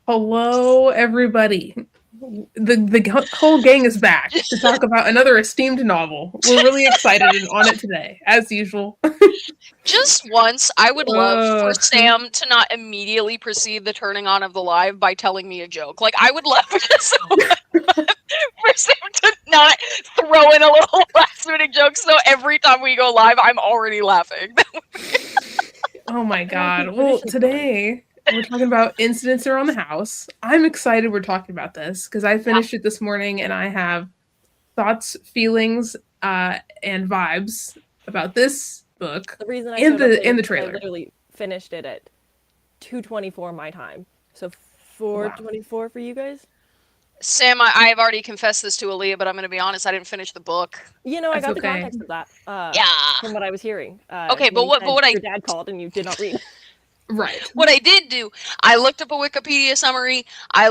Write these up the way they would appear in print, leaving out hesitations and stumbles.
Hello, everybody. The whole gang is back to talk about another esteemed novel. We're really excited and on it today, as usual. Just once, I would love for Uh, Sam to not immediately precede the turning on of the live by telling me a joke. Like, I would love for Sam to not throw in a little last minute joke, so every time we go live, I'm already laughing. oh my god. Well, today we're talking about incidents around the house. I'm excited we're talking about this because I finished it this morning and I have thoughts, feelings, and vibes about this book The reason I and showed up the late and the is I trailer. literally finished it at 2:24 my time. So 4:24 for you guys? Sam, I've already confessed this to Aaliyah, but I'm going to be honest, I didn't finish the book. You know, I That's got the okay. context of that Yeah. from what I was hearing. Okay, but when you what said I your dad called and you did not read. Right. What I did do, I looked up a Wikipedia summary. I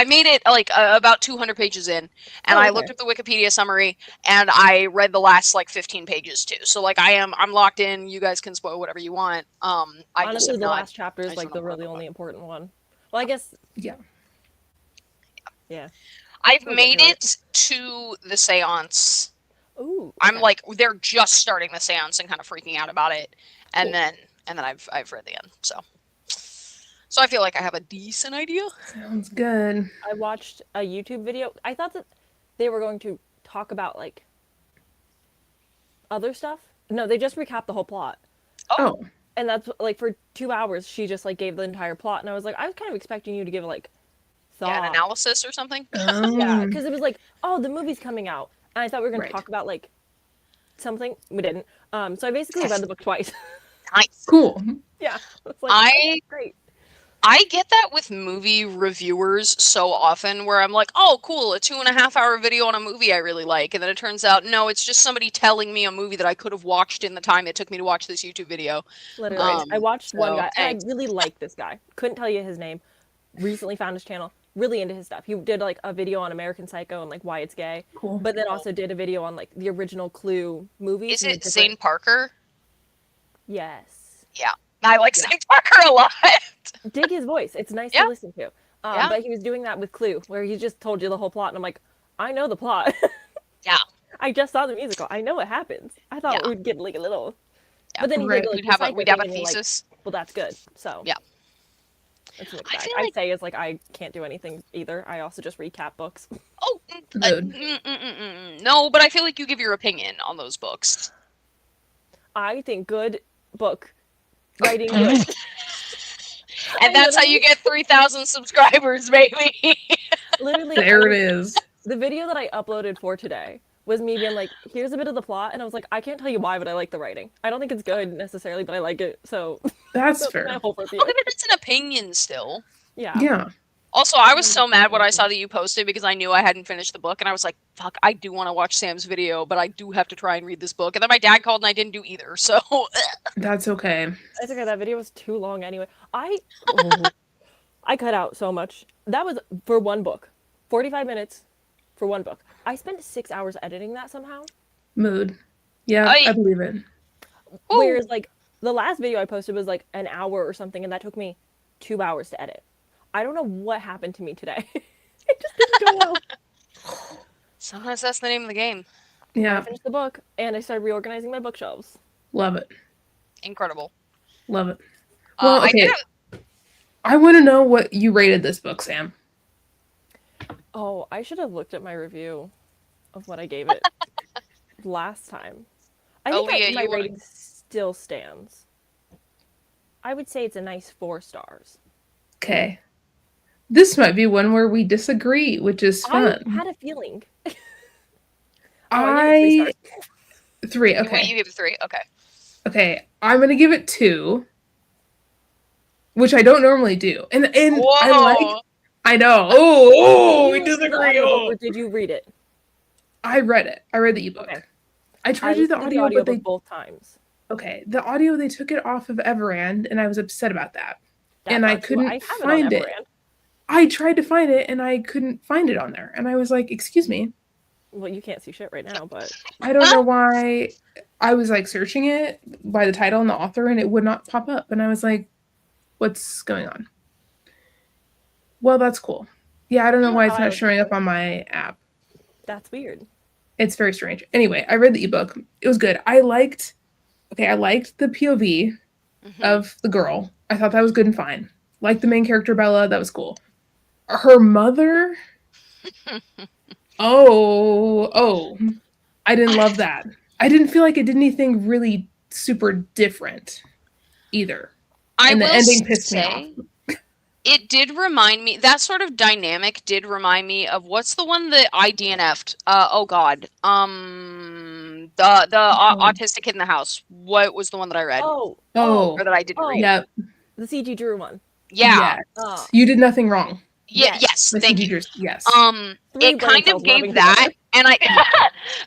made it like about 200 pages in, and I looked up the Wikipedia summary, and I read the last like 15 pages too. So like I'm locked in. You guys can spoil whatever you want. Honestly, the last chapter is like the really only important one. Well, I guess. Yeah. Yeah. I've made it to the seance. Ooh. I'm like, they're just starting the seance and kind of freaking out about it, and then I've read the end. So I feel like I have a decent idea. Sounds good. I watched a YouTube video. I thought that they were going to talk about like other stuff. No, they just recapped the whole plot. Oh. And that's like for 2 hours she just like gave the entire plot, and I was like, I was kind of expecting you to give like thought. An analysis or something. Yeah, because it was like, oh, the movie's coming out, and I thought we were going Right. to talk about like something. We didn't. So I basically read the book twice. Nice. Cool. Yeah, it's like, great. I get that with movie reviewers so often where I'm like, oh, cool, a 2.5 hour video on a movie I really like. And then it turns out, no, it's just somebody telling me a movie that I could have watched in the time it took me to watch this YouTube video. Literally. I watched one guy, and I really like this guy. Couldn't tell you his name. Recently found his channel. Really into his stuff. He did like a video on American Psycho and like why it's gay. Cool. But then also did a video on like the original Clue movies. Is it Zane Parker? Yes. Yeah. I like Zane Parker a lot. Dig his voice. It's nice to listen to. But he was doing that with Clue, where he just told you the whole plot, and I'm like, I know the plot. Yeah. I just saw the musical. I know what happens. I thought we'd get like a little. Yeah. But then he did, like, we'd have a thesis. Like, well, that's good. So yeah. That's what I'd say is like I can't do anything either. I also just recap books. Oh, no, but I feel like you give your opinion on those books. I think good book writing good. And that's how you get 3,000 subscribers, baby. Literally, there it is. The video that I uploaded for today was me being like, here's a bit of the plot, and I was like, I can't tell you why, but I like the writing. I don't think it's good necessarily, but I like it, so that's fair. My whole review. Well, it's an opinion still. Yeah. Yeah. Also, I was so mad when I saw that you posted because I knew I hadn't finished the book, and I was like, fuck, I do want to watch Sam's video, but I do have to try and read this book. And then my dad called and I didn't do either, so... That's okay. It's okay, that video was too long anyway. I cut out so much. That was for one book. 45 minutes for one book. I spent 6 hours editing that somehow. Mood. Yeah, I believe it. Whereas, like, the last video I posted was, like, an hour or something, and that took me 2 hours to edit. I don't know what happened to me today. It just didn't go well. Sometimes that's the name of the game. Yeah. I finished the book, and I started reorganizing my bookshelves. Love it. Incredible. Love it. Well, okay. I want to know what you rated this book, Sam. Oh, I should have looked at my review of what I gave it last time. I think my rating still stands. I would say it's a nice 4 stars. Okay. This might be one where we disagree, which is fun. I had a feeling. I 3. Okay. You gave it 3. Okay. Okay. I'm gonna give it 2, which I don't normally do, and Whoa. I know. Oh, we disagree. Or did you read it? I read it. I read the ebook. Okay. I tried to do the audio, but they both times. Okay, the audio, they took it off of Everand, and I was upset about that. And I couldn't find it. I tried to find it, and I couldn't find it on there. And I was like, excuse me. Well, you can't see shit right now, but... I don't know why. I was, like, searching it by the title and the author, and it would not pop up. And I was like, what's going on? Well, that's cool. Yeah, I don't know why it's not showing up on my app. That's weird. It's very strange. Anyway, I read the ebook. It was good. I liked the POV of the girl. I thought that was good and fine. Like the main character, Bella, that was cool. Her mother, oh, I didn't love that. I didn't feel like it did anything really super different either. And the ending pissed me off. It did remind me, that sort of dynamic did remind me of, what's the one that I DNF'd? The autistic kid in the house. What was the one that I read? Or that I didn't read. Yep. The CG Drew one. Yeah. Yes. You did nothing wrong. Yes, thank you. Yes. It kind of gave that, and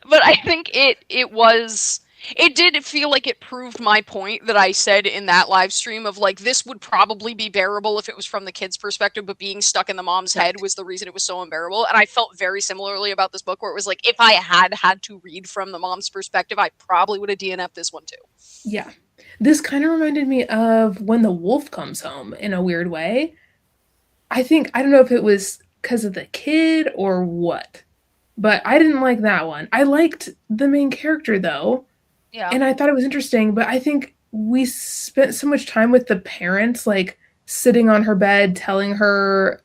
but I think it did feel like it proved my point that I said in that live stream of, like, this would probably be bearable if it was from the kid's perspective, but being stuck in the mom's head was the reason it was so unbearable. And I felt very similarly about this book, where it was like, if I had to read from the mom's perspective, I probably would have DNF'd this one too. Yeah. This kind of reminded me of When the Wolf Comes Home in a weird way. I don't know if it was because of the kid or what, but I didn't like that one. I liked the main character though. Yeah. And I thought it was interesting, but I think we spent so much time with the parents, like sitting on her bed, telling her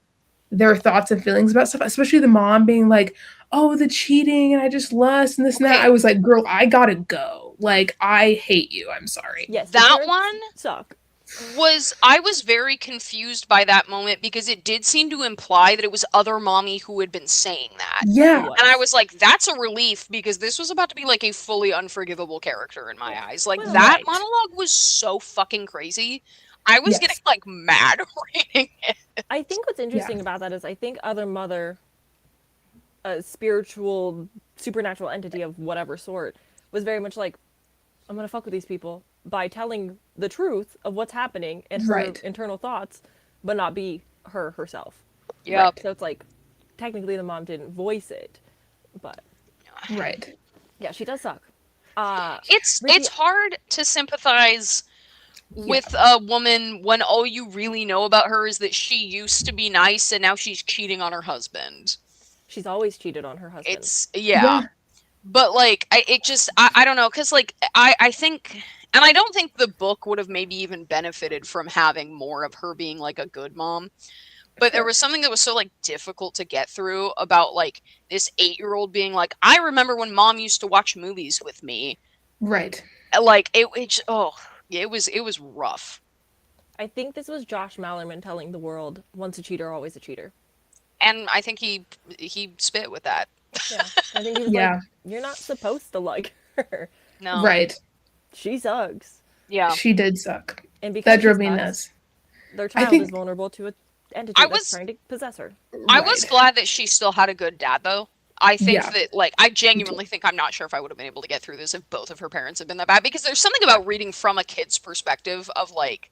their thoughts and feelings about stuff, especially the mom being like, oh, the cheating and I just lust and this and that. I was like, girl, I gotta go. Like, I hate you. I'm sorry. Yes. That one suck. I was very confused by that moment, because it did seem to imply that it was other mommy who had been saying that. Yeah. And I was like, that's a relief, because this was about to be like a fully unforgivable character in my eyes. Like, that monologue was so fucking crazy. I was getting like mad reading it. I think what's interesting about that is I think other mother, a spiritual, supernatural entity of whatever sort, was very much like, I'm gonna fuck with these people by telling the truth of what's happening and her internal thoughts, but not be her herself. Yeah. Right? So it's like, technically the mom didn't voice it, but yeah, she does suck. It's hard to sympathize with a woman when all you really know about her is that she used to be nice and now she's cheating on her husband. She's always cheated on her husband. It's but like I don't know, because like I think, and I don't think the book would have maybe even benefited from having more of her being like a good mom, but there was something that was so like difficult to get through about like this 8-year-old being like, I remember when mom used to watch movies with me. Right. Like it was rough. I think this was Josh Malerman telling the world, once a cheater, always a cheater. And I think he spit with that. Yeah. I think he was like, you're not supposed to like her. No. Right. She sucks. Yeah. She did suck. And because that drove me nuts. Their child is vulnerable to an entity that's trying to possess her. I was glad that she still had a good dad, though. I think that, like, I genuinely think, I'm not sure if I would have been able to get through this if both of her parents had been that bad, because there's something about reading from a kid's perspective of, like,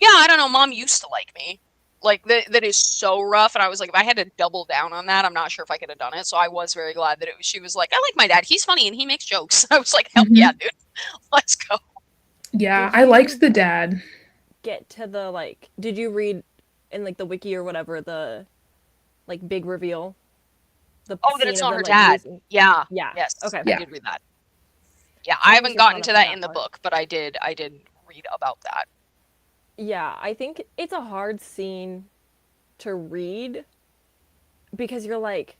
yeah, I don't know, mom used to like me. Like, that is so rough, and I was like, if I had to double down on that, I'm not sure if I could have done it, so I was very glad that she was like, I like my dad, he's funny, and he makes jokes. I was like, hell yeah, dude, let's go. Yeah, I liked the dad. Get to the, like, did you read in, like, the wiki or whatever, the, like, big reveal? That it's not her dad. Yeah. Yes. Okay. I did read that. Yeah, I haven't gotten to that in the book, but I did read about that. Yeah, I think it's a hard scene to read because you're like,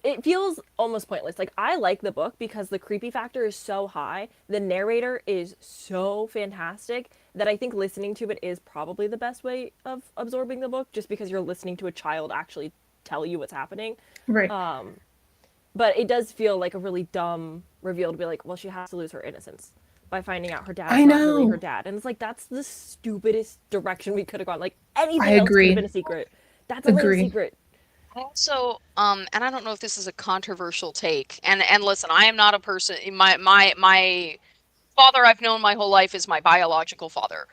it feels almost pointless. Like, I like the book because the creepy factor is so high. The narrator is so fantastic that I think listening to it is probably the best way of absorbing the book, just because you're listening to a child actually tell you what's happening. Right. But it does feel like a really dumb reveal to be like, well, she has to lose her innocence by finding out her dad's not really her dad. And it's like, that's the stupidest direction we could have gone. Like, anything else could have been a secret. That's a little secret. Also, and I don't know if this is a controversial take, and listen, I am not a person, my father I've known my whole life is my biological father.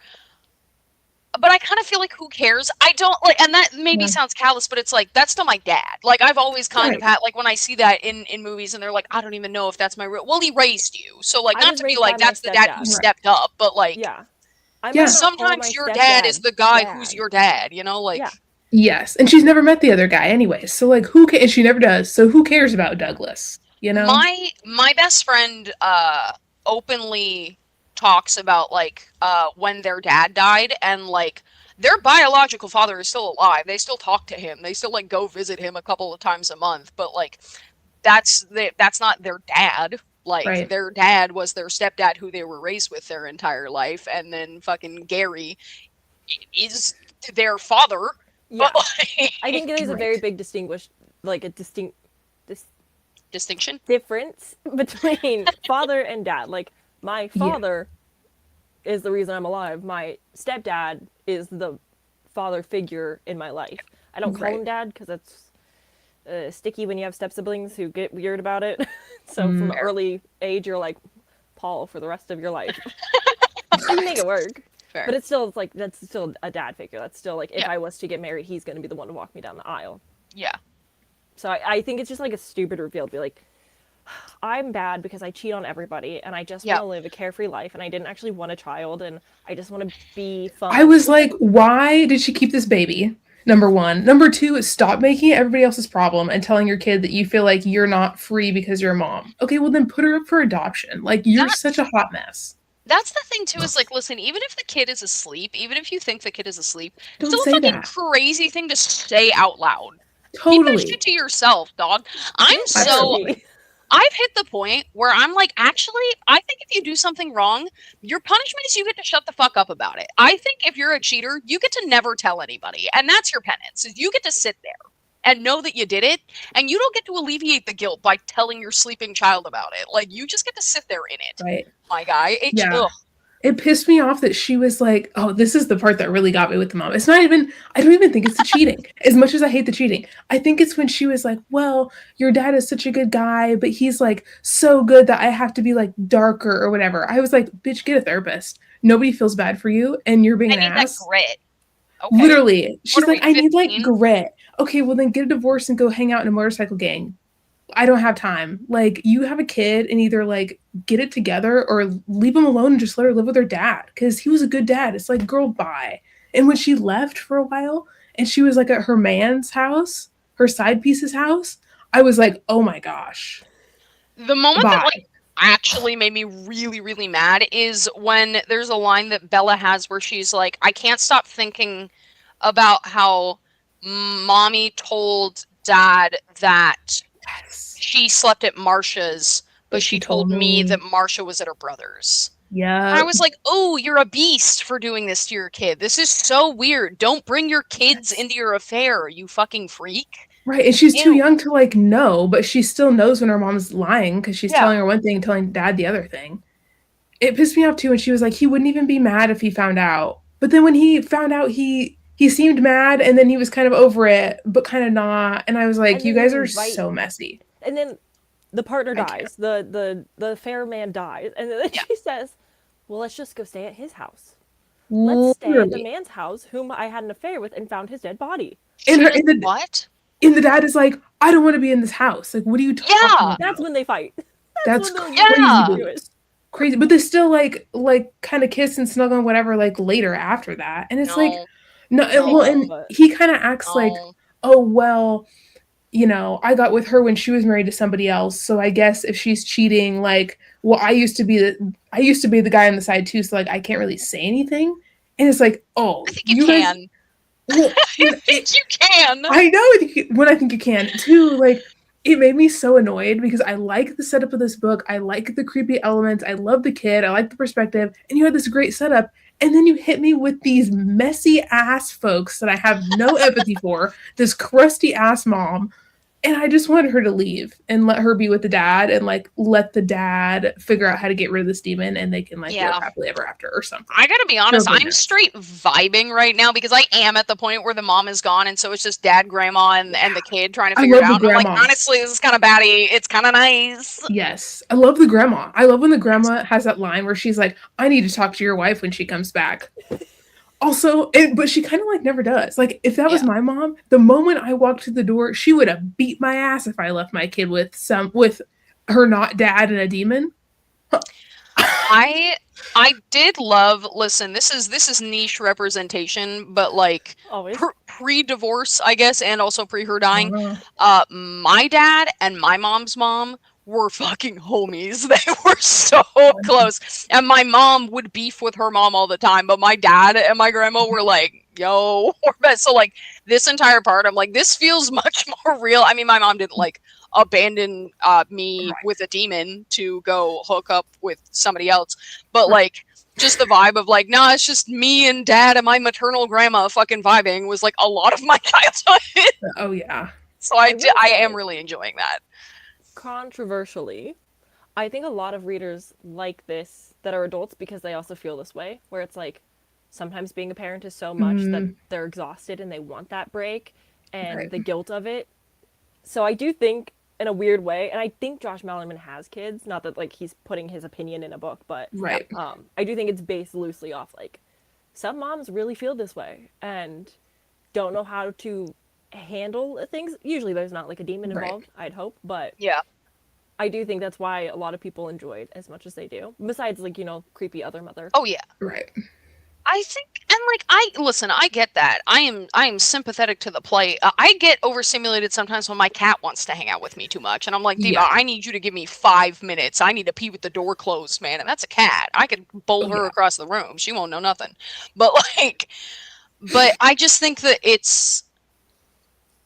But I kind of feel like, who cares? I don't, like, and that maybe sounds callous, but it's like, that's still my dad. Like, I've always kind of had, like, when I see that in movies and they're like, I don't even know if that's my real, well, he raised you. So, like, not to be like, that's the dad who stepped up, but, like, Sometimes your dad is the guy who's your dad, you know, like. Yeah. Yes, and she's never met the other guy anyway, so like and she never does, so who cares about Douglas, you know? My best friend openly talks about like when their dad died, and like their biological father is still alive. They still talk to him. They still like go visit him a couple of times a month, but like that's not their dad. Like their dad was their stepdad who they were raised with their entire life, and then fucking Gary is their father. Yeah, I think there's a very big distinction difference between father and dad. Like my father is the reason I'm alive. My stepdad is the father figure in my life. I don't call him dad because that's sticky when you have step siblings who get weird about it. So from an early age, you're like Paul for the rest of your life. You make it work. Fair. But it's like that's still a dad figure. That's still like if I was to get married, he's going to be the one to walk me down the aisle. Yeah. So I think it's just like a stupid reveal to be like, I'm bad because I cheat on everybody and I just want to live a carefree life and I didn't actually want a child and I just want to be fun. I was like, why did she keep this baby? Number one. Number two is stop making it everybody else's problem and telling your kid that you feel like you're not free because you're a mom. Okay, well then put her up for adoption. Like you're such a hot mess. That's the thing too, is like, listen, even if the kid is asleep, even if you think the kid is asleep, don't still say a fucking that. Crazy thing to say out loud. Totally. Keep that shit to yourself, dog. I've hit the point where I'm like, actually, I think if you do something wrong, your punishment is you get to shut the fuck up about it. I think if you're a cheater, you get to never tell anybody. And that's your penance. Is you get to sit there and know that you did it, and you don't get to alleviate the guilt by telling your sleeping child about it. Like, you just get to sit there in it. Right. My guy. It pissed me off that she was like, oh, this is the part that really got me with the mom. It's not even, I don't even think it's the cheating. As much as I hate the cheating. I think it's when she was like, well, your dad is such a good guy, but he's like so good that I have to be like darker or whatever. I was like, bitch, get a therapist. Nobody feels bad for you and you're being an ass. That grit. Okay. Literally. She's like, I need like grit. Okay, well then get a divorce and go hang out in a motorcycle gang. I don't have time. Like, you have a kid and either like get it together or leave him alone and just let her live with her dad because he was a good dad. It's like, girl, bye. And when she left for a while and she was like at her man's house, her side piece's house, I was like, oh my gosh. The moment that like actually made me really, really mad is when there's a line that Bella has where she's like, I can't stop thinking about how mommy told dad that she slept at Marsha's, but she told me that Marsha was at her brother's. Yeah. And I was like, oh, you're a beast for doing this to your kid. This is so weird. Don't bring your kids into your affair, you fucking freak. Right, and she's too young to like know, but she still knows when her mom's lying because she's telling her one thing and telling dad the other thing. It pissed me off too when she was like, he wouldn't even be mad if he found out. But then when he found out, he seemed mad and then he was kind of over it, but kind of not. And I was like, you guys are so messy. And then the partner dies. The fair man dies. And then she says, well, let's just go stay at his house. Let's stay at the man's house whom I had an affair with and found his dead body. What? And the dad is like, I don't want to be in this house. Like, what are you talking about? That's when they fight. That's crazy. Crazy. But they still like kind of kiss and snuggle and whatever like later after that. And it's and he kind of acts like, oh, well, you know, I got with her when she was married to somebody else. So I guess if she's cheating, like, well, I used to be the guy on the side too. So like, I can't really say anything. And it's like, oh, I think you can. Well, I think you can. I know when I think you can too. Like, it made me so annoyed because I like the setup of this book. I like the creepy elements. I love the kid. I like the perspective. And you had this great setup. And then you hit me with these messy ass folks that I have no empathy for. This crusty ass mom. And I just wanted her to leave and let her be with the dad and like let the dad figure out how to get rid of this demon and they can like live happily ever after or something. I gotta be honest, I'm straight vibing right now because I am at the point where the mom is gone and so it's just dad, grandma, and the kid trying to figure it out. And I'm like, honestly, this is kind of batty. It's kind of nice. Yes. I love the grandma. I love when the grandma has that line where she's like, I need to talk to your wife when she comes back. Also, but she kind of like never does. Like if that was my mom, the moment I walked through the door, she would have beat my ass if I left my kid with her not dad and a demon. I did love. Listen, this is niche representation, but like pre-divorce, I guess, and also pre her dying. My dad and my mom's mom were fucking homies. They were so close, and my mom would beef with her mom all the time, but my dad and my grandma were like, "Yo, we're best." So like this entire part, I'm like, this feels much more real. I mean, my mom didn't like abandon me with a demon to go hook up with somebody else, but like just the vibe of like, nah, it's just me and dad and my maternal grandma fucking vibing was like a lot of my childhood. Oh yeah. So I am really enjoying that. Controversially, I think a lot of readers like this that are adults because they also feel this way, where it's like sometimes being a parent is so much that they're exhausted and they want that break and the guilt of it. So I do think in a weird way, and I think Josh Malerman has kids, not that like he's putting his opinion in a book, but I do think it's based loosely off like some moms really feel this way and don't know how to handle things. Usually there's not like a demon involved, I'd hope, but yeah, I do think that's why a lot of people enjoy it as much as they do, besides like, you know, creepy other mother. Oh yeah, I think, and like, I get that. I am sympathetic to the plight. I get overstimulated sometimes when my cat wants to hang out with me too much, and I'm like, Diva, I need you to give me 5 minutes. I need to pee with the door closed, man. And that's a cat. I could bowl her across the room. She won't know nothing. But like, I just think that it's,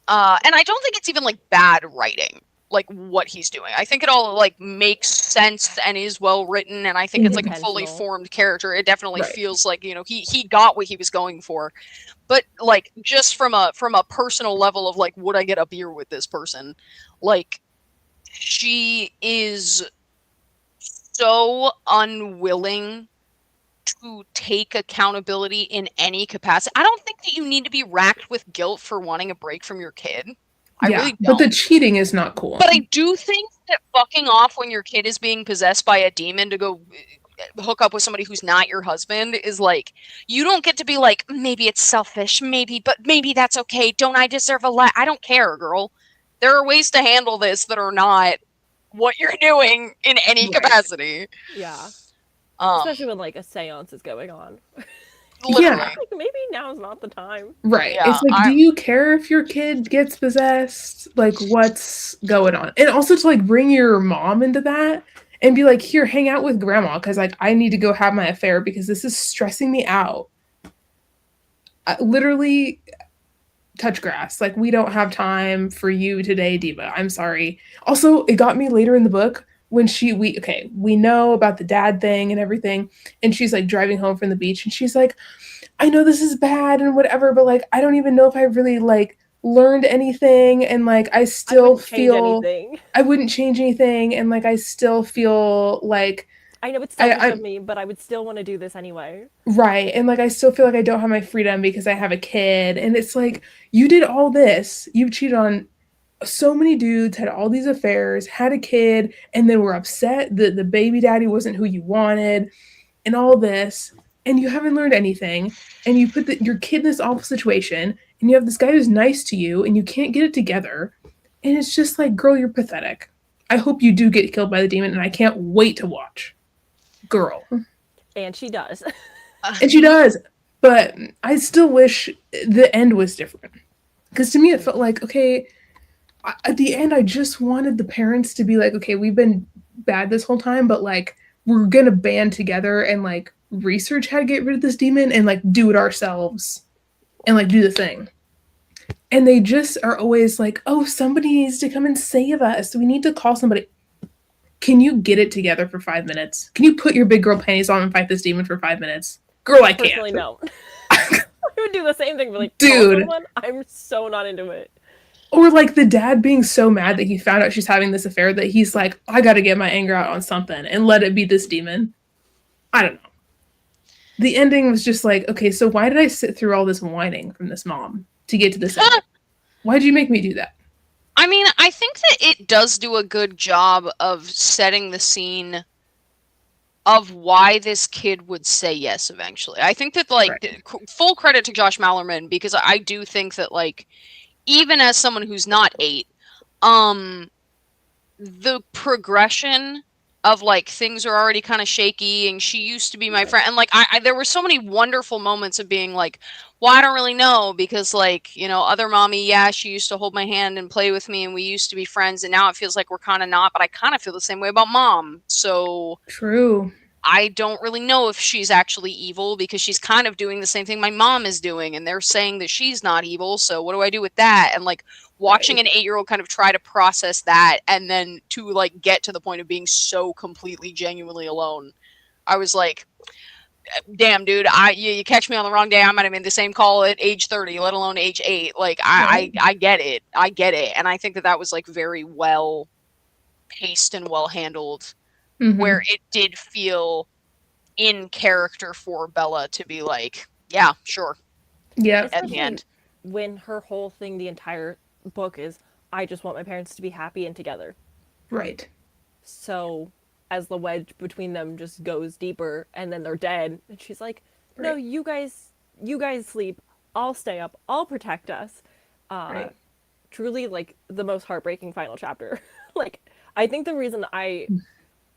and I don't think it's even like bad writing, like what he's doing. I think it all like makes sense and is well written, and I think it's like a fully formed character. It definitely feels like, you know, he got what he was going for. But like just from a personal level of like, would I get a beer with this person? Like, she is so unwilling to take accountability in any capacity. I don't think that you need to be racked with guilt for wanting a break from your kid. I really don't. But the cheating is not cool. But I do think that fucking off when your kid is being possessed by a demon to go hook up with somebody who's not your husband is like, you don't get to be like, maybe it's selfish, but maybe that's okay. Don't I deserve a lot? I don't care, girl. There are ways to handle this that are not what you're doing in any capacity. Yeah. Especially when like a seance is going on. Literally. Like, maybe now's not the time. Right. Yeah, it's like, do you care if your kid gets possessed? Like, what's going on? And also to like bring your mom into that and be like, here, hang out with grandma, because like I need to go have my affair because this is stressing me out. Literally touch grass. Like, we don't have time for you today, Diva. I'm sorry. Also, it got me later in the book when we know about the dad thing and everything, and she's like driving home from the beach and she's like, I know this is bad and whatever, but like I don't even know if I really like learned anything, and like I still feel I wouldn't change anything, and like I still feel like I know it's selfish of me, but I would still want to do this anyway. Right. And like I still feel like I don't have my freedom because I have a kid, and it's like, you did all this, you've cheated on so many dudes, had all these affairs, had a kid, and then were upset that the baby daddy wasn't who you wanted, and all this, and you haven't learned anything, and you put your kid in this awful situation, and you have this guy who's nice to you, and you can't get it together, and it's just like, girl, you're pathetic. I hope you do get killed by the demon, and I can't wait to watch. Girl. And she does. And she does, but I still wish the end was different, because to me it felt like, okay, at the end, I just wanted the parents to be like, okay, we've been bad this whole time, but like, we're gonna band together and like research how to get rid of this demon and like do it ourselves and like do the thing. And they just are always like, oh, somebody needs to come and save us. We need to call somebody. Can you get it together for 5 minutes? Can you put your big girl panties on and fight this demon for 5 minutes? Girl, I can't. Personally, no. I would do the same thing, but like, dude, I'm so not into it. Or like the dad being so mad that he found out she's having this affair that he's like, I gotta get my anger out on something and let it be this demon. I don't know. The ending was just like, okay, so why did I sit through all this whining from this mom to get to this ending? Why'd you make me do that? I mean, I think that it does do a good job of setting the scene of why this kid would say yes eventually. I think that, like, full credit to Josh Malerman, because I do think that, like, even as someone who's not 8, the progression of like things are already kind of shaky and she used to be my friend, and like I there were so many wonderful moments of being like, well, I don't really know, because like, you know, other mommy, yeah, she used to hold my hand and play with me and we used to be friends, and now it feels like we're kind of not, but I kind of feel the same way about mom. So true. I don't really know if she's actually evil, because she's kind of doing the same thing my mom is doing, and they're saying that she's not evil, so what do I do with that? And like watching an 8-year-old kind of try to process that, and then to like get to the point of being so completely genuinely alone, I was like, damn, dude, you catch me on the wrong day, I might have made the same call at age 30, let alone age 8. Like I get it, and I think that was like very well paced and well handled. Mm-hmm. Where it did feel in character for Bella to be like, yeah, sure. Yeah. At the end. When her whole thing, the entire book is, I just want my parents to be happy and together. Right. So as the wedge between them just goes deeper and then they're dead, and she's like, no, you guys sleep. I'll stay up. I'll protect us. Truly like the most heartbreaking final chapter. Like, I think the reason I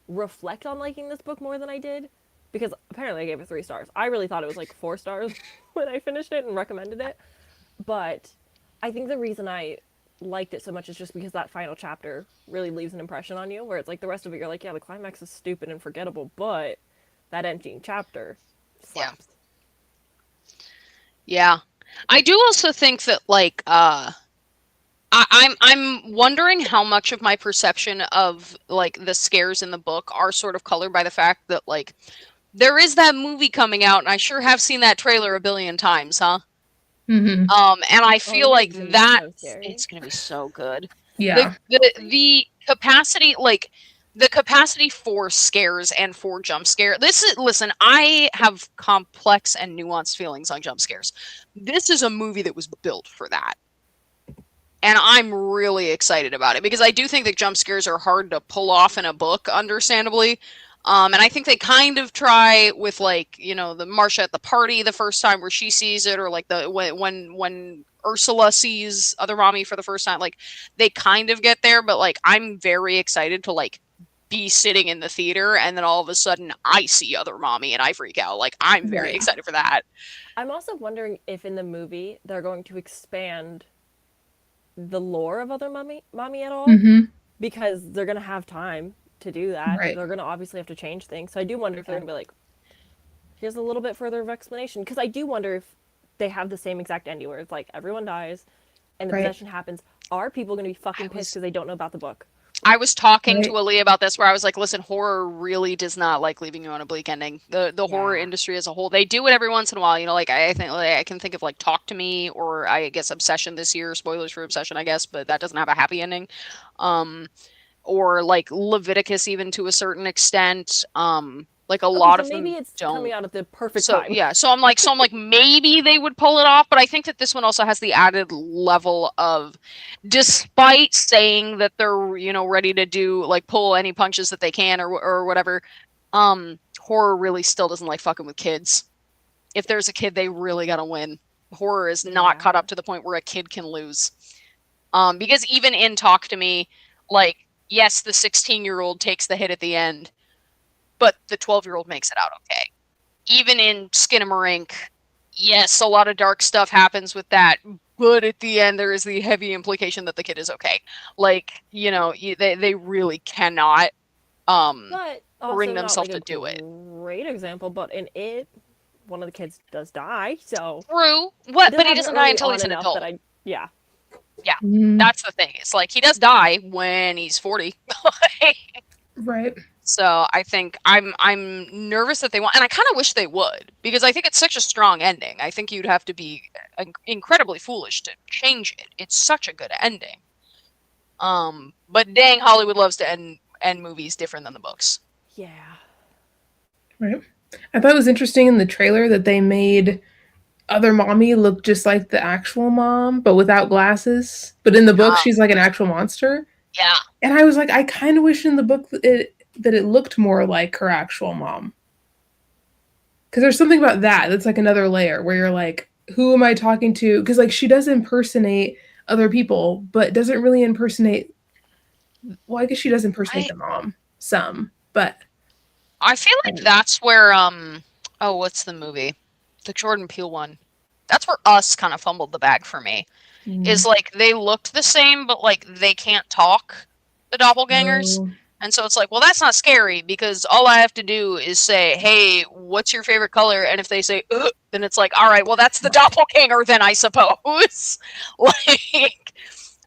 reflect on liking this book more than I did, because apparently I gave it 3 stars. I really thought it was like 4 stars when I finished it and recommended it. But I think the reason I liked it so much is just because that final chapter really leaves an impression on you, where it's like the rest of it you're like, yeah, the climax is stupid and forgettable, but that ending chapter slaps. Yeah. I do also think that like I'm wondering how much of my perception of like the scares in the book are sort of colored by the fact that like there is that movie coming out, and I sure have seen that trailer a billion times, huh? Mm-hmm. And I feel like that it's gonna be so good. Yeah. The capacity, like the capacity for scares and for jump scare. Listen, I have complex and nuanced feelings on jump scares. This is a movie that was built for that. And I'm really excited about it, because I do think that jump scares are hard to pull off in a book, understandably. And I think they kind of try with, like, you know, the Marcia at the party the first time where she sees it, or like when Ursula sees other mommy for the first time, like they kind of get there, but like I'm very excited to like be sitting in the theater and then all of a sudden I see other mommy and I freak out. Like I'm very excited for that. I'm also wondering if in the movie they're going to expand the lore of other mommy at all, because they're gonna have time to do that. They're gonna obviously have to change things, so I do wonder if they're gonna be like, here's a little bit further of explanation, because I do wonder if they have the same exact ending where it's like everyone dies and the possession happens. Are people gonna be fucking pissed because they don't know about the book? I was talking to Aaliyah about this, where I was like, listen, horror really does not like leaving you on a bleak ending. The horror industry as a whole, they do it every once in a while. You know, like I think like, I can think of like Talk to Me, or I guess Obsession this year. Spoilers for Obsession, I guess, but that doesn't have a happy ending. Or like Leviticus, even to a certain extent. Like a lot of them maybe it's don't. Coming out at the perfect time. Yeah, so I'm like maybe they would pull it off, but I think that this one also has the added level of, despite saying that they're, you know, ready to do like pull any punches that they can or whatever, horror really still doesn't like fucking with kids. If there's a kid, they really gotta win. Horror is not caught up to the point where a kid can lose. Because even in Talk to Me, like, yes, the 16-year-old takes the hit at the end, but the 12-year-old makes it out okay. Even in Skinamarink, yes, a lot of dark stuff happens with that, but at the end there is the heavy implication that the kid is okay. Like, you know, they really cannot bring themselves to do it. Great example, but in It, one of the kids does die, so... True. What? But he doesn't die until he's an adult. Yeah, that's the thing. It's like, he does die when he's 40. Right. So I think I'm nervous that they want, and I kind of wish they would, because I think it's such a strong ending. I think you'd have to be incredibly foolish to change it. It's such a good ending. But dang, Hollywood loves to end movies different than the books. Yeah. Right. I thought it was interesting in the trailer that they made other mommy look just like the actual mom, but without glasses. But in the book, she's like an actual monster. Yeah. And I was like, I kind of wish in the book that it looked more like her actual mom. Because there's something about that's like another layer where you're like, who am I talking to? Because like she does impersonate other people, but doesn't really impersonate. Well, I guess she does impersonate the mom some. But I feel like that's where what's the movie? The Jordan Peele one. That's where Us kind of fumbled the bag for me. Is like they looked the same, but like they can't talk, the doppelgangers. And so it's like, well, that's not scary because all I have to do is say, hey, what's your favorite color? And if they say, ugh, then it's like, all right, well, that's the doppelganger then, I suppose. Like,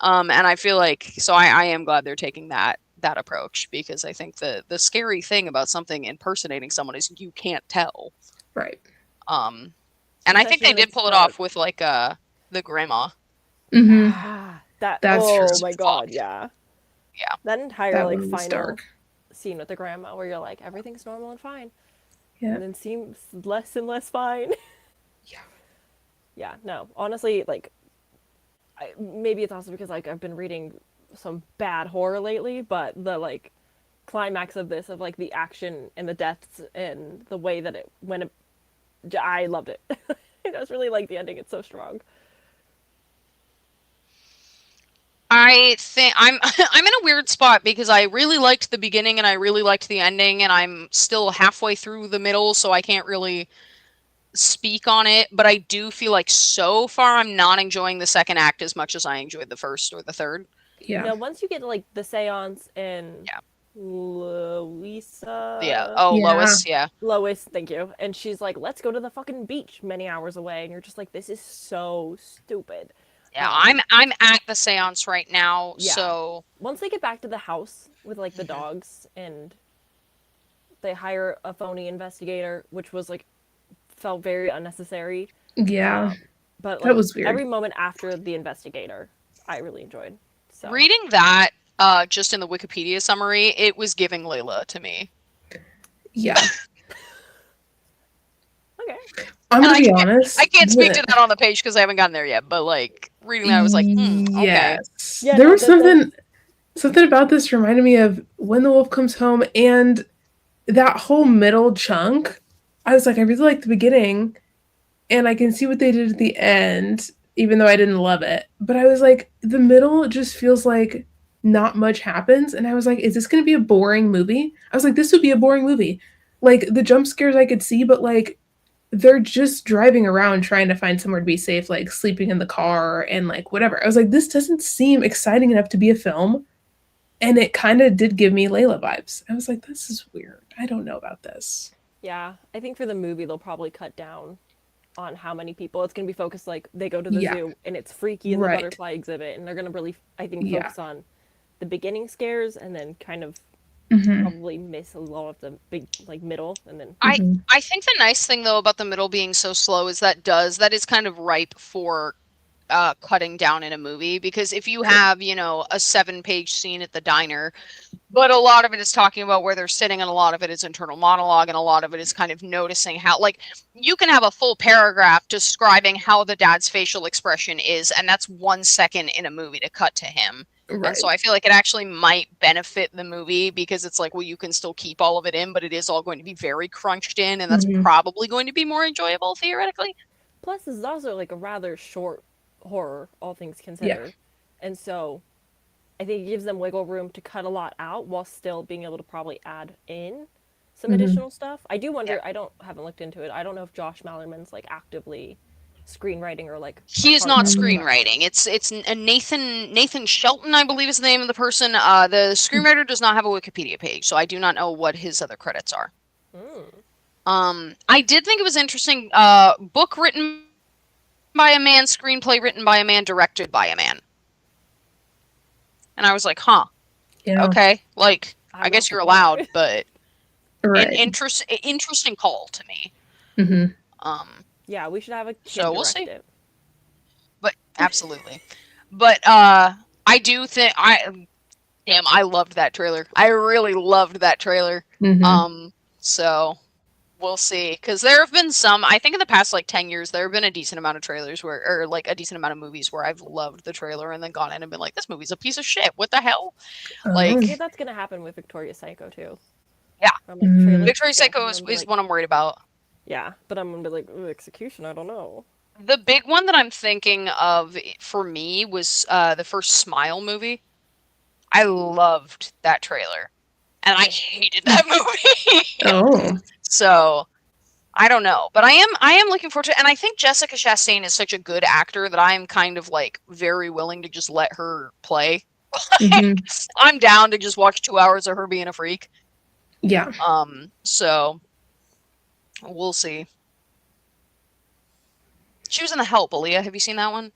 and I feel like, so I am glad they're taking that approach, because I think the scary thing about something impersonating someone is you can't tell. Right. And I think they did pull it off with like the grandma. That's true. Oh my god, yeah. Yeah. That entire like final dark scene with the grandma where you're like, everything's normal and fine. Yeah. And then seems less and less fine. Yeah. Yeah, no. Honestly, like maybe it's also because like I've been reading some bad horror lately, but the like climax of this, of like the action and the deaths and the way that I loved it. I just really like the ending. It's so strong. I think I'm in a weird spot because I really liked the beginning and I really liked the ending, and I'm still halfway through the middle, so I can't really speak on it, but I do feel like so far I'm not enjoying the second act as much as I enjoyed the first or the third. Yeah. You know, once you get to like the seance and Louisa. Yeah. Oh, yeah. Lois. Yeah. Lois, thank you. And she's like, let's go to the fucking beach many hours away. And you're just like, this is so stupid. Yeah, I'm at the seance right now, yeah. So... Once they get back to the house with, like, the dogs, and they hire a phony investigator, which was, like, felt very unnecessary. Yeah. But, like, that was weird. Every moment after the investigator, I really enjoyed. So. Reading that, just in the Wikipedia summary, it was giving Layla to me. Yeah. Okay. I'm gonna be honest. I can't speak to that on the page because I haven't gotten there yet. But like reading that, I was like, okay. Yes. Yeah, there was something about this reminded me of When the Wolf Comes Home, and that whole middle chunk. I was like, I really like the beginning, and I can see what they did at the end, even though I didn't love it. But I was like, the middle just feels like not much happens, and I was like, is this going to be a boring movie? I was like, this would be a boring movie. Like the jump scares I could see, but like. They're just driving around trying to find somewhere to be safe, like sleeping in the car and like whatever. I was like, this doesn't seem exciting enough to be a film. And it kind of did give me Layla vibes. I was like, this is weird. I don't know about this. Yeah, I think for the movie, they'll probably cut down on how many people. It's going to be focused like they go to the zoo and it's freaky in the butterfly exhibit. And they're going to really, I think, focus on the beginning scares and then kind of probably miss a lot of the big like middle, and then I think the nice thing though about the middle being so slow is that is kind of ripe for cutting down in a movie, because if you have, you know, a 7-page scene at the diner, but a lot of it is talking about where they're sitting, and a lot of it is internal monologue, and a lot of it is kind of noticing how, like, you can have a full paragraph describing how the dad's facial expression is, and that's 1 second in a movie to cut to him. Right. And so I feel like it actually might benefit the movie, because it's like, well, you can still keep all of it in, but it is all going to be very crunched in, and that's probably going to be more enjoyable theoretically. Plus, this is also like a rather short horror, all things considered. And so I think it gives them wiggle room to cut a lot out while still being able to probably add in some additional stuff. I do wonder, I haven't looked into it. I don't know if Josh Malerman's like actively screenwriting or like he is not screenwriting. It's Nathan Shelton, I believe is the name of the person. The screenwriter does not have a Wikipedia page, so I do not know what his other credits are. I did think it was interesting. Book written by a man, screenplay written by a man, directed by a man. And I was like, okay, like I guess you're allowed, but an interesting call to me. Yeah, we should have a kid so we'll see. It. But absolutely. But I do think I loved that trailer. I really loved that trailer. So we'll see, because there have been some, I think in the past like 10 years there have been a decent amount of trailers or like a decent amount of movies where I've loved the trailer and then gone in and been like, this movie's a piece of shit, what the hell. Like, I think that's gonna happen with Victoria's Psycho too. Yeah, Victoria's Psycho is what I'm worried about. Yeah, but I'm gonna be like, execution, I don't know. The big one that I'm thinking of for me was the first Smile movie. I loved that trailer. and I hated that movie. Oh. So I don't know, but I am looking forward to it, and I think Jessica Chastain is such a good actor that I'm kind of like very willing to just let her play. I'm down to just watch 2 hours of her being a freak. Yeah. So we'll see. She was in The Help, Aaliyah. Have you seen that one?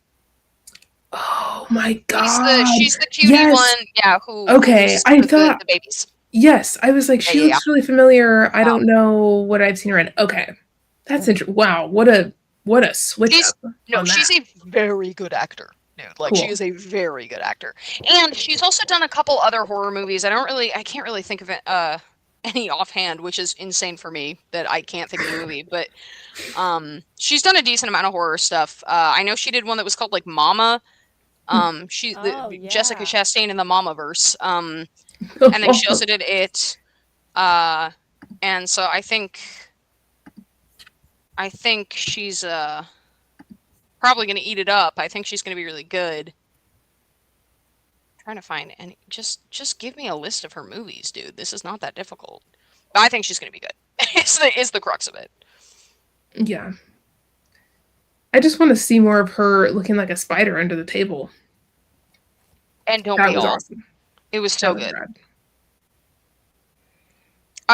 Oh my god. She's the cutie one. Yeah. Okay. I thought the babies. Yes, I was like, she looks really familiar. I don't know what I've seen her in. Okay, that's interesting. Wow, what a switch up. No, she's a very good actor, dude. Like, she is a very good actor, and she's also done a couple other horror movies. I can't really think of it any offhand, which is insane for me that I can't think of the movie. But she's done a decent amount of horror stuff. I know she did one that was called like Mama. Jessica Chastain in the Mamaverse. And then she also did It. And so I think she's probably going to eat it up. I think she's going to be really good. I'm trying to find any. Just give me a list of her movies, dude. This is not that difficult. But I think she's going to be good. It's the crux of it. Yeah. I just want to see more of her looking like a spider under the table. And don't be all. Awesome. It was so good.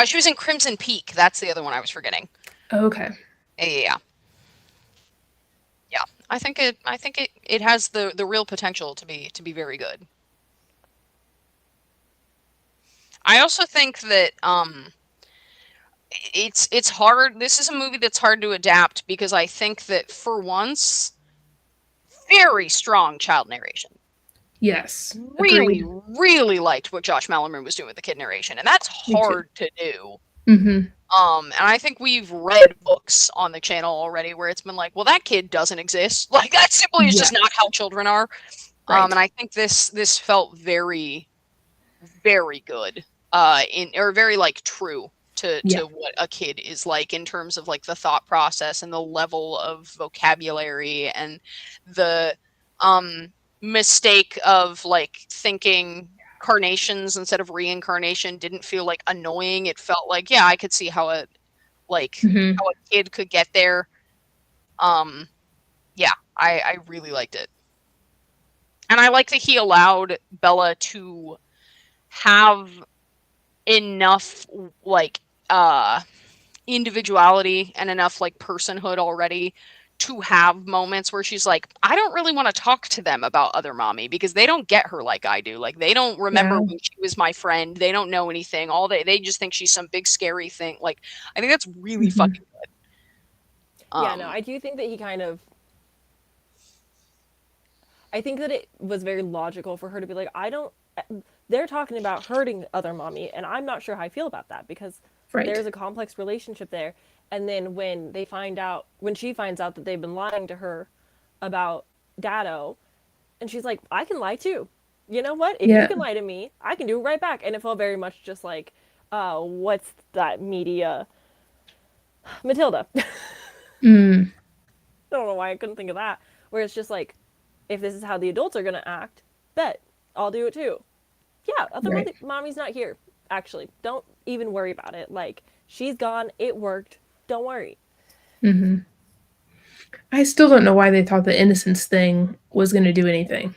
She was in Crimson Peak. That's the other one I was forgetting. Okay. Yeah. I think it has the real potential to be very good. I also think that it's hard. This is a movie that's hard to adapt because I think that for once, very strong child narration. Yes. Really, really liked what Josh Malerman was doing with the kid narration, and that's hard to do. And I think we've read books on the channel already where it's been like, well, that kid doesn't exist. Like, that simply is just not how children are. Right. And I think this felt very, very good, very like true to what a kid is like in terms of like the thought process and the level of vocabulary and the mistake of like thinking carnations instead of reincarnation didn't feel like annoying. It felt like, yeah, I could see how how a kid could get there. I really liked it. And I like that he allowed Bella to have enough like individuality and enough like personhood already to have moments where she's like, I don't really want to talk to them about other mommy because they don't get her like I do. Like, they don't remember when she was my friend. They don't know anything. They just think she's some big scary thing. Like, I think that's really fucking good. I do think that he kind of, I think that it was very logical for her to be like, they're talking about hurting other mommy, and I'm not sure how I feel about that because there's a complex relationship there. And then when she finds out that they've been lying to her about Dado, and she's like, I can lie too. You know what? If you can lie to me, I can do it right back. And it felt very much just like, what's that media? Matilda. I don't know why I couldn't think of that. Where it's just like, if this is how the adults are going to act, bet. I'll do it too. Yeah, mommy's not here. Actually, don't even worry about it. Like, she's gone. It worked. Don't worry. I still don't know why they thought the innocence thing was going to do anything.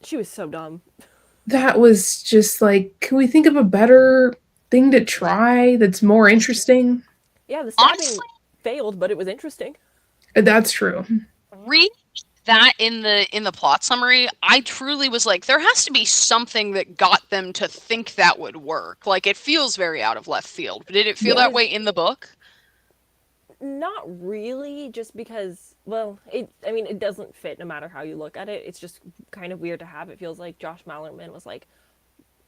She was so dumb. That was just like, can we think of a better thing to try that's more interesting? Yeah, the stabbing failed, but it was interesting. That's true. Read that in the plot summary. I truly was like, there has to be something that got them to think that would work. Like, it feels very out of left field. But did it feel that way in the book? Not really, just because, well, it doesn't fit no matter how you look at it. It's just kind of weird to have. It feels like Josh Malerman was like,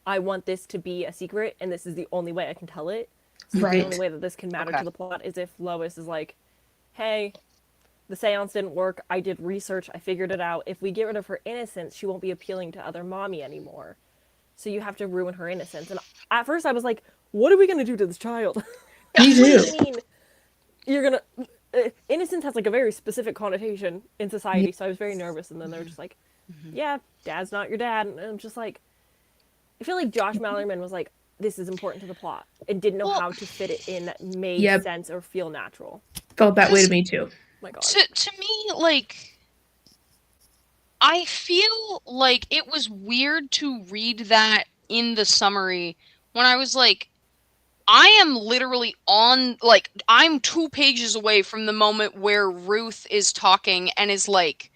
I want this to be a secret, and this is the only way I can tell it. So the only way that this can matter to the plot is if Lois is like, hey, the seance didn't work. I did research. I figured it out. If we get rid of her innocence, she won't be appealing to other mommy anymore. So you have to ruin her innocence. And at first I was like, what are we going to do to this child? Me too. What do you mean? You're going to... innocence has like a very specific connotation in society, so I was very nervous. And then they were just like, yeah, dad's not your dad. And I'm just like... I feel like Josh Malerman was like, this is important to the plot, and didn't know how to fit it in that made sense or feel natural. Felt that way to me too. Oh my God. To me, like, I feel like it was weird to read that in the summary when I was like, I am literally on, like, I'm 2 pages away from the moment where Ruth is talking and is like,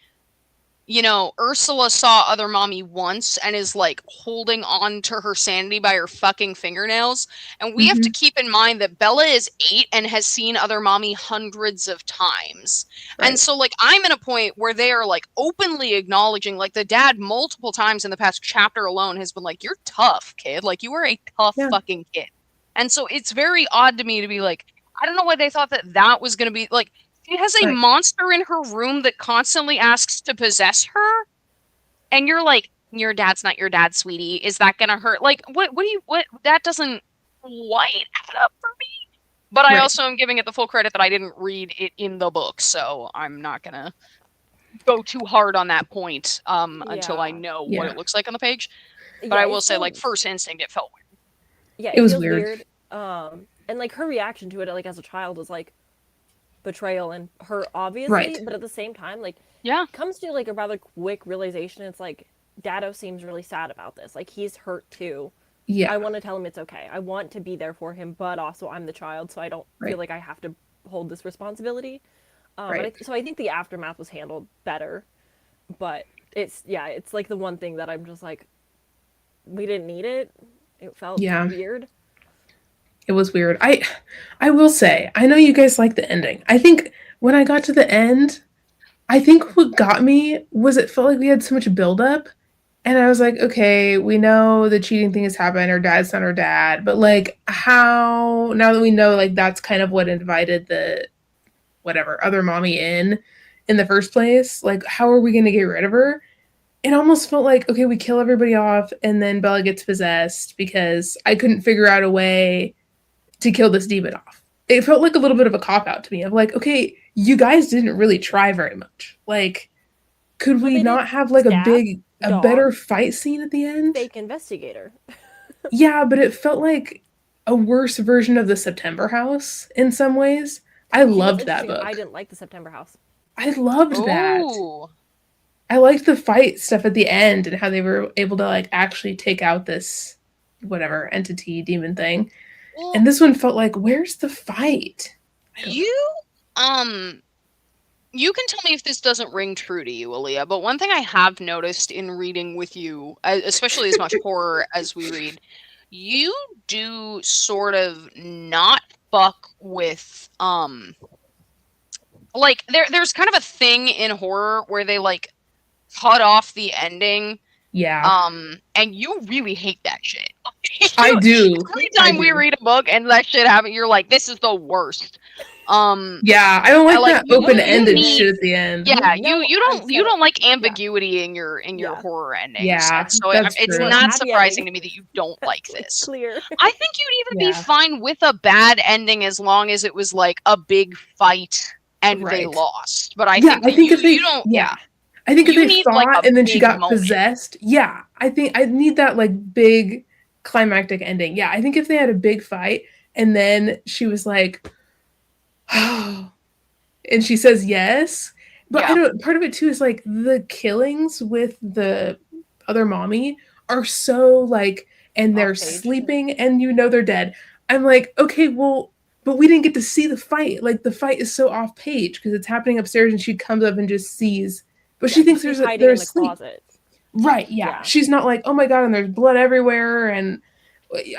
you know, Ursula saw Other Mommy once and is, like, holding on to her sanity by her fucking fingernails. And we have to keep in mind that Bella is 8 and has seen Other Mommy hundreds of times. Right. And so, like, I'm in a point where they are, like, openly acknowledging, like, the dad multiple times in the past chapter alone has been like, you're tough, kid. Like, you are a tough fucking kid. And so it's very odd to me to be like, I don't know why they thought that was going to be, like, she has a monster in her room that constantly asks to possess her, and you're like, your dad's not your dad, sweetie. Is that gonna hurt? Like, what that doesn't quite add up for me. But I also am giving it the full credit that I didn't read it in the book, so I'm not gonna go too hard on that point until I know what it looks like on the page. But I will say, like, first instinct, it felt weird. Yeah, it was weird. And, like, her reaction to it, like, as a child was, like, betrayal and hurt, obviously, but at the same time, like, comes to, like, a rather quick realization. It's like, Dado seems really sad about this. Like, he's hurt, too. Yeah. I want to tell him it's okay. I want to be there for him, but also I'm the child, so I don't feel like I have to hold this responsibility. So I think the aftermath was handled better, but it's like the one thing that I'm just like, we didn't need it. It felt weird. It was weird. I will say, I know you guys like the ending. I think when I got to the end, I think what got me was it felt like we had so much buildup. And I was like, okay, we know the cheating thing has happened. Her dad's not her dad. But, like, how, now that we know, like, that's kind of what invited the, whatever, Other Mommy in the first place, like, how are we going to get rid of her? It almost felt like, okay, we kill everybody off and then Bella gets possessed because I couldn't figure out a way to kill this demon off. It felt like a little bit of a cop-out to me of like, okay, you guys didn't really try very much. Like, could we not have like a better fight scene at the end? Fake investigator. Yeah, but it felt like a worse version of the September House in some ways. I loved that book. I didn't like the September House. I loved that. I liked the fight stuff at the end and how they were able to like actually take out this whatever entity demon thing. Well, and this one felt like, where's the fight? You can tell me if this doesn't ring true to you, Alea, but one thing I have noticed in reading with you, especially as much horror as we read, you do sort of not fuck with like there's kind of a thing in horror where they like cut off the ending. Yeah. And you really hate that shit. I do. Every time we read a book and that shit happens, you're like, this is the worst. Yeah, I don't like that open-ended shit at the end. Yeah, you don't like ambiguity in your horror endings. Yeah, so it's not surprising to me that you don't like this. Clear. I think you'd even be fine with a bad ending as long as it was like a big fight and they lost. But I think if they don't. Yeah. I think if they fought like and then she got possessed, I think I need that like big climactic ending. Yeah, I think if they had a big fight and then she was like, oh, and she says yes. But I don't. Part of it too is like the killings with the Other Mommy are so like, and they're sleeping and you know they're dead. I'm like, okay, well, but we didn't get to see the fight. Like the fight is so off page because it's happening upstairs and she comes up and just sees. But she thinks they're hiding in the closet. Right, yeah. She's not like, oh my god, and there's blood everywhere. And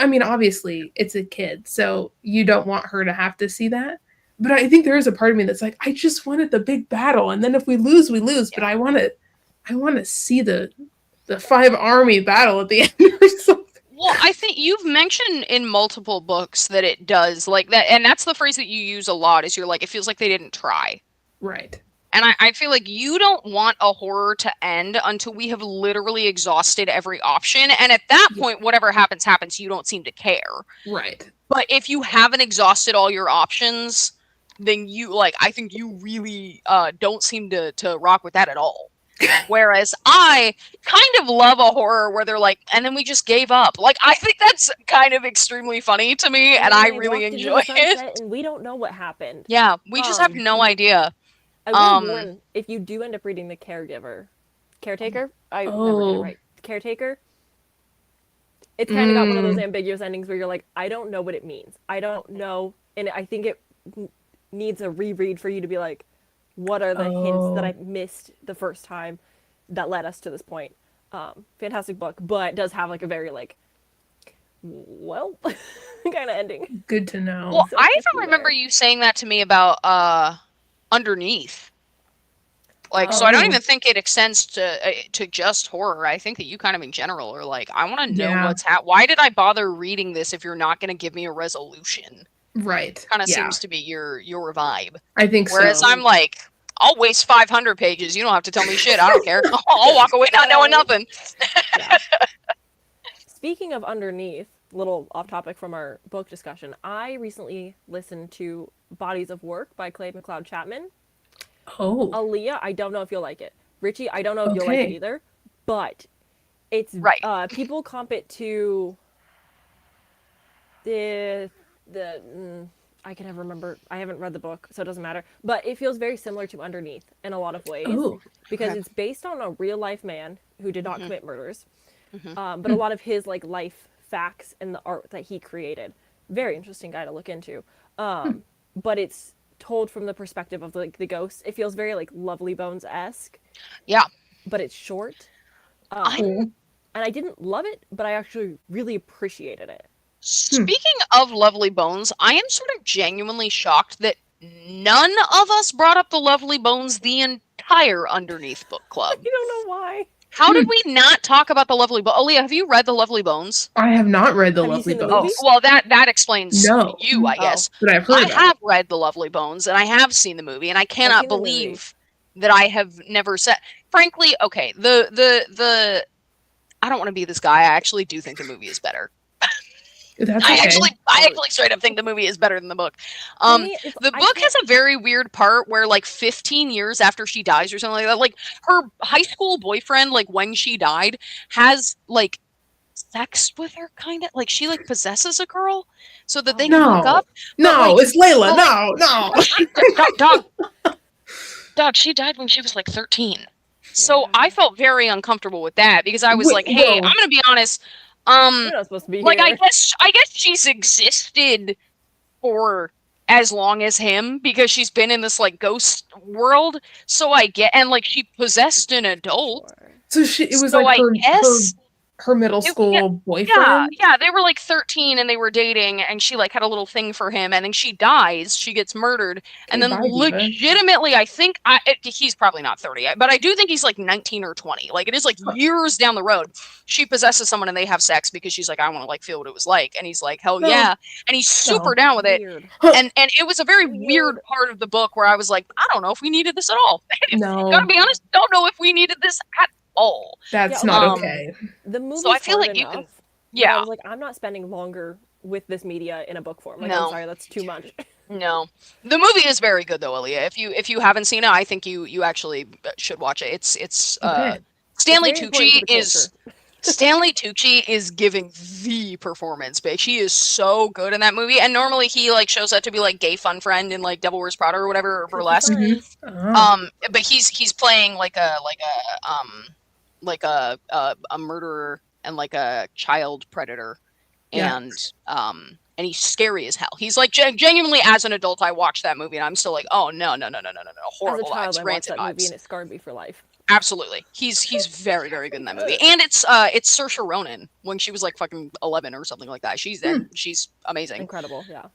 I mean, obviously, it's a kid, so you don't want her to have to see that. But I think there is a part of me that's like, I just wanted the big battle, and then if we lose, we lose. Yeah. But I want to see the 5-army battle at the end or something. Well, I think you've mentioned in multiple books that it does like that, and that's the phrase that you use a lot. Is you're like, it feels like they didn't try. Right. And I feel like you don't want a horror to end until we have literally exhausted every option. And at that point, whatever happens, happens. You don't seem to care. Right. But if you haven't exhausted all your options, then you, like, I think you really don't seem to rock with that at all. Whereas I kind of love a horror where they're like, and then we just gave up. Like, I think that's kind of extremely funny to me, and I really enjoy it. And we don't know what happened. Yeah, we just have no idea. I will warn, if you do end up reading The Caretaker, I never get it right. Caretaker. It's kind of got one of those ambiguous endings where you're like, I don't know what it means. I don't know, and I think it needs a reread for you to be like, what are the hints that I missed the first time that led us to this point? Fantastic book, but does have like a very like, well, kind of ending. Good to know. Well, so I even remember you saying that to me about Underneath. Like, so I don't even think it extends to just horror. I think that you kind of in general are like, I want to know what's why did I bother reading this if you're not going to give me a resolution? Right. Kind of seems to be your vibe. I think Whereas I'm like, I'll waste 500 pages. You don't have to tell me shit. I don't care. I'll walk away not knowing nothing. Speaking of Underneath, little off topic from our book discussion, I recently listened to Bodies of Work by Clay McLeod Chapman. Oh. Aaliyah, I don't know if you'll like it. Richie, I don't know if you'll like it either. But it's people comp it to the I can never remember. I haven't read the book, so it doesn't matter. But it feels very similar to Underneath in a lot of ways because it's based on a real life man who did not commit murders, but a lot of his like life facts and the art that he created. Very interesting guy to look into. But it's told from the perspective of like the ghosts. It feels very like Lovely Bones-esque. Yeah. But it's short. And I didn't love it, but I actually really appreciated it. Speaking of Lovely Bones, I am sort of genuinely shocked that none of us brought up the Lovely Bones the entire Underneath book club. I don't know why. How did we not talk about the Lovely Bones? Aaliyah, have you read the Lovely Bones? I have not read the Lovely Bones. Oh, well, that explains you, I guess. But I've heard I have read the Lovely Bones, and I have seen the movie, and I cannot believe that I have never said. Frankly, okay, the I don't want to be this guy. I actually do think the movie is better. That's I actually straight up think the movie is better than the book. The book has a very weird part where like 15 years after she dies or something like that, like her high school boyfriend, like when she died, has like sex with her, kind of like she like possesses a girl so that they can hook up. No, it's Layla. No. Dog, she died when she was like 13. So I felt very uncomfortable with that because I was like, hey, I'm gonna be honest. You're not supposed to be like here. I guess she's existed for as long as him because she's been in this like ghost world. So I get, and like she possessed an adult. So it was like her middle school boyfriend. Yeah, they were like 13 and they were dating, and she like had a little thing for him, and then she dies. She gets murdered, and then legitimately, I think he's probably not 30, but I do think he's like 19 or 20. Like it is like years down the road. She possesses someone and they have sex because she's like, I want to like feel what it was like, and he's like, hell yeah, and he's super down with it. And it was a very weird part of the book where I was like, I don't know if we needed this at all. No, gotta be honest, don't know if we needed this at all. That's not okay. The movie. So I feel like you can. Yeah. I was like, I'm not spending longer with this media in a book form. Like, I'm sorry, that's too much. No, the movie is very good though, Aaliyah. If you haven't seen it, I think you actually should watch it. It's Stanley Tucci is giving the performance, but he is so good in that movie. And normally he like shows up to be like gay fun friend in like Devil Wears Prada or whatever, or Burlesque. But he's playing like a murderer and like a child predator, and he's scary as hell. He's like genuinely, as an adult, I watched that movie and I'm still like, oh no, horrible. As a child, vibes, I watched that vibes. movie and it scarred me for life. Absolutely, he's very very good in that movie, and it's Saoirse Ronan when she was like fucking 11 or something like that. She's amazing, incredible. Yeah.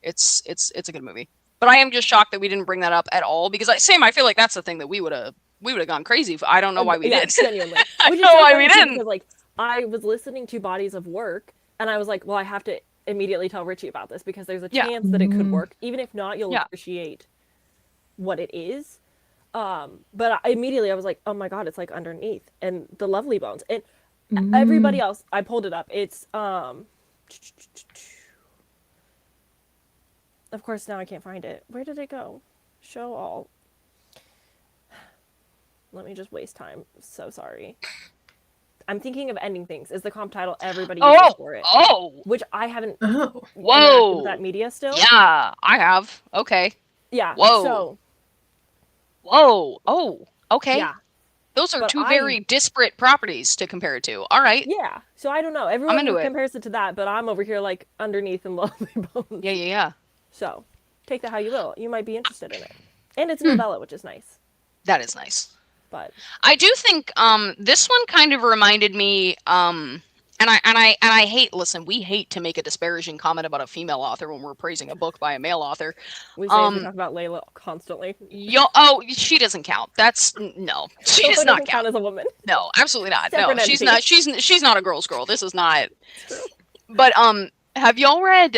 It's a good movie, but I am just shocked that we didn't bring that up at all because I feel like that's the thing that we would have gone crazy for. I don't know why we did. Genuinely. I don't know why we didn't. Because, like, I was listening to Bodies of Work, and I was like, well, I have to immediately tell Richie about this because there's a chance that it could work. Even if not, you'll appreciate what it is. But I was like, oh my god, it's like Underneath and the Lovely Bones. And everybody else, I pulled it up. It's, of course, now I can't find it. Where did it go? Show all. Let me just waste time. So sorry. I'm thinking of Ending Things is the comp title everybody uses for it. Oh! Which I haven't interacted with that media still. Yeah, I have. Okay. Yeah. Whoa. So. Whoa. Oh, okay. Yeah. Those are two very disparate properties to compare it to. All right. Yeah. So I don't know. Everyone compares it to that, but I'm over here like underneath in Lovely Bones. Yeah. So take that how you will. You might be interested in it. And it's a novella, which is nice. That is nice. But I do think this one kind of reminded me and I hate, listen, we hate to make a disparaging comment about a female author when we're praising a book by a male author. We talk about Layla constantly. She doesn't count. No. She does not count as a woman. No, absolutely not. Separate no, she's entity. not she's not a girl's girl. This is not. But have y'all read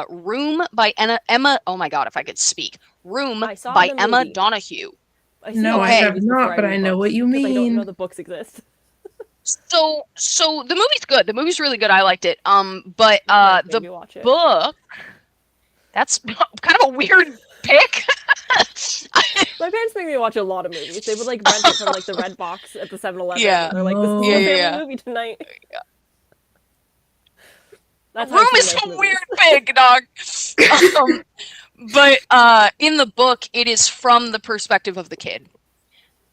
Room by Emma? Oh my god, if I could speak. Room by Emma Donoghue. No, I have not, but I know what you mean. I don't know the books exist. So the movie's good. The movie's really good. I liked it. But the book, that's kind of a weird pick. My parents make me watch a lot of movies. They would like rent it from like the red box at the 7-Eleven. Yeah. They're like, this is a family movie tonight. That's Room is a weird pick, dog. But in the book, it is from the perspective of the kid.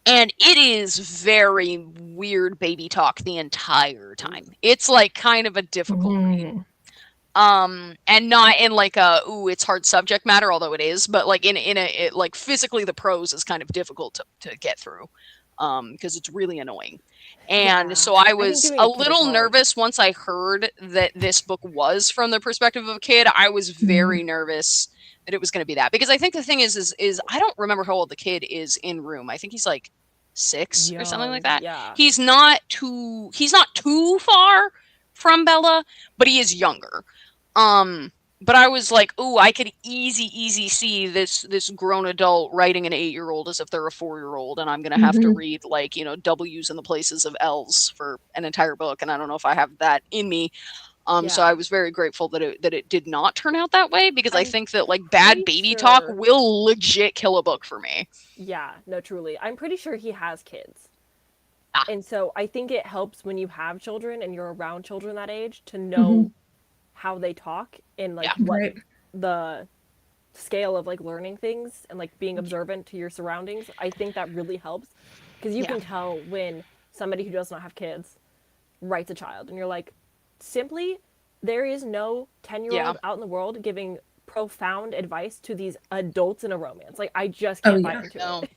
And it is very weird baby talk the entire time. It's like kind of a difficult read. And not in like it's hard subject matter, although it is, but like like physically the prose is kind of difficult to get through. Because it's really annoying. And so I was a little nervous once I heard that this book was from the perspective of a kid. I was very nervous that it was going to be that, because I think the thing is I don't remember how old the kid is in Room. I think he's like 6 or something like that. Yeah. He's not too far from Bella, but he is younger. But I was like, I could easy see this grown adult writing an 8-year-old as if they're a 4-year-old, and I'm gonna have to read like, W's in the places of L's for an entire book, and I don't know if I have that in me. So I was very grateful that it did not turn out that way, because I think that like bad baby talk will legit kill a book for me. Yeah, no, truly. I'm pretty sure he has kids. And so I think it helps when you have children and you're around children that age to know how they talk and like what the scale of like learning things and like being observant to your surroundings. I think that really helps, because you can tell when somebody who does not have kids writes a child and you're like, simply, there is no 10-year-old out in the world giving profound advice to these adults in a romance. Like, I just can't buy into it.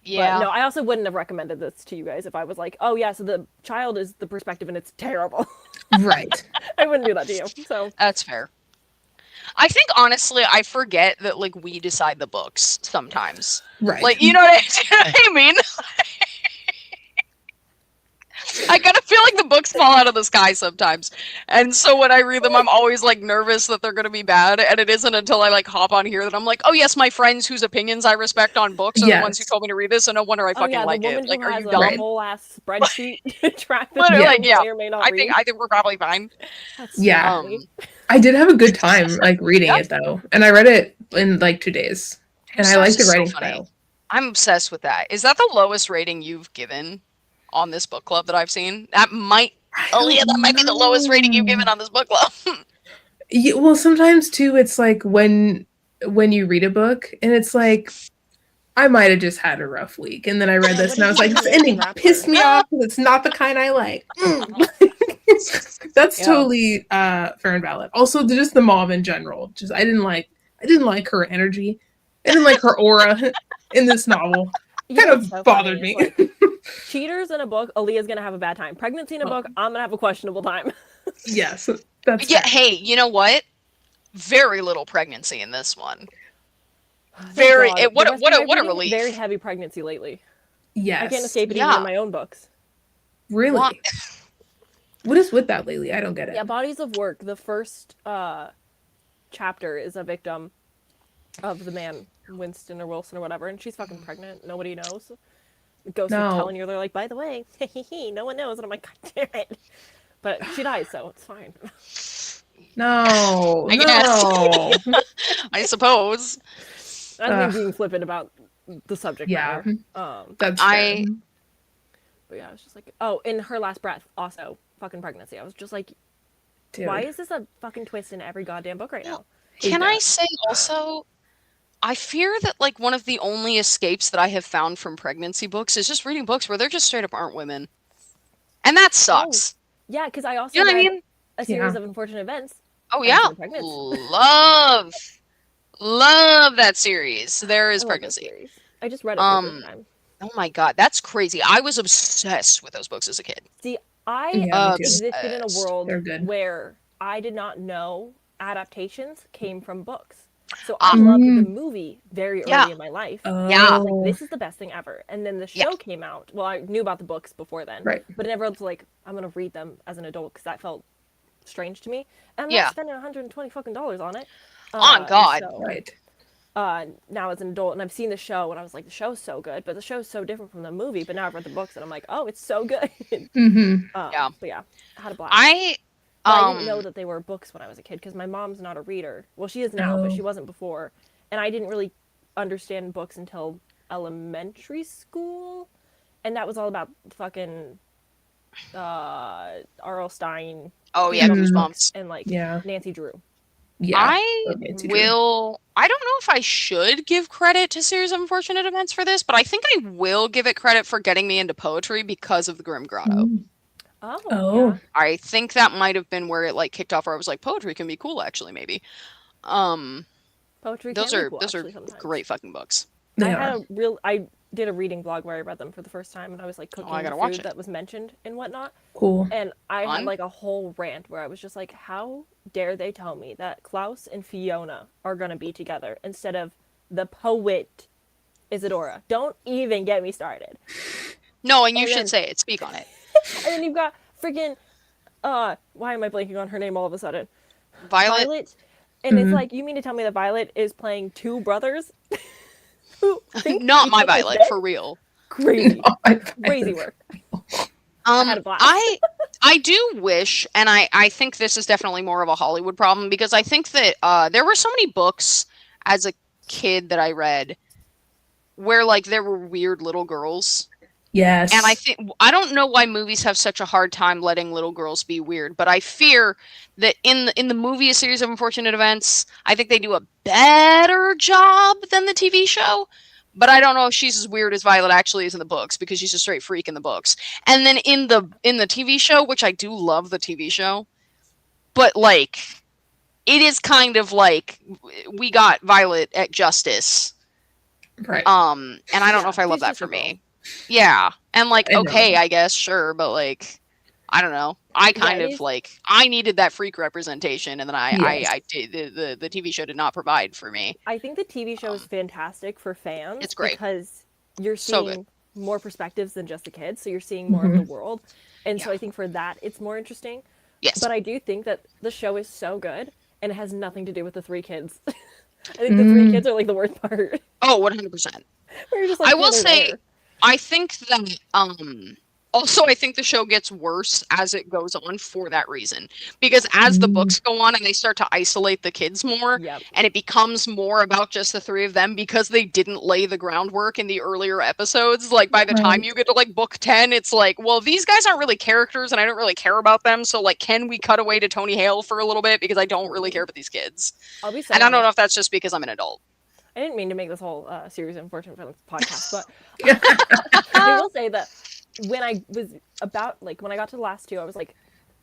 Yeah. But no, I also wouldn't have recommended this to you guys if I was like, oh yeah, so the child is the perspective and it's terrible. Right. I wouldn't do that to you. So that's fair. I think honestly, I forget that like we decide the books sometimes. Right. Like, you know what I mean? I kind of feel like the books fall out of the sky sometimes. And so when I read them, I'm always like nervous that they're going to be bad. And it isn't until I like hop on here that I'm like, oh yes, my friends whose opinions I respect on books are the ones who told me to read this. And no wonder I fucking like it. Like, are you dumb? A whole ass spreadsheet to track the may or may not I think we're probably fine. I did have a good time like reading it though. And I read it in like 2 days. And I liked the writing style. I'm obsessed with that. Is that the lowest rating you've given on this book club that I've seen? That might be the lowest rating you've given on this book club. Well, sometimes too, it's like when you read a book and it's like, I might have just had a rough week, and then I read this and I was like, this ending pissed me off because it's not the kind I like. That's totally fair and valid. Also, just the mom in general. Just I didn't like her energy. I didn't like her aura in this novel. Kind of bothered me. Like, cheaters in a book, Aaliyah's gonna have a bad time. Pregnancy in a book, I'm gonna have a questionable time. Yes, that's fair. Hey, you know what? Very little pregnancy in this one. What a relief. Very heavy pregnancy lately. Yes, I can't escape it even in my own books. Really? What is with that lately? I don't get it. Yeah, Bodies of Work. The first chapter is a victim of the man, Winston or Wilson or whatever, and she's fucking pregnant. Nobody knows. The ghost is telling you, they're like, by the way, no one knows. And I'm like, God damn it. But she dies, so it's fine. No. I suppose. I'm being flippant about the subject Yeah. matter. That's fair. But yeah, I was just like, oh, in Her Last Breath, also fucking pregnancy. I was just like, Dude. why is this a fucking twist in every goddamn book right now? Can I say also, I fear that like one of the only escapes that I have found from pregnancy books is just reading books where they're just straight up aren't women. And that sucks. Oh, yeah, because I also you know read what I mean? a series of unfortunate events. Oh yeah. Love that series. There is pregnancy. I just read it for the first time. Oh my god, that's crazy. I was obsessed with those books as a kid. See, I existed in a world where I did not know adaptations came from books. So I loved the movie very early in my life. Yeah. I was like, this is the best thing ever. And then the show came out. Well, I knew about the books before then. Right. But I never was like, I'm going to read them as an adult because that felt strange to me. And I'm not spending $120 fucking on it. Oh, God. So, right. Now as an adult, and I've seen the show, and I was like, the show's so good, but the show's so different from the movie. But now I've read the books, and I'm like, oh, it's so good. But yeah, I had a blast. I didn't know that they were books when I was a kid because my mom's not a reader. Well, she is now, but she wasn't before. And I didn't really understand books until elementary school, and that was all about fucking R.L. Stein. Oh yeah, Goosebumps. And like Nancy Drew. Yeah, I don't know if I should give credit to Series of Unfortunate Events for this, but I think I will give it credit for getting me into poetry because of the Grim Grotto. Oh. I think that might have been where it like kicked off, where I was like, poetry can be cool, actually, maybe. Poetry. Those are great fucking books. I did a reading blog where I read them for the first time, and I was like cooking food that was mentioned and whatnot. Cool. And I had like a whole rant where I was just like, how dare they tell me that Klaus and Fiona are gonna be together instead of the poet Isadora? Don't even get me started. No, and you should say it. Speak on it. And then you've got freaking why am I blanking on her name all of a sudden? Violet. And it's like, you mean to tell me that Violet is playing two brothers? Not my Violet, for real. Crazy. Crazy work. I had a blast. I do wish, and I think this is definitely more of a Hollywood problem, because I think that there were so many books as a kid that I read where like there were weird little girls. Yes. And I don't know why movies have such a hard time letting little girls be weird, but I fear that in the movie A Series of Unfortunate Events, I think they do a better job than the TV show. But I don't know if she's as weird as Violet actually is in the books, because she's a straight freak in the books. And then in the TV show, which I do love the TV show, but like it is kind of like we got Violet at Justice. Right. And I don't know if I love that for me. Yeah. And like, okay, I guess, sure, but like, I don't know. I kind of like, I needed that freak representation, and then I did the TV show did not provide for me. I think the TV show is fantastic for fans. It's great because you're seeing more perspectives than just the kids, so you're seeing more of the world, and so I think for that it's more interesting. Yes. But I do think that the show is so good, and it has nothing to do with the three kids. I think the three kids are like the worst part. Oh, 100%. I will say, I think that also I think the show gets worse as it goes on for that reason, because as the books go on and they start to isolate the kids more, and it becomes more about just the three of them because they didn't lay the groundwork in the earlier episodes. Like by the time you get to like book 10, it's like, well, these guys aren't really characters and I don't really care about them, so like, can we cut away to Tony Hale for a little bit, because I don't really care about these kids. I'll be and I don't know if that's just because I'm an adult. I didn't mean to make this whole series of Unfortunate Events podcast, but I will say that when I was when I got to the last two, I was like,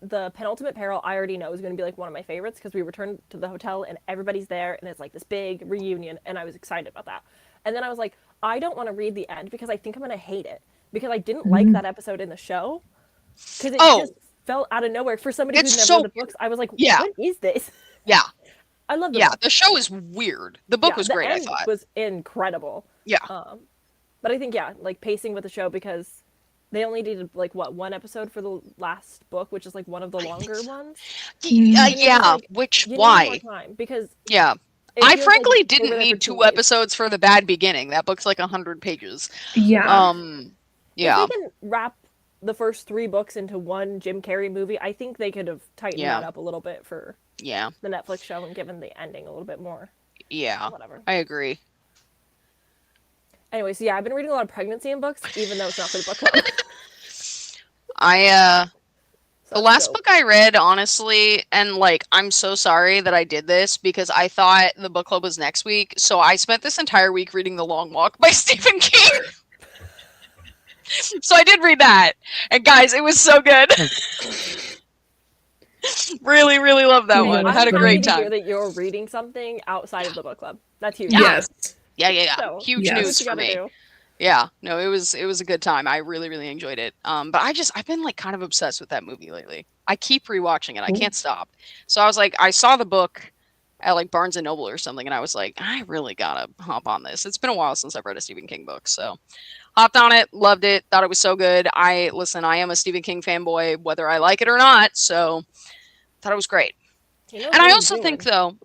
the penultimate peril I already know is going to be like one of my favorites, because we returned to the hotel and everybody's there and it's like this big reunion, and I was excited about that. And then I was like, I don't want to read the end because I think I'm going to hate it, because I didn't like that episode in the show, because it just fell out of nowhere for somebody who's never read the books. I was like, what is this? Yeah. I love the book. The show is weird. The book was great, I thought. Was incredible. Yeah. But I think, like pacing with the show, because they only did like one episode for the last book, which is like one of the longer ones. Why? Because I frankly didn't need 2 episodes for the bad beginning. That book's like 100 pages. Yeah. If they can wrap the first 3 books into one Jim Carrey movie, I think they could have tightened that up a little bit for the Netflix show and given the ending a little bit more. Yeah. Whatever. I agree. Anyway, so yeah, I've been reading a lot of pregnancy in books, even though it's not for the book club. The last book I read, honestly, and like, I'm so sorry that I did this because I thought the book club was next week. So I spent this entire week reading The Long Walk by Stephen King. So I did read that. And guys, it was so good. Really, really loved that one. I had a great time. I'm happy to hear that you're reading something outside of the book club. That's huge. Yes. Yeah. So, huge news for me. Yeah, no, it was a good time. I really, really enjoyed it. But I've been like kind of obsessed with that movie lately. I keep rewatching it. I can't stop. So I was like, I saw the book at like Barnes and Noble or something, and I was like, I really gotta hop on this. It's been a while since I've read a Stephen King book, so hopped on it, loved it, thought it was so good. I am a Stephen King fanboy, whether I like it or not. So thought it was great. And I also think though,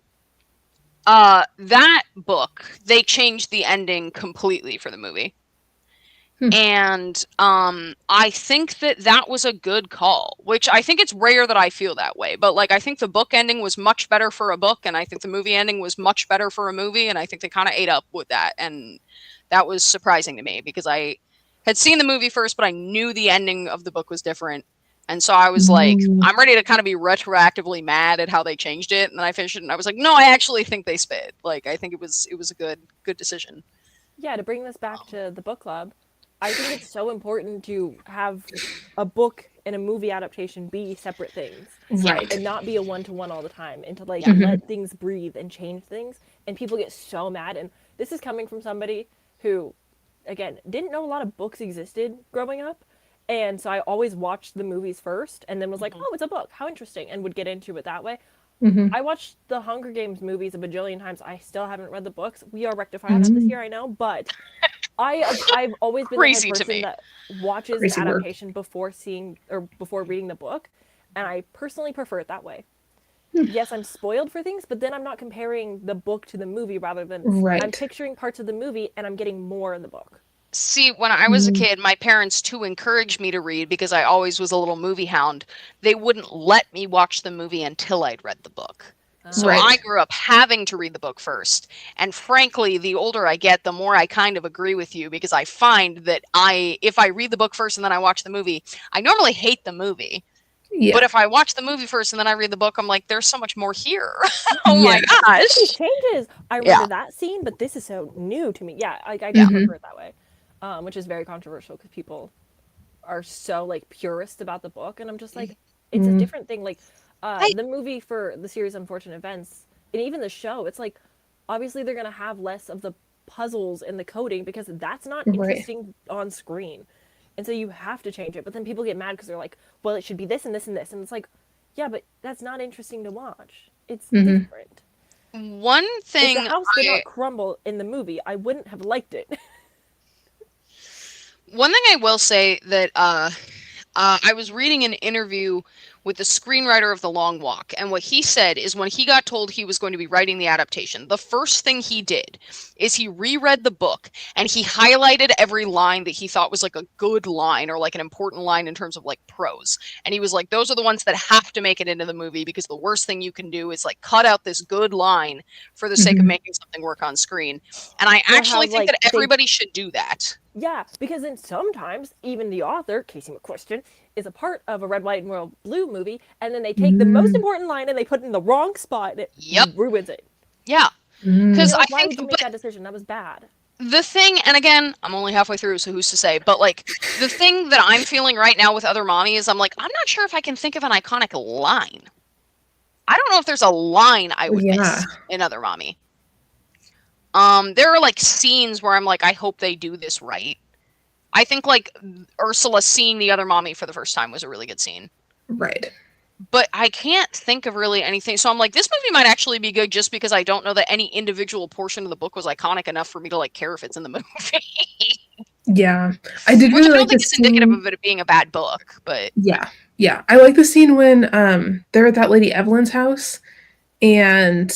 that book, they changed the ending completely for the movie. And I think that was a good call, which I think it's rare that I feel that way. But like, I think the book ending was much better for a book, and I think the movie ending was much better for a movie, and I think they kind of ate up with that. And that was surprising to me because I had seen the movie first, but I knew the ending of the book was different. And so I was like, I'm ready to kind of be retroactively mad at how they changed it. And then I finished it and I was like, no, I actually think they spit. Like, I think it was a good decision. Yeah, to bring this back to the book club, I think it's so important to have a book and a movie adaptation be separate things. Right. And not be a one-to-one all the time. And to like let things breathe and change things. And people get so mad. And this is coming from somebody who, again, didn't know a lot of books existed growing up. And so I always watched the movies first and then was like, oh, it's a book. How interesting. And would get into it that way. I watched the Hunger Games movies a bajillion times. I still haven't read the books. We are rectifying that this year, I know. But I've always been the type of person that watches an adaptation before reading the book. And I personally prefer it that way. Yes, I'm spoiled for things, but then I'm not comparing the book to the movie rather than I'm picturing parts of the movie and I'm getting more in the book. See, when I was a kid, my parents, too, encouraged me to read because I always was a little movie hound. They wouldn't let me watch the movie until I'd read the book. So I grew up having to read the book first. And frankly, the older I get, the more I kind of agree with you because I find that if I read the book first and then I watch the movie, I normally hate the movie. Yeah. But if I watch the movie first and then I read the book, I'm like, there's so much more here. My gosh. It changes. I remember that scene, but this is so new to me. Yeah, I prefer it that way. Which is very controversial because people are so like purist about the book, and I'm just like, it's a different thing. Like the movie for the series Unfortunate Events, and even the show, it's like obviously they're gonna have less of the puzzles and the coding because that's not interesting on screen, and so you have to change it. But then people get mad because they're like, well, it should be this and this and this, and it's like, yeah, but that's not interesting to watch. It's different. One thing, if the house did not crumble in the movie, I wouldn't have liked it. One thing I will say that I was reading an interview with the screenwriter of The Long Walk, and what he said is when he got told he was going to be writing the adaptation, the first thing he did is he reread the book and he highlighted every line that he thought was like a good line or like an important line in terms of like prose. And he was like, those are the ones that have to make it into the movie because the worst thing you can do is like cut out this good line for the sake of making something work on screen. And I actually think that everybody should do that. Yeah, because then sometimes even the author, Casey McQuiston, is a part of a Red, White, and Royal Blue movie, and then they take the most important line and they put it in the wrong spot, and it ruins it. Yeah, because I why think would you make that decision? That was bad. The thing, and again, I'm only halfway through, so who's to say? But like the thing that I'm feeling right now with Other Mommy is I'm like, I'm not sure if I can think of an iconic line. I don't know if there's a line I would miss in Other Mommy. There are like scenes where I'm like, I hope they do this right. I think like Ursula seeing the other mommy for the first time was a really good scene. Right. But I can't think of really anything. So I'm like, this movie might actually be good just because I don't know that any individual portion of the book was iconic enough for me to like care if it's in the movie. Yeah. I did really like this scene. Indicative of it being a bad book, but yeah. I like the scene when they're at that Lady Evelyn's house and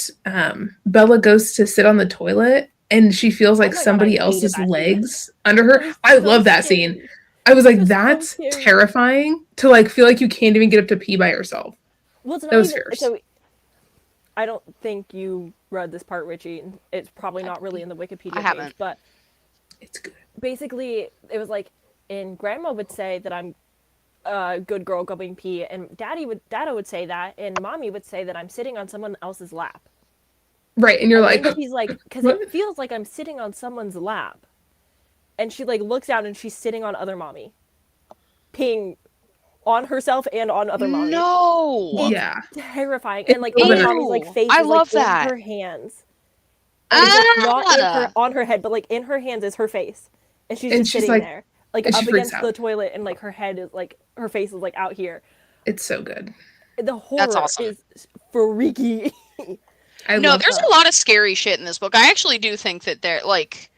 Bella goes to sit on the toilet and she feels like somebody else's legs under her. I love that scene. I was like, that's terrifying to like feel like you can't even get up to pee by yourself. Well, it's not that was fierce. So I don't think you read this part, Richie. It's probably not really in the Wikipedia page, but It's good. Basically, it was like, and Grandma would say that I'm a good girl going pee, and Dada would say that, and Mommy would say that I'm sitting on someone else's lap. Right, and you're And like, then she's like, because what? it feels like I'm sitting on someone's lap. And she like looks down and she's sitting on other Mommy, peeing on herself and on other Mommy. No. It's Yeah. terrifying. It's And like so other bad. Mommy's like face I is love like that. in her hands. And it's like not in her on her head, but like in her hands is her face. And she's just sitting like, there. Like and she up freaks against out. the toilet, and like her head is like her face is like out here. It's so good. The horror That's awesome. is freaky. There's a lot of scary shit in this book. I actually do think that they're like,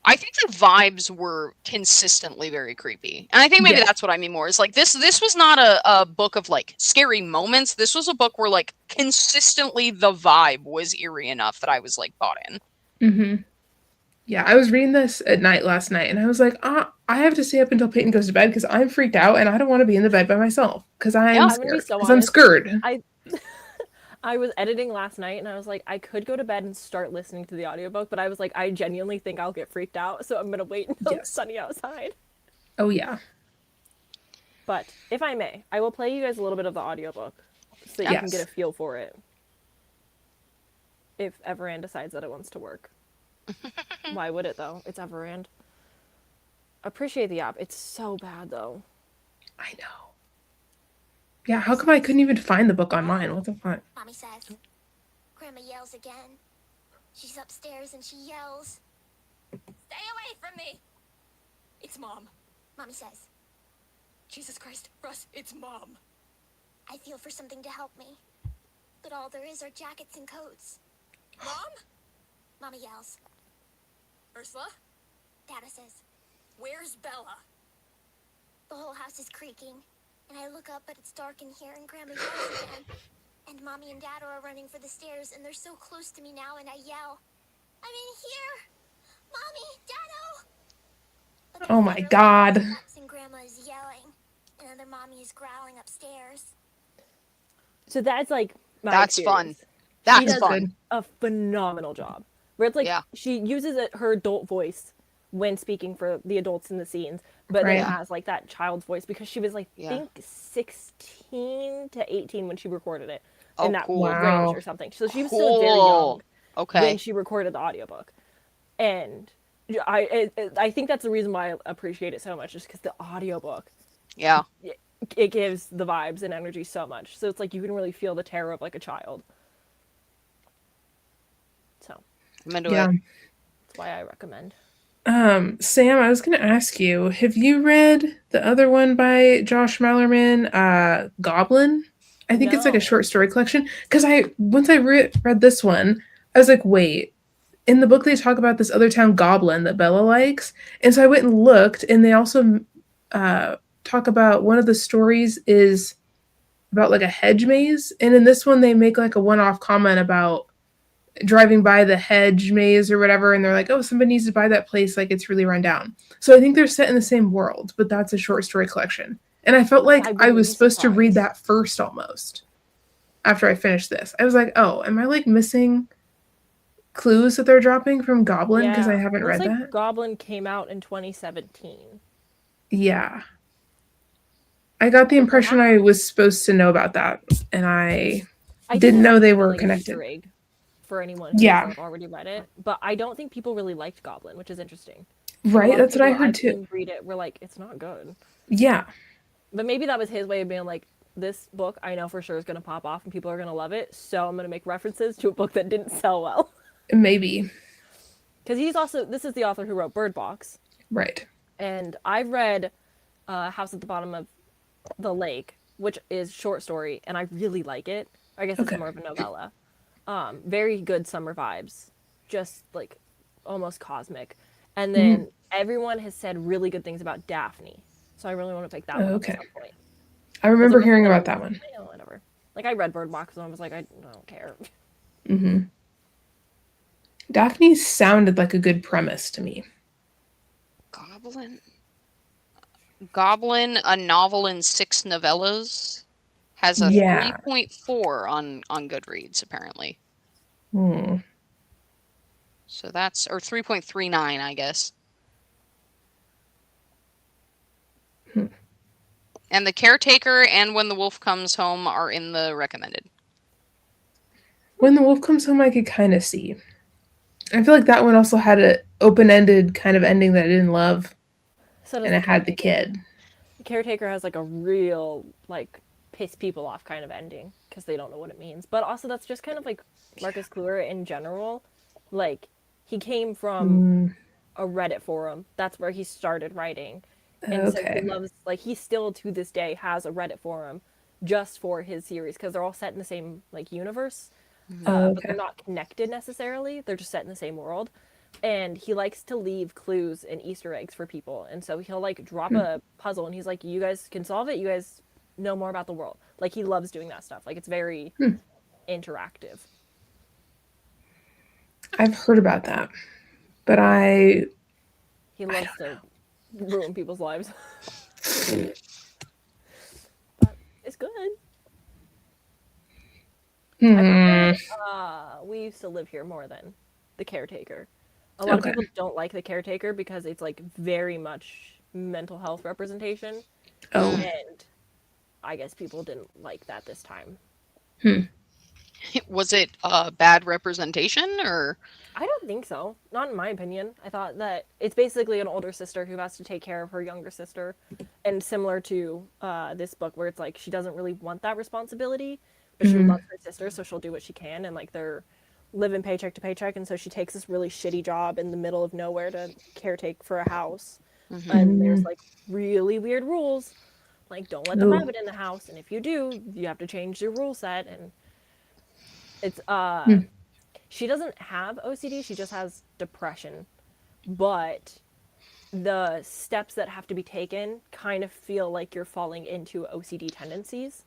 I think the vibes were consistently very creepy. And I think maybe that's what I mean more is like this was not a book of like scary moments. This was a book where like consistently the vibe was eerie enough that I was like bought in. Mm-hmm. Yeah, I was reading this at night last night, and I was like, I have to stay up until Peyton goes to bed because I'm freaked out and I don't want to be in the bed by myself because I'm scared. Because I'm scared. I was editing last night and I was like, I could go to bed and start listening to the audiobook, but I was like, I genuinely think I'll get freaked out, so I'm going to wait until it's sunny outside. Oh, yeah. But if I may, I will play you guys a little bit of the audiobook so that you can get a feel for it. If Everand decides that it wants to work. Why would it, though? It's Everand. Appreciate the app. It's so bad, though. I know. Yeah, how come I couldn't even find the book on mine? What the fuck? Mommy says, Grandma yells again. She's upstairs and she yells, "Stay away from me!" It's Mom. Mommy says, Jesus Christ, Russ, it's Mom. I feel for something to help me, but all there is are jackets and coats. Mom? Mommy yells. Ursula? Dada says, where's Bella? The whole house is creaking, and I look up, but it's dark in here, and Grandma yells again. And Mommy and Dada are running for the stairs, and they're so close to me now, and I yell, I'm in here! Mommy! Dada! Oh my God. And Grandma is yelling, and other Mommy is growling upstairs. So that's like my That's experience. fun. That's she does fun. A phenomenal job. Where it's like she uses her adult voice when speaking for the adults in the scenes, but then it has like that child's voice because she was like I think 16 to 18 when she recorded it in that range or something. So she was still very young when she recorded the audiobook. And I think that's the reason why I appreciate it so much, just because the audiobook it gives the vibes and energy so much. So it's like you can really feel the terror of like a child. So I'm into it. That's why I recommend. Sam, I was going to ask you, have you read the other one by Josh Malerman, Goblin? I think it's like a short story collection. Because once I read this one, I was like, wait, in the book they talk about this other town Goblin that Bella likes. And so I went and looked, and they also talk about one of the stories is about like a hedge maze. And in this one, they make like a one-off comment about driving by the hedge maze or whatever, and they're like, oh, somebody needs to buy that place, like it's really run down. So I think they're set in the same world, but that's a short story collection. And I felt like I was supposed to read that first almost after I finished this. I was like, oh, am I like missing clues that they're dropping from Goblin because I haven't read that? Goblin came out in 2017. Yeah. I got the impression I was supposed to know about that, and I didn't know they were connected. For anyone who's already read it, but I don't think people really liked Goblin, which is interesting. Right, that's what I heard too. Read it, we're like, it's not good. Yeah, but maybe that was his way of being like, this book I know for sure is going to pop off and people are going to love it, so I'm going to make references to a book that didn't sell well. Maybe because this is the author who wrote Bird Box, right? And I've read House at the Bottom of the Lake, which is short story, and I really like it. I guess it's more of a novella. Very good summer vibes, just like almost cosmic. And then everyone has said really good things about Daphne, so I really want to pick that one up at some point. I remember hearing about that one. Whatever. Like I read Bird Box and I was like, I don't care. Mm-hmm. Daphne sounded like a good premise to me. Goblin, a novel in 6 novellas. Has a 3.4 on Goodreads, apparently. So that's, or 3.39, I guess. And The Caretaker and When the Wolf Comes Home are in the recommended. When the Wolf Comes Home, I could kind of see. I feel like that one also had an open-ended kind of ending that I didn't love. So and it had the kid. The Caretaker has like a real like piss people off kind of ending because they don't know what it means. But also that's just kind of like Marcus Kluwer in general. Like he came from a Reddit forum. That's where he started writing. And so he loves, like, he still to this day has a Reddit forum just for his series because they're all set in the same like universe. But they're not connected necessarily. They're just set in the same world. And he likes to leave clues and Easter eggs for people. And so he'll like drop a puzzle and he's like, you guys can solve it. You guys know more about the world. Like he loves doing that stuff. Like it's very interactive. I've heard about that. But he loves to ruin people's lives. But it's good. I prefer, We Used to Live Here more than The Caretaker. A lot of people don't like The Caretaker because it's like very much mental health representation. And I guess people didn't like that this time. Was it bad representation or? I don't think so. Not in my opinion. I thought that it's basically an older sister who has to take care of her younger sister. And similar to this book where it's like she doesn't really want that responsibility, but she loves her sister, so she'll do what she can. And like they're living paycheck to paycheck, and so she takes this really shitty job in the middle of nowhere to caretake for a house. And there's like really weird rules. Like don't let the rabbit in the house, and if you do, you have to change your rule set. And it's she doesn't have OCD, she just has depression. But the steps that have to be taken kind of feel like you're falling into OCD tendencies.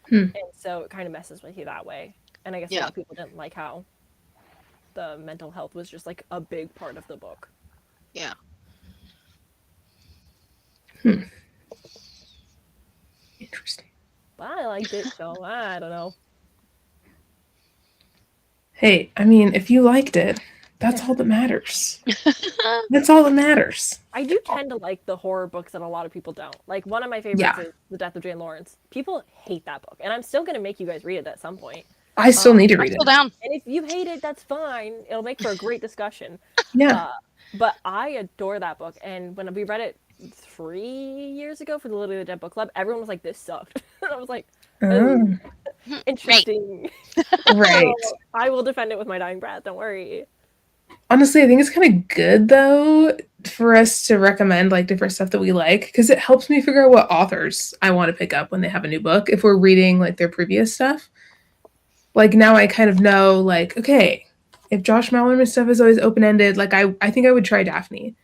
And so it kind of messes with you that way. And I guess a lot of people didn't like how the mental health was just like a big part of the book. Yeah. Interesting. But I liked it, so I don't know. Hey, I mean, if you liked it, that's all that matters. That's all that matters. I do tend to like the horror books that a lot of people don't. Like, one of my favorites is The Death of Jane Lawrence. People hate that book, and I'm still going to make you guys read it at some point. I still need to read it. Down. And if you hate it, that's fine. It'll make for a great discussion. Yeah. But I adore that book, and when we read it 3 years ago for the Literally Dead Book Club, everyone was like, this sucked. And I was like, interesting. Right. So I will defend it with my dying breath, don't worry. Honestly, I think it's kind of good, though, for us to recommend like different stuff that we like, because it helps me figure out what authors I want to pick up when they have a new book. If we're reading like their previous stuff, like now I kind of know, like, okay, if Josh Malerman stuff is always open-ended, like I think I would try Daphne,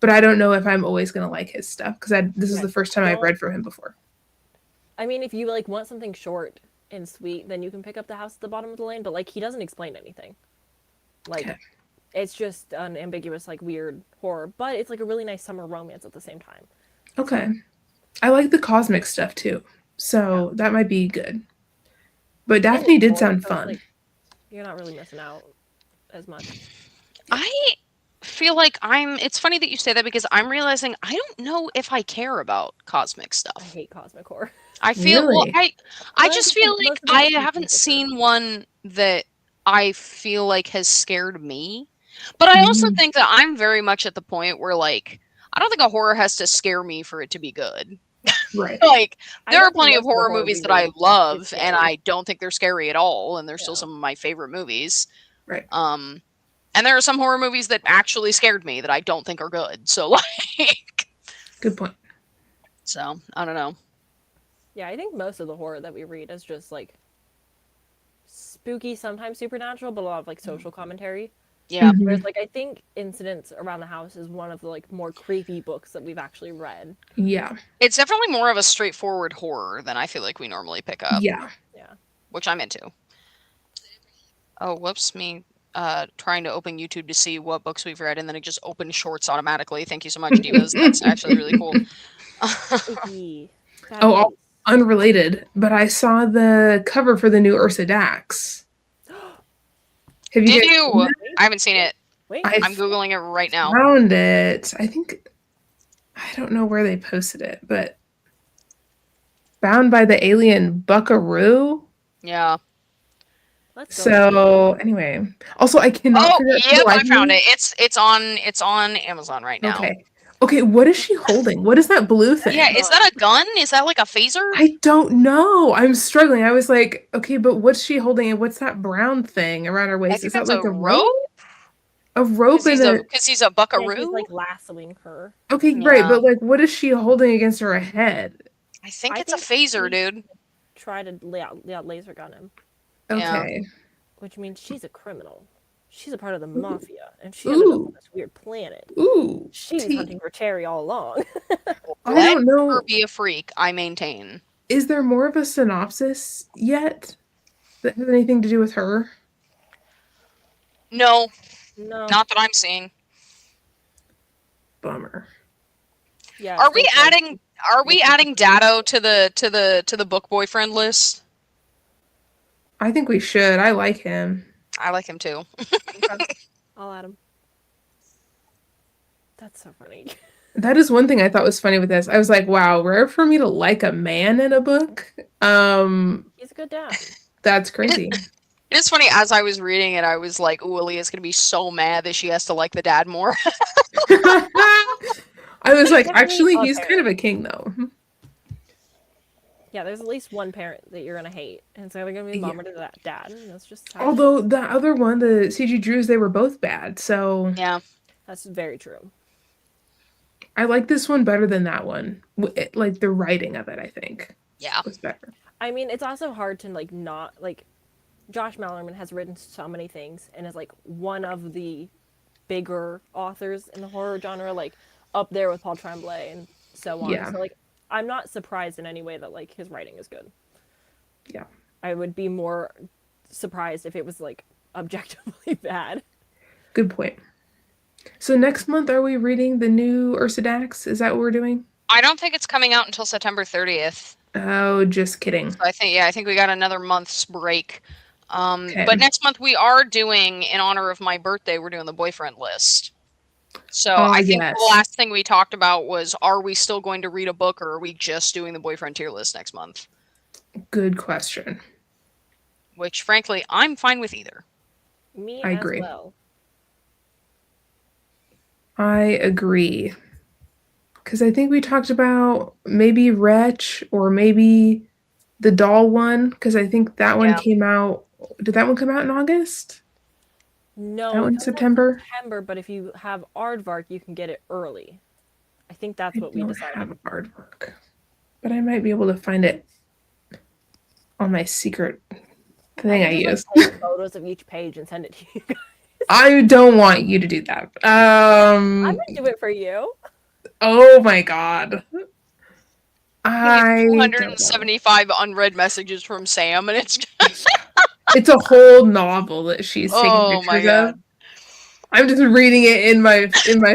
but I don't know if I'm always going to like his stuff, because this is the first time I've read from him before. I mean, if you like want something short and sweet, then you can pick up The House at the Bottom of the Lane, but like he doesn't explain anything. Like it's just an ambiguous, like weird horror, but it's like a really nice summer romance at the same time. Okay. I like the cosmic stuff too, so that might be good. But Daphne did sound fun. Like, you're not really missing out as much. I feel like it's funny that you say that, because I'm realizing I don't know if I care about cosmic stuff. I hate cosmic horror. I feel I just feel like I haven't seen one that I feel like has scared me. But I also think that I'm very much at the point where like I don't think a horror has to scare me for it to be good. Right. Like there are plenty of horror movies that I love and I don't think they're scary at all, and they're still some of my favorite movies. Right. And there are some horror movies that actually scared me that I don't think are good. So like good point. So, I don't know. Yeah, I think most of the horror that we read is just like spooky, sometimes supernatural, but a lot of like social commentary. Yeah. Whereas like I think Incidents Around the House is one of the like more creepy books that we've actually read. Yeah. It's definitely more of a straightforward horror than I feel like we normally pick up. Yeah. Yeah. Which I'm into. Oh, whoops, me trying to open YouTube to see what books we've read, and then it just opened shorts automatically. Thank you so much, Divas. That's actually really cool. Oh, unrelated, but I saw the cover for the new Ursa Dax. Did you? I haven't seen it. Wait, I'm Googling it right now. Found it. I don't know where they posted it, but Bound by the Alien Buckaroo? Yeah. Let's go. So, anyway. Also, I cannot figure out yep, I found it. It's on Amazon right now. Okay, what is she holding? What is that blue thing? Yeah, is that a gun? Is that like a phaser? I don't know. I'm struggling. I was like, okay, but what's she holding and what's that brown thing around her waist? Is that like a rope? A rope and because he's a buckaroo? Yeah, he's like lassoing her. Okay, great, but like what is she holding against her head? I think it's a phaser, dude. Try to laser gun him. Okay. Which means she's a criminal. She's a part of the mafia, and she ended up on this weird planet. Ooh. She's hunting for Terry all along. I don't know. Let her be a freak, I maintain. Is there more of a synopsis yet that has anything to do with her? No. Not that I'm seeing. Bummer. Yeah. Are we adding Dado to the book boyfriend list? I think we should. I like him. I like him too. I'll add him. That's so funny. That is one thing I thought was funny with this. I was like, wow, rare for me to like a man in a book. He's a good dad. That's crazy. It's funny, as I was reading it, I was like, ooh, Aaliyah's gonna be so mad that she has to like the dad more. I was like, actually, he's kind of a king, though. Yeah, there's at least one parent that you're gonna hate, and it's either gonna be mom or dad. And that's just how although the other one, the CG Drews, they were both bad. So yeah, that's very true. I like this one better than that one. Like the writing of it, I think. Yeah, was better. I mean, it's also hard to like not like. Josh Malerman has written so many things and is like one of the bigger authors in the horror genre, like up there with Paul Tremblay and so on. Yeah. So like I'm not surprised in any way that like his writing is good. Yeah. I would be more surprised if it was like objectively bad. Good point. So next month are we reading the new Ursa Dax? Is that what we're doing? I don't think it's coming out until September 30th. Oh, just kidding. So I think we got another month's break. But next month we are doing, in honor of my birthday, we're doing the boyfriend list. So I think the last thing we talked about was, are we still going to read a book, or are we just doing the boyfriend tier list next month? Good question. Which, frankly, I'm fine with either. I agree. Well. I agree. Because I think we talked about maybe Wretch or maybe the doll one, because I think that one came out. Did that one come out in August? No, that one in September. But if you have Aardvark, you can get it early. I think that's what we decided. I don't have Aardvark, but I might be able to find it on my secret thing I use. Take photos of each page and send it to you guys. I don't want you to do that. I'm gonna do it for you. Oh my god. I 275 unread messages from Sam, and it's it's a whole novel that she's taking pictures of. I'm just reading it in my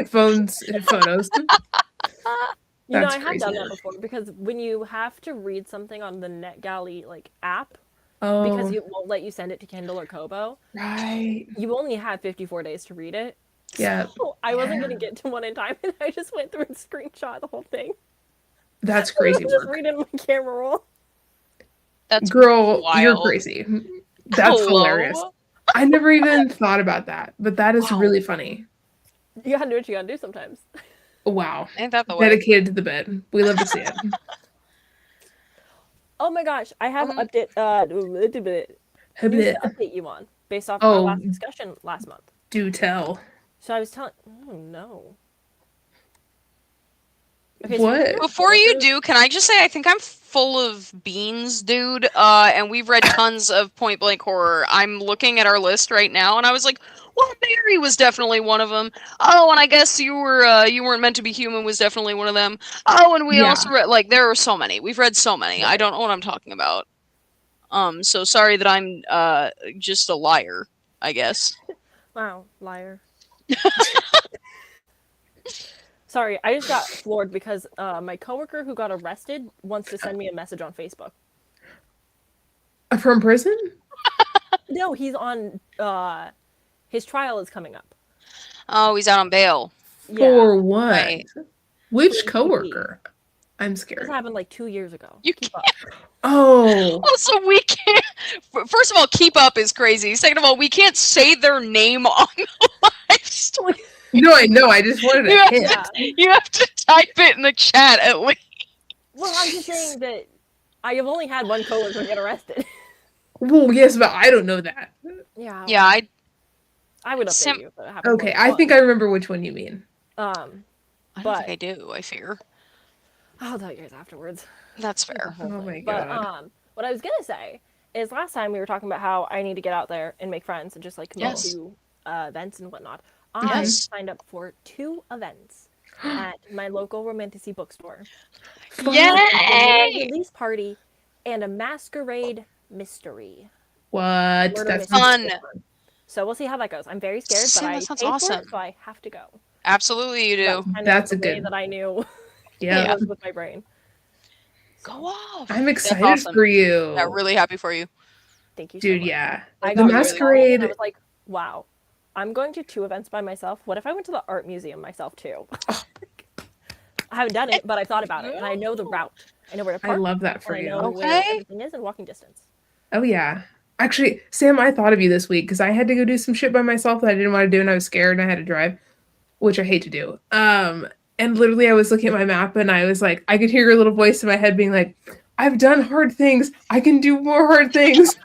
phone's photos. You know, I have done that before, because when you have to read something on the NetGalley like app, because it won't let you send it to Kindle or Kobo, right? You only have 54 days to read it. Yeah. So I wasn't gonna get to one in time, and I just went through and screenshot the whole thing. That's crazy. Just read it in my camera roll. That's girl, wild. You're crazy. That's hilarious. I never even thought about that, but that is really funny. You gotta do what you gotta do sometimes. Wow. Ain't that the way? Dedicated to the bit. We love to see it. Oh my gosh, I have an update. To update you on based off our last discussion last month. Do tell. So I was telling. Oh no. Okay, what? So before you do, can I just say I think I'm full of beans, dude. And we've read tons of Point Blank Horror. I'm looking at our list right now, and I was like, well, Mary was definitely one of them. Oh, and I guess you weren't meant to be human was definitely one of them. Oh, and we also read, like, there are so many. We've read so many. I don't know what I'm talking about. So sorry that I'm just a liar, I guess. Wow, liar. Sorry, I just got floored because my coworker who got arrested wants to send me a message on Facebook. From prison? No, he's on. His trial is coming up. Oh, he's out on bail. For what? Right. Which coworker? I'm scared. This happened like 2 years ago. You Keep up. Oh. Also, we can't. First of all, keep up is crazy. Second of all, we can't say their name on the live stream. No, I know. I just wanted a hint. You have to type it in the chat at least. Well, I'm just saying that I have only had one coworker get arrested. Well, yes, but I don't know that. Yeah. Yeah, I would update you if it happened. Okay, I think I remember which one you mean. I don't think I do. I fear. I'll tell you guys afterwards. That's fair. Oh my god. But what I was gonna say is last time we were talking about how I need to get out there and make friends and just like come to events and whatnot. I signed up for 2 events at my local Romanticy bookstore. Yay! A release party and a masquerade mystery. What? That's fun. So we'll see how that goes. I'm very scared, but I paid for it, so I have to go. Absolutely, you do. That's a way good that I knew. Yeah. With my brain. Go off. I'm excited for you. Yeah, really happy for you. Thank you, dude. So much. Yeah, I the masquerade. I was like, wow, I'm going to 2 events by myself. What if I went to the art museum myself too? I haven't done it, but I thought about it, and I know the route. I know where to park. I love that for you. I know where everything is in walking distance. Oh yeah. Actually, Sam, I thought of you this week because I had to go do some shit by myself that I didn't want to do, and I was scared, and I had to drive, which I hate to do. And literally, I was looking at my map, and I was like, I could hear your little voice in my head being like, "I've done hard things. I can do more hard things."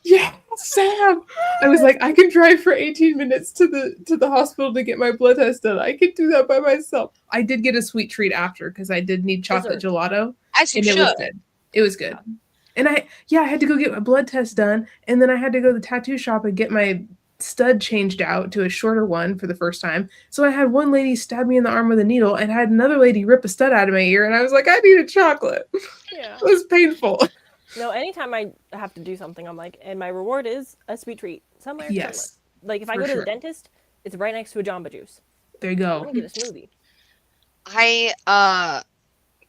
Yeah, Sam. I was like, I can drive for 18 minutes to the hospital to get my blood test done. I can do that by myself. I did get a sweet treat after because I did need chocolate gelato. As you should. It was good. It was good. And I had to go get my blood test done, and then I had to go to the tattoo shop and get my stud changed out to a shorter one for the first time. So I had one lady stab me in the arm with a needle and had another lady rip a stud out of my ear, and I was like, I need a chocolate. Yeah. It was painful. No, anytime I have to do something, I'm like, and my reward is a sweet treat somewhere. Yes. Somewhere. Like if I go to the dentist, it's right next to a Jamba Juice. There you go. I'm gonna get a smoothie.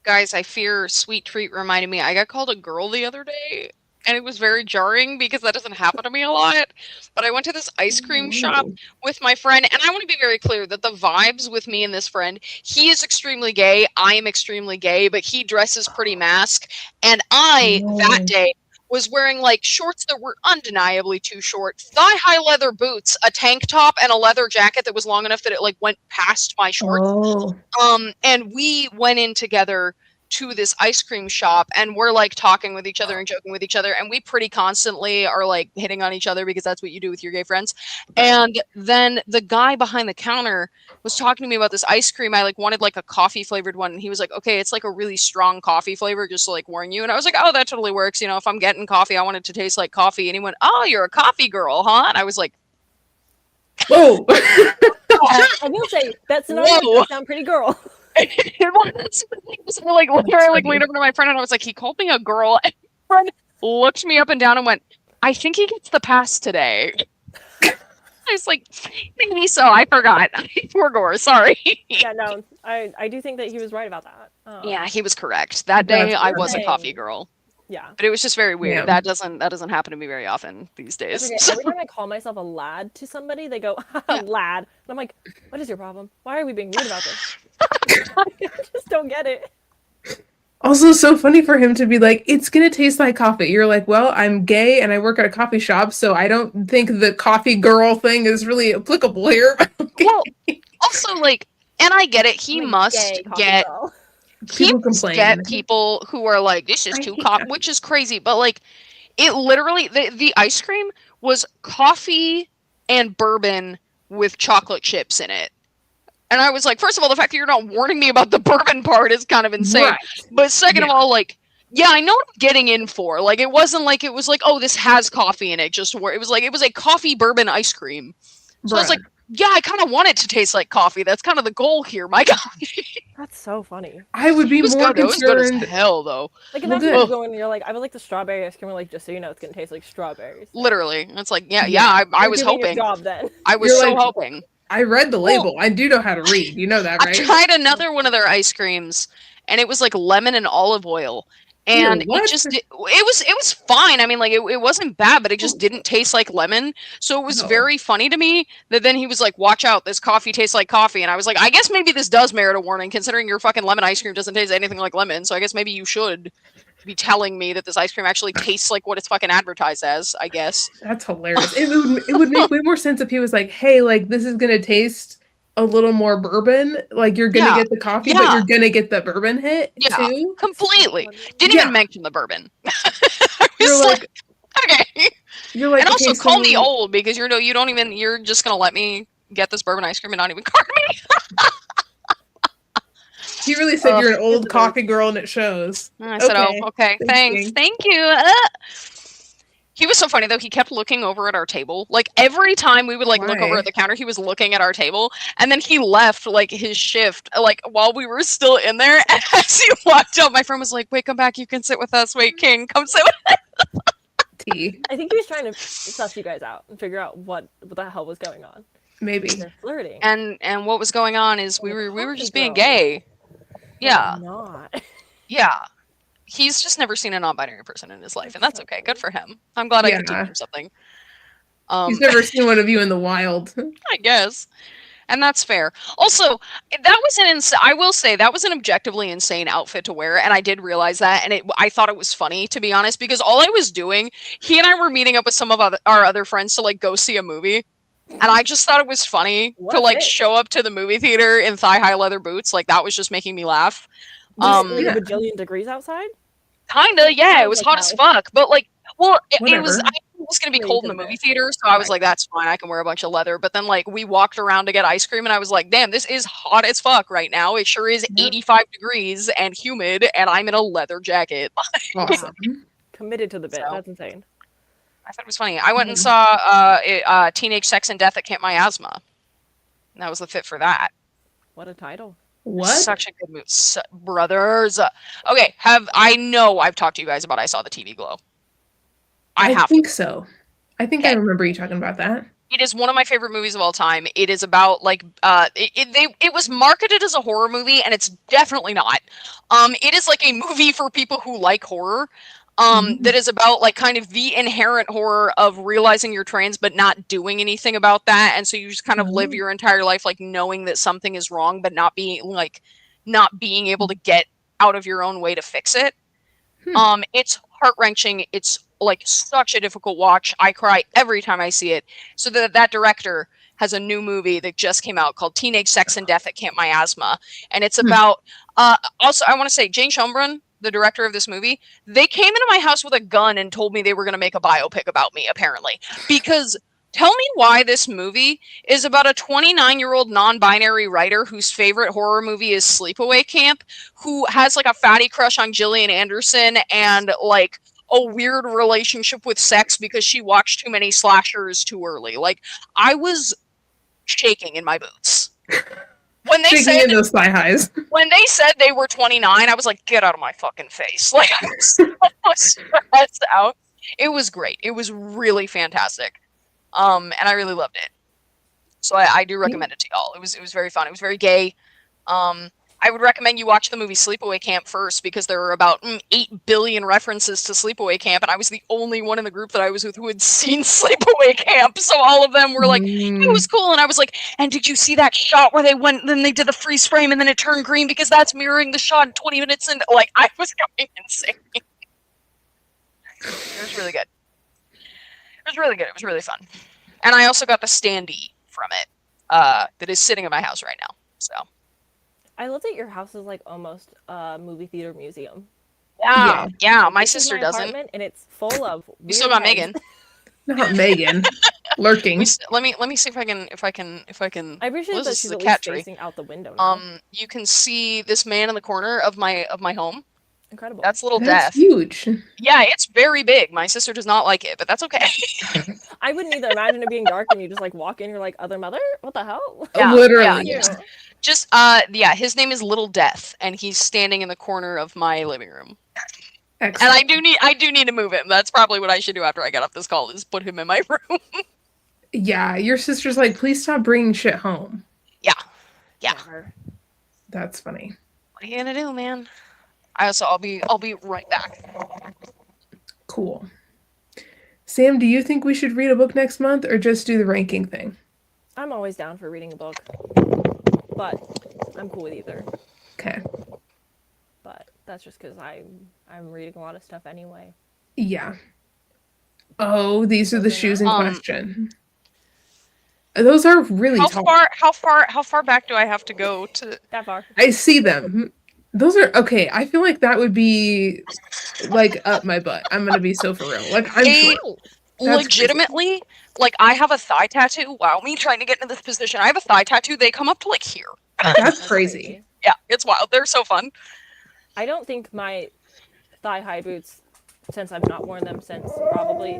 Guys, I fear sweet treat reminded me. I got called a girl the other day, and it was very jarring because that doesn't happen to me a lot. But I went to this ice cream shop with my friend, and I want to be very clear that the vibes with me and this friend, he is extremely gay, I am extremely gay, but he dresses pretty mask, and I, that day, was wearing like shorts that were undeniably too short, thigh-high leather boots, a tank top, and a leather jacket that was long enough that it like went past my shorts. And we went in together to this ice cream shop, and we're like talking with each other and joking with each other, and we pretty constantly are like hitting on each other because that's what you do with your gay friends. And then the guy behind the counter was talking to me about this ice cream. I like wanted like a coffee flavored one, and he was like, okay, it's like a really strong coffee flavor, just to like warn you. And I was like, oh, that totally works. You know, if I'm getting coffee, I want it to taste like coffee. And he went, oh, you're a coffee girl, huh? And I was like, whoa. I will say that's not sound pretty girl. So like literally like leaned over to my friend and I was like, he called me a girl, and my friend looked me up and down and went, I think he gets the pass today. I was like, maybe so. I forgot. Poor Gore, sorry. Yeah, no, I do think that he was right about that. Yeah, he was correct. That day I was a coffee girl. Yeah. But it was just very weird. Yeah. That doesn't happen to me very often these days. Okay. Every time I call myself a lad to somebody, they go, lad. And I'm like, what is your problem? Why are we being rude about this? I just don't get it. Also, so funny for him to be like, it's gonna taste like coffee. You're like, well, I'm gay and I work at a coffee shop, so I don't think the coffee girl thing is really applicable here. Okay. Well, also, like, and I get it, he must get... He must get people who are like, this is too coffee, which is crazy, but like, it literally, the ice cream was coffee and bourbon with chocolate chips in it. And I was like, first of all, the fact that you're not warning me about the bourbon part is kind of insane. Right. But second of all, like, yeah, I know what I'm getting in for. Like, it wasn't like, it was like, oh, this has coffee in it. Just it was like, it was a coffee bourbon ice cream. So I was like, yeah, I kind of want it to taste like coffee. That's kind of the goal here. My God. That's so funny. I would be more concerned. It was good as hell, though. Like, imagine you go in and you're like, I would like the strawberry ice cream. Like, just so you know, it's going to taste like strawberries. Literally. It's like, I was hoping. Job, then. I was so hoping. I read the label. I do know how to read. You know that, right? I tried another one of their ice creams, and it was like lemon and olive oil. And Ew, it was fine. I mean, like, it wasn't bad, but it just didn't taste like lemon. So it was very funny to me that then he was like, watch out, this coffee tastes like coffee. And I was like, I guess maybe this does merit a warning, considering your fucking lemon ice cream doesn't taste anything like lemon. So I guess maybe you should be telling me that this ice cream actually tastes like what it's fucking advertised as, I guess. That's hilarious. It would make way more sense if he was like, hey, like, this is gonna taste a little more bourbon, like you're gonna get the coffee, but you're gonna get the bourbon hit too. Completely. Didn't even mention the bourbon. You're like, okay. You're like, and also okay, call me old because you're just gonna let me get this bourbon ice cream and not even card me. He really said you're an old coffee girl and it shows. And I said, okay, thanks. Thank you. He was so funny though. He kept looking over at our table. Like every time we would like look over at the counter, he was looking at our table. And then he left like his shift like while we were still in there. And as he walked out, my friend was like, "Wait, come back. You can sit with us. Wait, King, come sit with us." I think he was trying to suss you guys out and figure out what the hell was going on. Maybe they're flirting. And what was going on is we were just being gay. Yeah. Not. Yeah. He's just never seen a non-binary person in his life, and that's okay. Good for him. I'm glad I could teach him something. He's never seen one of you in the wild. I guess. And that's fair. Also, that was I will say that was an objectively insane outfit to wear, and I did realize that, and I thought it was funny, to be honest, because all I was doing, he and I were meeting up with some of our other friends to like go see a movie. And I just thought it was funny to like show up to the movie theater in thigh-high leather boots. Like that was just making me laugh. Was it a bajillion degrees outside? Kinda, yeah. It was hot as fuck. But like, well, it was. I knew it was gonna be cold in the movie theater, so I was like, "That's fine. I can wear a bunch of leather." But then, like, we walked around to get ice cream, and I was like, "Damn, this is hot as fuck right now. It sure is 85 degrees and humid, and I'm in a leather jacket." Awesome. Committed to the bit. That's insane. I thought it was funny. I went and saw Teenage Sex and Death at Camp Miasma. And that was the fit for that. What a title. What? Such a good movie. Brothers. Okay, I know I've talked to you guys about I Saw the TV Glow. I think so. I think I remember you talking about that. It is one of my favorite movies of all time. It is about like it was marketed as a horror movie, and it's definitely not. It is like a movie for people who like horror. That is about like kind of the inherent horror of realizing you're trans but not doing anything about that, and so you just kind of live your entire life like knowing that something is wrong but not being able to get out of your own way to fix it. It's heart-wrenching. It's like such a difficult watch. I cry every time I see it. So that director has a new movie that just came out called Teenage Sex and Death at Camp Miasma, and it's about also I want to say Jane Schoenbrunn, the director of this movie, they came into my house with a gun and told me they were going to make a biopic about me, apparently. Because tell me why this movie is about a 29-year-old non-binary writer whose favorite horror movie is Sleepaway Camp, who has like a fatty crush on Gillian Anderson and like a weird relationship with sex because she watched too many slashers too early. Like, I was shaking in my boots. When they said those thigh highs. When they said they were 29, I was like, get out of my fucking face. Like, I was so stressed out. It was great. It was really fantastic. And I really loved it. So I do recommend it to y'all. It was very fun. It was very gay. I would recommend you watch the movie Sleepaway Camp first because there were about 8 billion references to Sleepaway Camp, and I was the only one in the group that I was with who had seen Sleepaway Camp, so all of them were like, it was cool, and I was like, and did you see that shot where then they did the freeze frame and then it turned green because that's mirroring the shot in 20 minutes, and like, I was going insane. It was really good. It was really good. It was really fun. And I also got the standee from it that is sitting in my house right now, so... I love that your house is like almost a movie theater museum. Yeah. My sister doesn't, and it's full of. You still got Megan. Not Megan, lurking. Let me see if I can. I appreciate that she's at least facing out the window now. You can see this man in the corner of my home. Incredible. That's Little Death. Huge. Huge. Yeah, it's very big. My sister does not like it, but that's okay. I wouldn't either. Imagine it being dark and you just like walk in. You're like, other mother? What the hell? Yeah, literally. Yeah. His name is Little Death, and he's standing in the corner of my living room. Excellent. And I do need to move him. That's probably what I should do after I get off this call, is put him in my room. Yeah, your sister's like, please stop bringing shit home. Yeah. That's funny. What are you gonna do, man? I'll be right back. Cool. Sam, do you think we should read a book next month or just do the ranking thing? I'm always down for reading a book, but I'm cool with either. Okay. But that's just because I'm reading a lot of stuff anyway. Yeah. Oh, these are the shoes in question. Those are really tall. How far back do I have to go to? That far. I see them. Those are okay. I feel like that would be like up my butt. I'm gonna be so for real. Like I'm short. Legitimately, like I have a thigh tattoo. Wow, me trying to get into this position. I have a thigh tattoo. They come up to like here. That's crazy. Yeah, it's wild. They're so fun. I don't think my thigh-high boots, since I've not worn them since probably...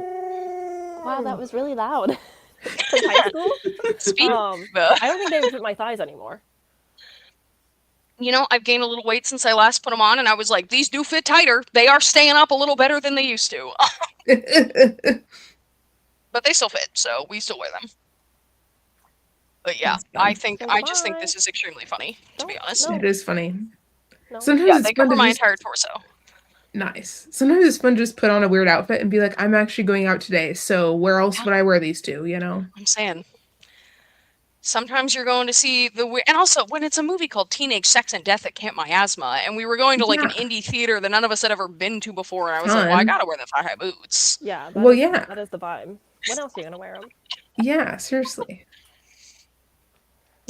Wow, that was really loud. Like high school? I don't think they would fit my thighs anymore. You know, I've gained a little weight since I last put them on, and I was like, these do fit tighter. They are staying up a little better than they used to. But they still fit, so we still wear them. But yeah, I just think this is extremely funny, to be honest. No. It is funny. No. Sometimes they cover my entire torso. Nice. Sometimes it's fun to just put on a weird outfit and be like, I'm actually going out today, so where else would I wear these to, you know? I'm saying. Sometimes you're going to see and also when it's a movie called Teenage Sex and Death at Camp Miasma, and we were going to like an indie theater that none of us had ever been to before, and I was like, well, I gotta wear the thigh-high boots. Yeah. That is the vibe. When else are you gonna wear them? Yeah, seriously.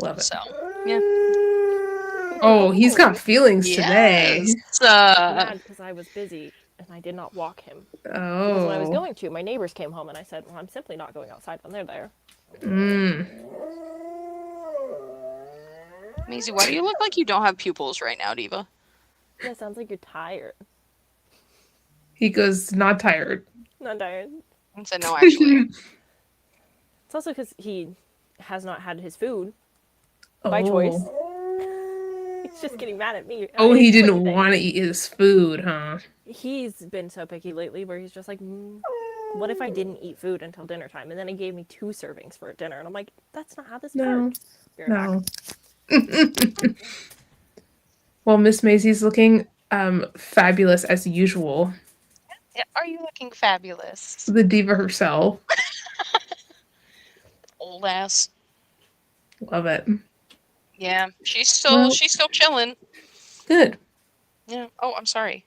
Love it. So, yeah. Oh, he's got feelings today. Because I was busy and I did not walk him. Oh. Because when I was going to, my neighbors came home and I said, well, I'm simply not going outside when they're there. Maisie, why do you look like you don't have pupils right now, Diva? Yeah, sounds like you're tired. He goes, not tired. Not tired. I said, no, actually. It's also because he has not had his food by choice. He's just getting mad at me. Oh, he didn't want to eat his food, huh? He's been so picky lately where he's just like, what if I didn't eat food until dinner time? And then he gave me 2 servings for dinner. And I'm like, that's not how this works. No. Well, Miss Maisie's looking fabulous as usual. Yeah, are you looking fabulous? The diva herself. Old ass. Love it. Yeah, she's still chilling. Good. Yeah. Oh, I'm sorry.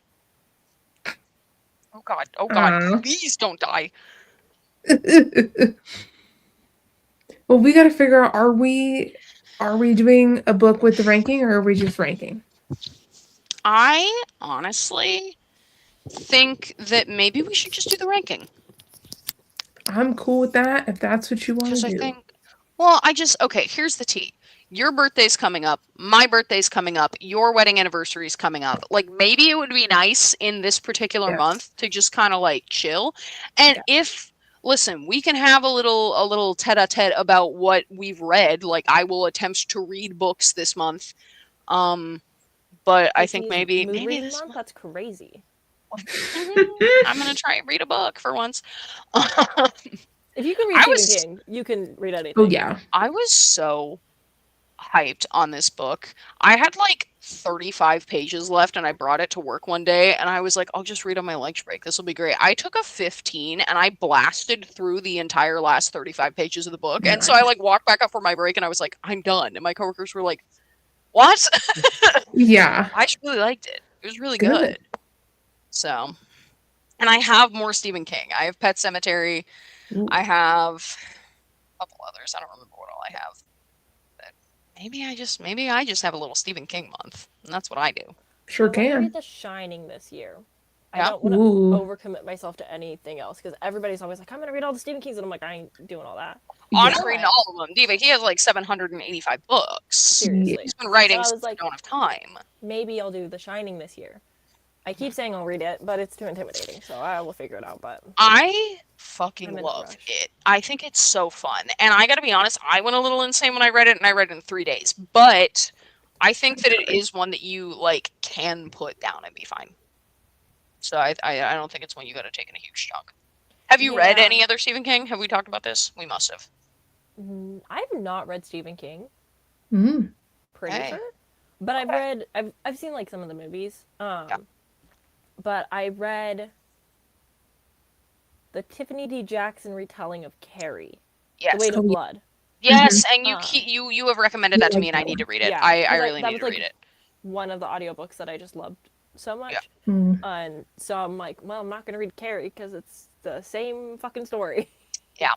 Oh God, please don't die. Well, we got to figure out, are we doing a book with the ranking or are we just ranking? I honestly think that maybe we should just do the ranking. I'm cool with that if that's what you want to do. Here's the tea. Your birthday's coming up. My birthday's coming up. Your wedding anniversary's coming up. Like, maybe it would be nice in this particular month to just kind of like chill. And listen, we can have a little tete-a-tete about what we've read. Like, I will attempt to read books this month. But I think maybe this month, that's crazy. I'm gonna try and read a book for once. If you can read Stephen King, you can read anything. Oh yeah. I was so hyped on this book. I had like 35 pages left and I brought it to work one day and I was like, I'll just read on my lunch break. This will be great. I took a 15 and I blasted through the entire last 35 pages of the book. And so I like walked back up for my break and I was like, I'm done. And my coworkers were like, what? Yeah. I just really liked it. It was really good. So, and I have more Stephen King. I have Pet Sematary. Ooh. I have a couple others. I don't remember what all I have. But maybe I just have a little Stephen King month. And that's what I do. Sure can. I read The Shining this year. I don't want to overcommit myself to anything else because everybody's always like, I'm going to read all the Stephen Kings. And I'm like, I ain't doing all that. I'm reading all of them. Diva, he has like 785 books. Seriously. He's been writing since I don't have time. Maybe I'll do The Shining this year. I keep saying I'll read it, but it's too intimidating, so I will figure it out. But I fucking love it. I think it's so fun. And I gotta be honest, I went a little insane when I read it, and I read it in 3 days. But I think that it is one that you like can put down and be fine. So I don't think it's one you gotta take in a huge chunk. Have you read any other Stephen King? Have we talked about this? We must have. I've not read Stephen King. Mm-hmm. Pretty sure. But I've seen like some of the movies. But I read the Tiffany D. Jackson retelling of Carrie. Yes. The Weight of Blood. Yes, and you have recommended that to me, and I need to read it. Yeah, I really need to read it. One of the audiobooks that I just loved so much. Yeah. And so I'm like, well, I'm not going to read Carrie because it's the same fucking story. Yeah.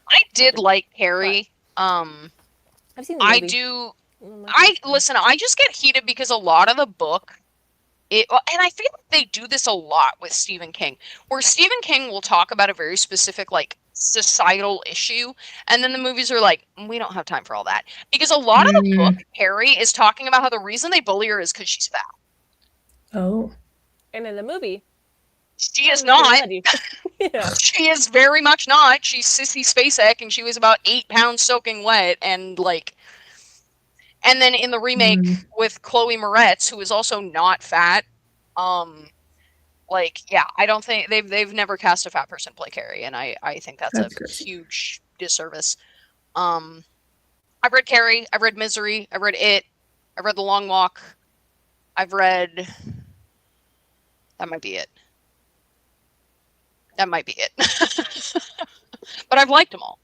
I did like Carrie. I've seen the movie. I just get heated because a lot of the book, and I feel like they do this a lot with Stephen King, where Stephen King will talk about a very specific, like, societal issue, and then the movies are like, we don't have time for all that. Because a lot of the book, Carrie, is talking about how the reason they bully her is because she's fat. Oh. And in the movie, she is not. Yeah. She is very much not. She's Sissy Spacek, and she was about 8 pounds soaking wet, and like... And then in the remake with Chloe Moretz, who is also not fat, I don't think they've never cast a fat person play Carrie, and I think that's a huge disservice. I've read Carrie, I've read Misery, I've read It, I've read The Long Walk, I've read... That might be it. But I've liked them all.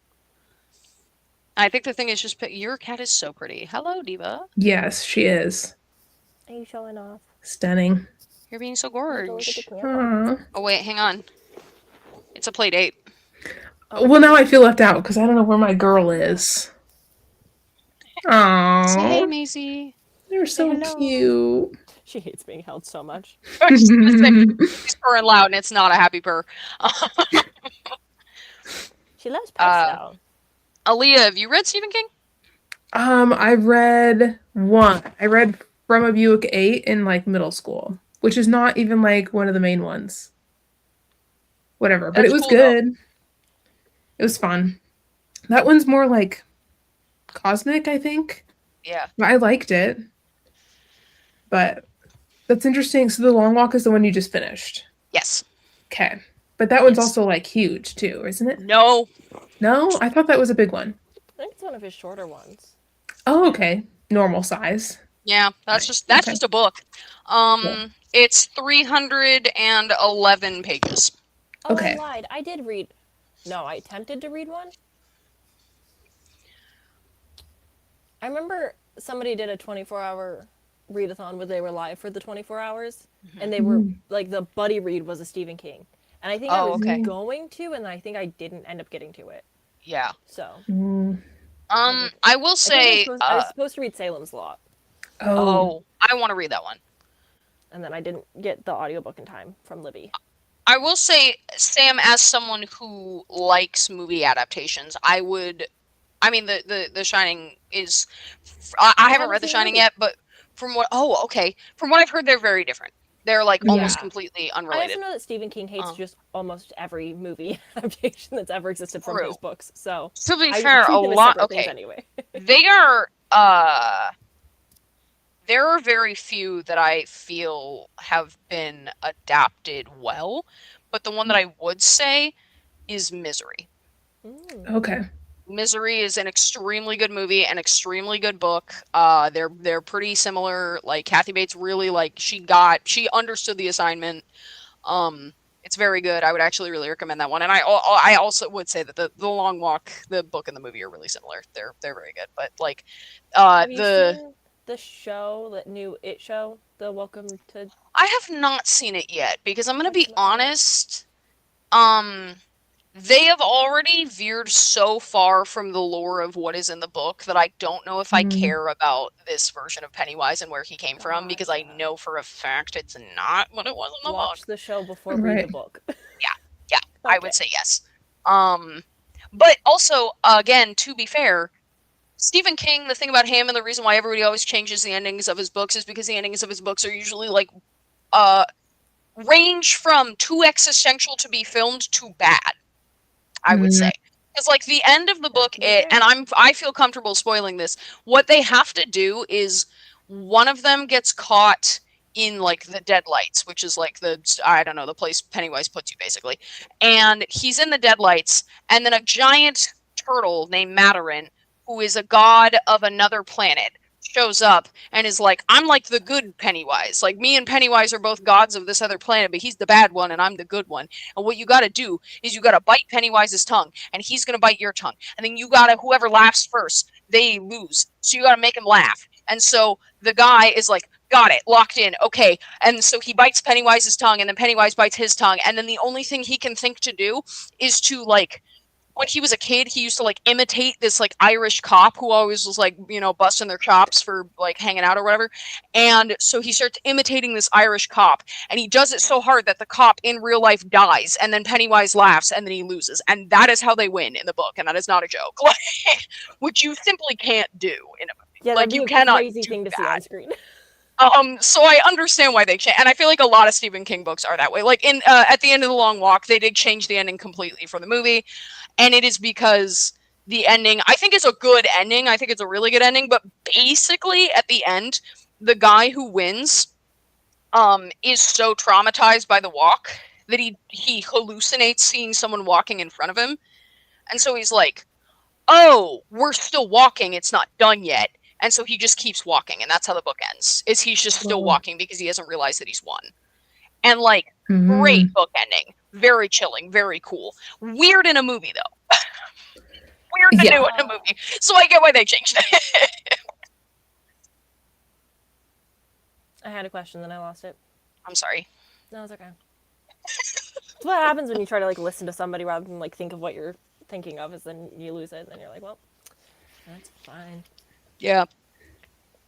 I think the thing is just, your cat is so pretty. Hello, Diva. Yes, she is. Are you showing off? Stunning. You're being so gorgeous. Oh, wait, hang on. It's a play date. Well, now I feel left out because I don't know where my girl is. Aww. Hey, Maisie. They're so cute. She hates being held so much. She's purring loud, and it's not a happy purr. She loves pets now. Aaliyah, have you read Stephen King? I read one. I read From a Buick 8 in like middle school, which is not even like one of the main ones. Whatever, but it was good. Though. It was fun. That one's more like cosmic, I think. Yeah. I liked it. But that's interesting. So The Long Walk is the one you just finished? Yes. Okay. But that one's also like huge too, isn't it? No. No? I thought that was a big one. I think it's one of his shorter ones. Oh, okay. Normal size. Yeah, that's just a book. It's 311 pages. Oh, okay. I lied. I did read. No, I attempted to read one. I remember somebody did a 24-hour readathon where they were live for the 24 hours, and they were like, the buddy read was a Stephen King. And I think I was going to, and I think I didn't end up getting to it. Yeah. So. I will say... I was supposed to read Salem's Lot. Oh, I want to read that one. And then I didn't get the audiobook in time from Libby. I will say, Sam, as someone who likes movie adaptations, I mean, The Shining is... I haven't read The Shining yet, but from what I've heard, they're very different. They're like almost completely unrelated. I also know that Stephen King hates just almost every movie adaptation that's ever existed from his books. So to be fair, a lot. Okay, anyway. They are. There are very few that I feel have been adapted well, but the one that I would say is Misery. Okay. Misery is an extremely good movie, an extremely good book. They're pretty similar. Like Kathy Bates really she understood the assignment. It's very good. I would actually really recommend that one. And I also would say that the Long Walk, the book and the movie are really similar. They're very good. But have you seen the show, that new It show, the Welcome to... I have not seen it yet because I'm going to be honest. They have already veered so far from the lore of what is in the book that I don't know if I care about this version of Pennywise and where he came from, because I know for a fact it's not what it was in the book. Watch the show before read the book. Yeah, okay. I would say yes. But also, again, to be fair, Stephen King, the thing about him and the reason why everybody always changes the endings of his books is because the endings of his books are usually range from too existential to be filmed to bad. I would say, because the end of the book, I feel comfortable spoiling this. What they have to do is one of them gets caught in the deadlights, which is the place Pennywise puts you basically, and he's in the deadlights, and then a giant turtle named Matarin, who is a god of another planet, shows up and is like, I'm like the good Pennywise. Like, me and Pennywise are both gods of this other planet, but he's the bad one and I'm the good one. And what you gotta do is you gotta bite Pennywise's tongue, and he's gonna bite your tongue. And then you gotta, whoever laughs first, they lose. So you gotta make him laugh. And so the guy is like, got it, locked in, okay. And so he bites Pennywise's tongue, and then Pennywise bites his tongue, and then the only thing he can think to do is to, like, when he was a kid, he used to, like, imitate this, like, Irish cop who always was, like, you know, busting their chops for, like, hanging out or whatever. And so he starts imitating this Irish cop, and he does it so hard that the cop in real life dies, and then Pennywise laughs, and then he loses. And that is how they win in the book, and that is not a joke. Like, which you simply can't do in a movie. Yeah, like, you cannot crazy thing to see on screen. So I understand why they changed, and I feel like a lot of Stephen King books are that way. Like in at the end of The Long Walk, they did change the ending completely for the movie, and it is because the ending, I think, is a good ending. I think it's a really good ending, but basically at the end, the guy who wins is so traumatized by the walk that he hallucinates seeing someone walking in front of him, and so he's like, "Oh, we're still walking. It's not done yet." And so he just keeps walking, and that's how the book ends, is he's just still walking because he hasn't realized that he's won. And, like, great book ending. Very chilling, very cool. Weird in a movie, though. Weird to do in a movie. So I get why they changed it. I had a question, then I lost it. I'm sorry. No, it's okay. It's what happens when you try to, like, listen to somebody rather than, like, think of what you're thinking of, is then you lose it, and then you're like, well, that's fine. Yeah.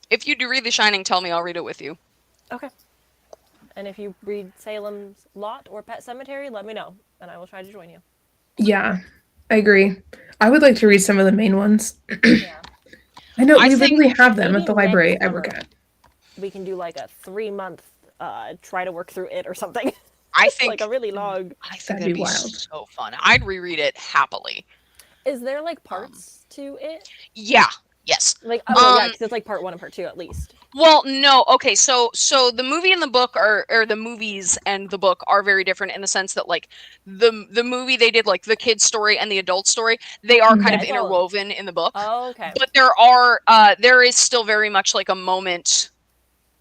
If you do read The Shining, tell me, I'll read it with you. Okay. And if you read Salem's Lot or Pet Sematary, let me know, and I will try to join you. Yeah, I agree. I would like to read some of the main ones. Yeah. I know, we literally have them at the library I work at. We can do, like, a 3-month try to work through it or something. I think... like, a really long... I think that'd be wild. So fun. I'd reread it happily. Is there, like, parts to it? Yeah. Yes. Like, oh, yeah, because it's like part 1 and part 2 at least. Well, no. Okay, so the movie and the book or the movies and the book are very different in the sense that, like, the movie they did, like, the kid's story and the adult story, they are kind of interwoven in the book. Oh, okay. But there is still very much, like, a moment,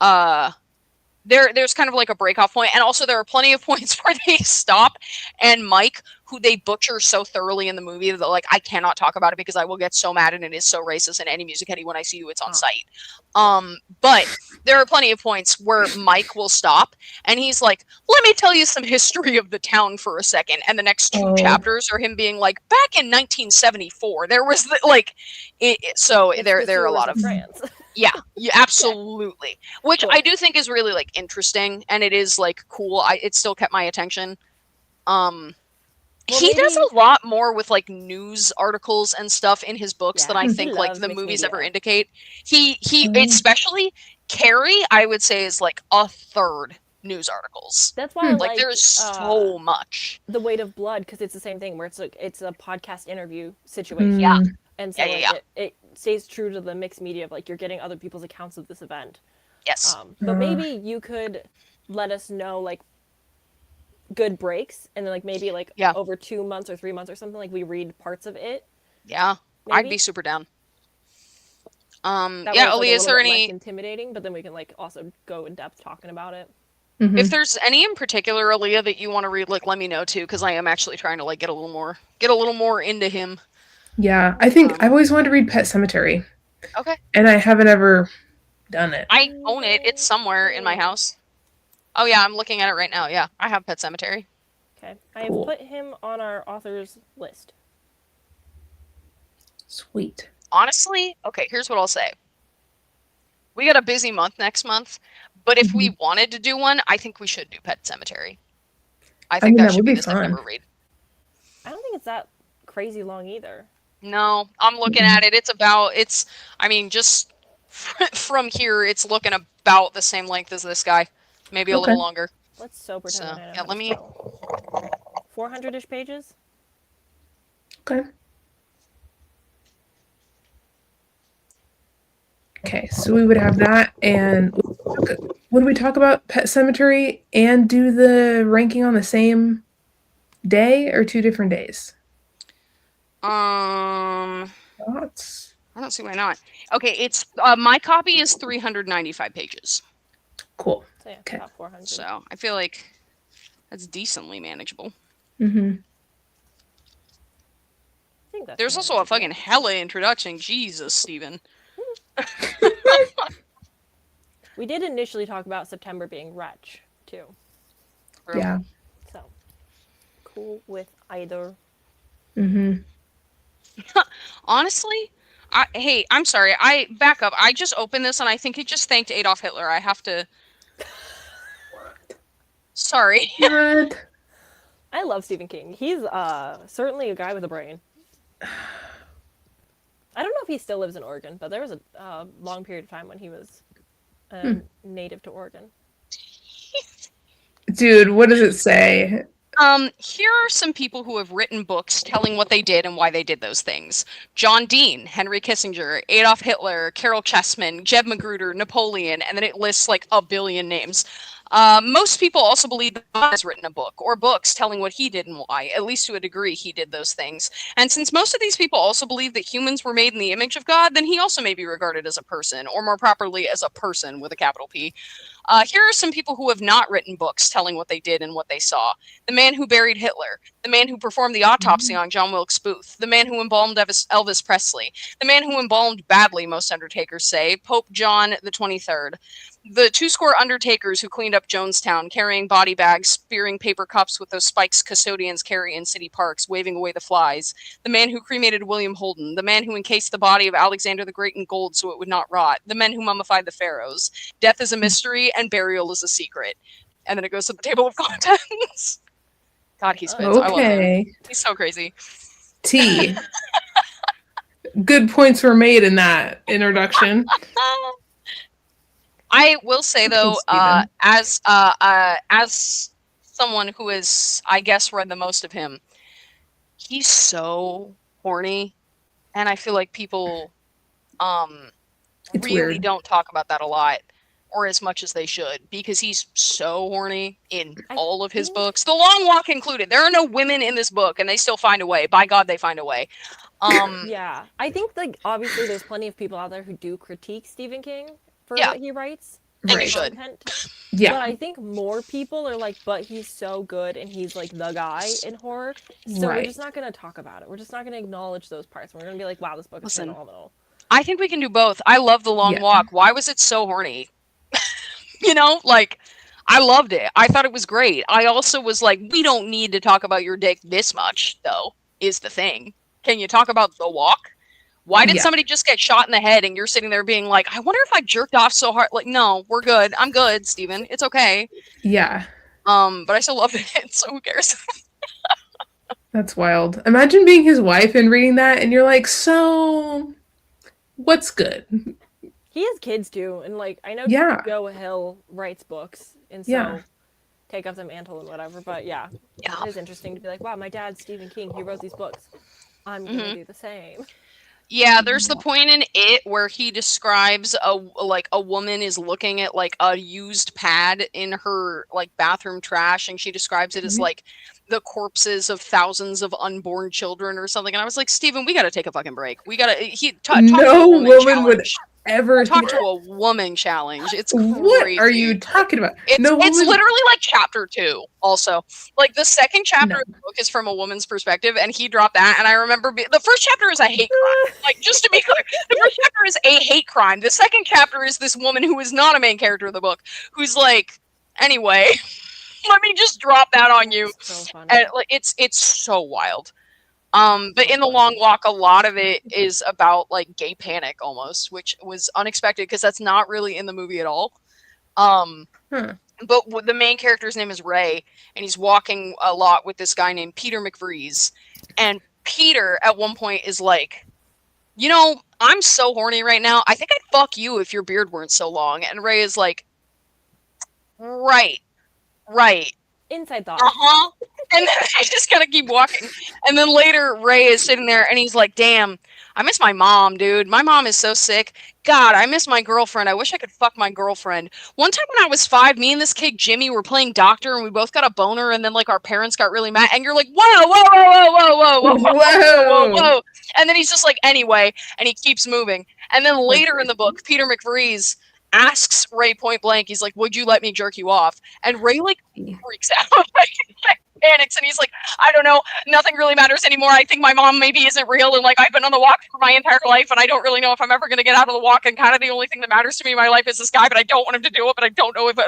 there's kind of like a breakoff point, and also there are plenty of points where they stop, and Mike, who they butcher so thoroughly in the movie that, like, I cannot talk about it because I will get so mad, and it is so racist, and any music Eddie, when I see you, it's on site. But there are plenty of points where Mike will stop, and he's like, let me tell you some history of the town for a second, and the next 2 chapters are him being like, back in 1974, there was, there are a lot of... France. Yeah, absolutely. Which I do think is really, like, interesting, and it is, like, cool. It still kept my attention. He does a lot more with, like, news articles and stuff in his books than I think, like, the movies ever indicate. He especially Carrie, I would say, is, like, a third news articles. That's why I like there's so much. The Weight of Blood, because it's the same thing where it's like it's a podcast interview situation. Yeah. And so it stays true to the mixed media of, like, you're getting other people's accounts of this event. Yes. But maybe you could let us know, like, good breaks, and then, like, maybe, like, over 2 months or 3 months or something, like, we read parts of it. Yeah. Maybe? I'd be super down. Alea, is there any... less intimidating, but then we can, like, also go in depth talking about it. Mm-hmm. If there's any in particular, Alea, that you want to read, like, let me know, too, because I am actually trying to, like, get a little more into him. Yeah, I think I've always wanted to read Pet Sematary. Okay. And I haven't ever done it. I own it. It's somewhere in my house. Oh, yeah, I'm looking at it right now. Yeah, I have Pet Sematary. Okay. I put him on our authors list. Sweet. Honestly, okay, here's what I'll say. We got a busy month next month, but if we wanted to do one, I think we should do Pet Sematary. I think that should be the September read. I don't think it's that crazy long either. No, I'm looking at it. Just from here, it's looking about the same length as this guy. Maybe a little longer. Let's pretend. So, yeah, let me... 400-ish pages? Okay. Okay, so we would have that, and would we talk about Pet Sematary and do the ranking on the same day or 2 different days? Thoughts? I don't see why not. Okay, it's my copy is 395 pages. Cool. So yeah, Okay. about 400. So I feel like that's decently manageable. Mm-hmm. I think that's There's also a fucking hella introduction. Jesus, Steven. We did initially talk about September being Wretch, too. Yeah. So, cool with either. Mm-hmm. Honestly, hey, I'm sorry. I back up. I just opened this and I think it just thanked Adolf Hitler. I have to. Sorry. What? I love Stephen King. He's certainly a guy with a brain. I don't know if he still lives in Oregon, but there was a long period of time when he was native to Oregon. Dude, what does it say? Here are some people who have written books telling what they did and why they did those things. John Dean, Henry Kissinger, Adolf Hitler, Carol Chessman, Jeb Magruder, Napoleon, and then it lists like a billion names. Most people also believe that God has written a book or books telling what he did and why. At least to a degree, he did those things. And since most of these people also believe that humans were made in the image of God, then he also may be regarded as a person, or more properly, as a person with a capital P. Here are some people who have not written books telling what they did and what they saw. The man who buried Hitler, the man who performed the autopsy on John Wilkes Booth, the man who embalmed Elvis Presley, the man who embalmed badly, most undertakers say, Pope John the 23rd. The 20 undertakers who cleaned up Jonestown, carrying body bags, spearing paper cups with those spikes custodians carry in city parks, waving away the flies. The man who cremated William Holden. The man who encased the body of Alexander the Great in gold so it would not rot. The men who mummified the pharaohs. Death is a mystery and burial is a secret. And then it goes to the table of contents. God, he spits. I love him. He's so crazy. T. Good points were made in that introduction. I will say though, as someone who has, I guess, read the most of him, he's so horny, and I feel like people really don't talk about that a lot, or as much as they should, because he's so horny in all of his books. The Long Walk included. There are no women in this book, and they still find a way. By God, they find a way. Yeah, I think like obviously there's plenty of people out there who do critique Stephen King for what he writes. And you should. Yeah. But I think more people are like, but he's so good and he's like the guy in horror. So we're just not going to talk about it. We're just not going to acknowledge those parts. We're going to be like, wow, this book is phenomenal. I think we can do both. I love The Long Walk. Why was it so horny? You know, like, I loved it. I thought it was great. I also was like, we don't need to talk about your dick this much, though, is the thing. Can you talk about The Walk? Why did somebody just get shot in the head and you're sitting there being like, I wonder if I jerked off so hard? Like, no, we're good. I'm good, Steven. It's okay. Yeah. But I still loved it, so who cares? That's wild. Imagine being his wife and reading that and you're like, so what's good? He has kids too, and like I know Joe Hill writes books, and so take up the mantle and whatever. But it is interesting to be like, wow, my dad's Stephen King. He wrote these books. I'm gonna do the same. Yeah, there's the point in it where he describes a woman is looking at like a used pad in her like bathroom trash, and she describes it as like the corpses of thousands of unborn children or something. And I was like, Steven, we got to take a fucking break. We got to. No woman would ever talk to a woman challenge. It's crazy. What are you talking about? It's literally like chapter 2. Also, like the second chapter of the book is from a woman's perspective, and he dropped that. And I remember the first chapter is a hate crime. Like, just to be clear, the first chapter is a hate crime. The second chapter is this woman who is not a main character of the book, who's like, anyway, let me just drop that on you. So funny. And like, it's so wild. But in The Long Walk, a lot of it is about like gay panic almost, which was unexpected because that's not really in the movie at all. But the main character's name is Ray, and he's walking a lot with this guy named Peter McVries. And Peter at one point is like, you know, I'm so horny right now. I think I'd fuck you if your beard weren't so long. And Ray is like, right. Inside thought. And then they just kind of keep walking. And then later, Ray is sitting there, and he's like, damn, I miss my mom, dude. My mom is so sick. God, I miss my girlfriend. I wish I could fuck my girlfriend. One time when I was 5, me and this kid, Jimmy, were playing doctor, and we both got a boner, and then, like, our parents got really mad. And you're like, whoa, whoa, whoa, whoa, whoa, whoa, whoa, whoa, whoa, whoa. And then he's just like, anyway, and he keeps moving. And then later in the book, Peter McVries asks Ray point blank, he's like, would you let me jerk you off? And Ray, like, freaks out. Like, panics, and he's like, I don't know, nothing really matters anymore. I think my mom maybe isn't real, and like I've been on the walk for my entire life, and I don't really know if I'm ever going to get out of the walk, and kind of the only thing that matters to me in my life is this guy, but I don't want him to do it, but I don't know if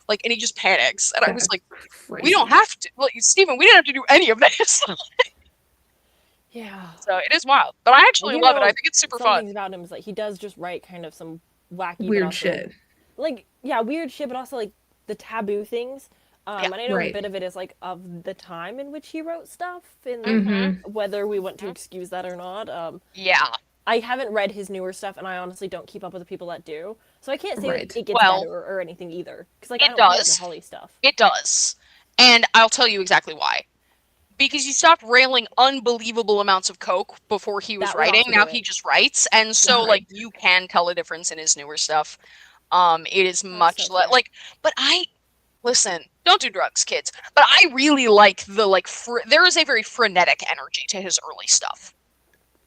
like, and he just panics, and I was like, we don't have to, like, Stephen, we didn't have to do any of this. Yeah. So it is wild, but I actually love it. I think it's super fun. Things about him is like he does just write kind of some wacky, weird shit. Like, yeah, weird shit, but also like the taboo things. And I know a bit of it is like of the time in which he wrote stuff, and whether we want to excuse that or not. Yeah. I haven't read his newer stuff, and I honestly don't keep up with the people that do, so I can't say that it gets better or anything either. Because like I don't like the Holly stuff. It does, and I'll tell you exactly why. Because he stopped railing unbelievable amounts of coke before he was writing. Now he just writes, and so like you can tell a difference in his newer stuff. It is much less like, but listen, don't do drugs, kids. But I really like the there is a very frenetic energy to his early stuff.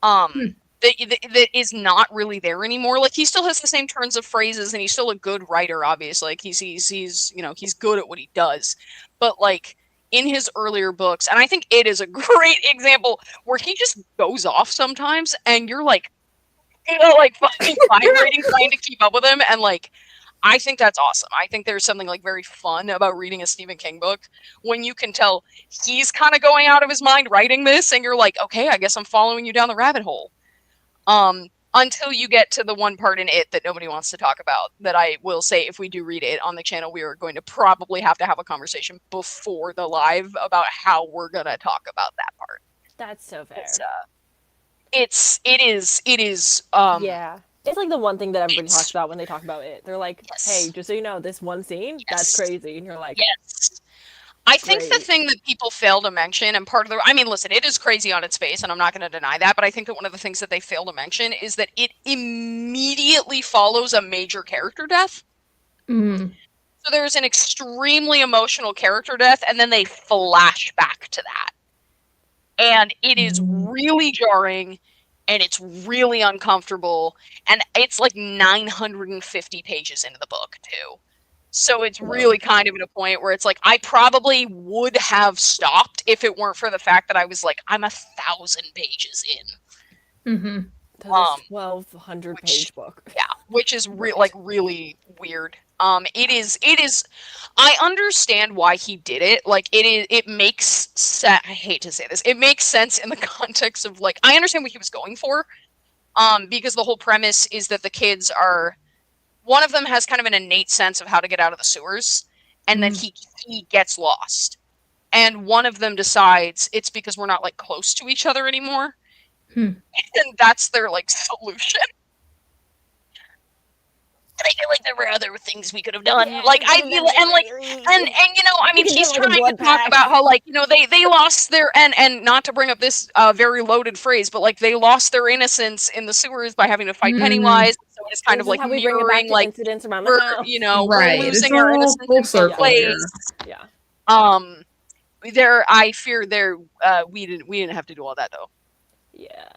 That is not really there anymore. Like he still has the same turns of phrases, and he's still a good writer. Obviously, like he's he's good at what he does. But like in his earlier books, and I think it is a great example where he just goes off sometimes, and you're like, like fucking vibrating trying to keep up with him, and like. I think that's awesome. I think there's something like very fun about reading a Stephen King book when you can tell he's kind of going out of his mind writing this, and you're like, okay, I guess I'm following you down the rabbit hole. Until you get to the one part in it that nobody wants to talk about, that I will say if we do read it on the channel, we are going to probably have to have a conversation before the live about how we're going to talk about that part. That's so fair. It is. Yeah. It's like the one thing that everybody talks about when they talk about it. They're like, hey, just so you know, this one scene, that's crazy. And you're like, yes. I think the thing that people fail to mention, and part of I mean, listen, it is crazy on its face, and I'm not going to deny that, but I think that one of the things that they fail to mention is that it immediately follows a major character death. Mm. So there's an extremely emotional character death, and then they flash back to that. And it is really jarring, and it's really uncomfortable, and it's like 950 pages into the book, too. So it's really kind of at a point where it's like, I probably would have stopped if it weren't for the fact that I was like, I'm 1,000 pages in. Mm-hmm. That's a 1,200 page book. Yeah, which is really weird. It is, I understand why he did it. Like, it makes sense. I hate to say this. It makes sense in the context of, like, I understand what he was going for. Because the whole premise is that the kids are, one of them has kind of an innate sense of how to get out of the sewers, and then he gets lost. And one of them decides it's because we're not, like, close to each other anymore. And that's their, like, solution. And I feel like there were other things we could have done. Yeah, like, I feel, and, like, and you know, I mean, he's trying to talk about how, like, you know, they lost their, and not to bring up this very loaded phrase, but, like, they lost their innocence in the sewers by having to fight Pennywise. So it's kind of, like, how we bring it back to like, incidents around the house. You know, right. we're losing our innocence in place. Yeah. I fear we didn't have to do all that, though. Yeah.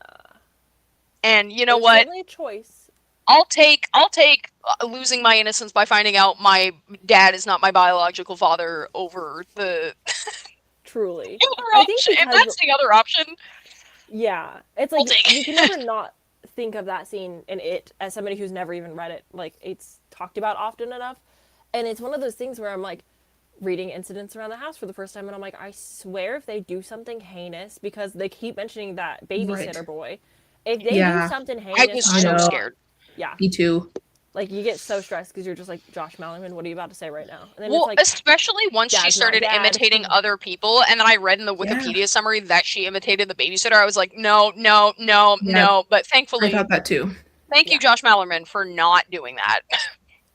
And you know what? Certainly a choice. I'll take losing my innocence by finding out my dad is not my biological father over the Truly. I think if that's the other option. Yeah. It's like you can never not think of that scene in it as somebody who's never even read it. Like, it's talked about often enough. And it's one of those things where I'm like reading Incidents Around the House for the first time, and I'm like, I swear if they do something heinous, because they keep mentioning that babysitter boy. If they do something heinous, I was so scared. Yeah. Me too. Like, you get so stressed because you're just like, Josh Malerman, what are you about to say right now? And then well, it's like, especially once she started imitating other people, and then I read in the Wikipedia summary that she imitated the babysitter. I was like, no. But thankfully, I thought that too. Thank you, Josh Malerman, for not doing that.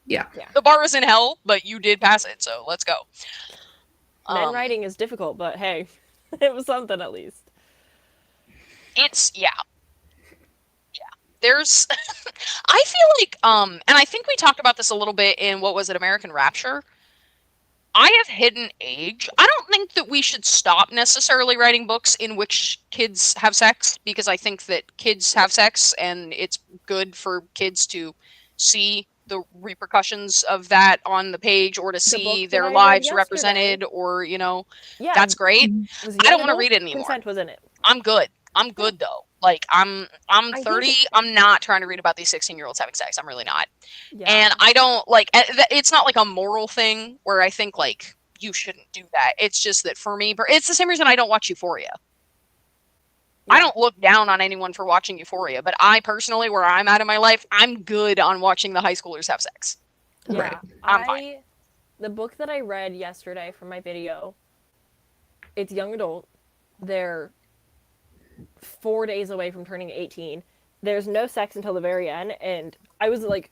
Yeah. The bar is in hell, but you did pass it, so let's go. Men writing is difficult, but hey, it was something at least. It's, yeah. There's, I feel like, and I think we talked about this a little bit in, what was it, American Rapture? I have hit an age. I don't think that we should stop necessarily writing books in which kids have sex, because I think that kids have sex and it's good for kids to see the repercussions of that on the page, or to see their lives represented, or, you know, that's great. I don't want to read it anymore. Consent was in it. I'm good. I'm good though. Like, I'm 30. I'm not trying to read about these 16-year-olds having sex. I'm really not. Yeah. And I don't like. It's not like a moral thing where I think like you shouldn't do that. It's just that for me, it's the same reason I don't watch Euphoria. Yeah. I don't look down on anyone for watching Euphoria, but I personally, where I'm at in my life, I'm good on watching the high schoolers have sex. Yeah, right. I'm fine. The book that I read yesterday from my video, it's young adult. They're 4 days away from turning 18. There's no sex until the very end, and I was like,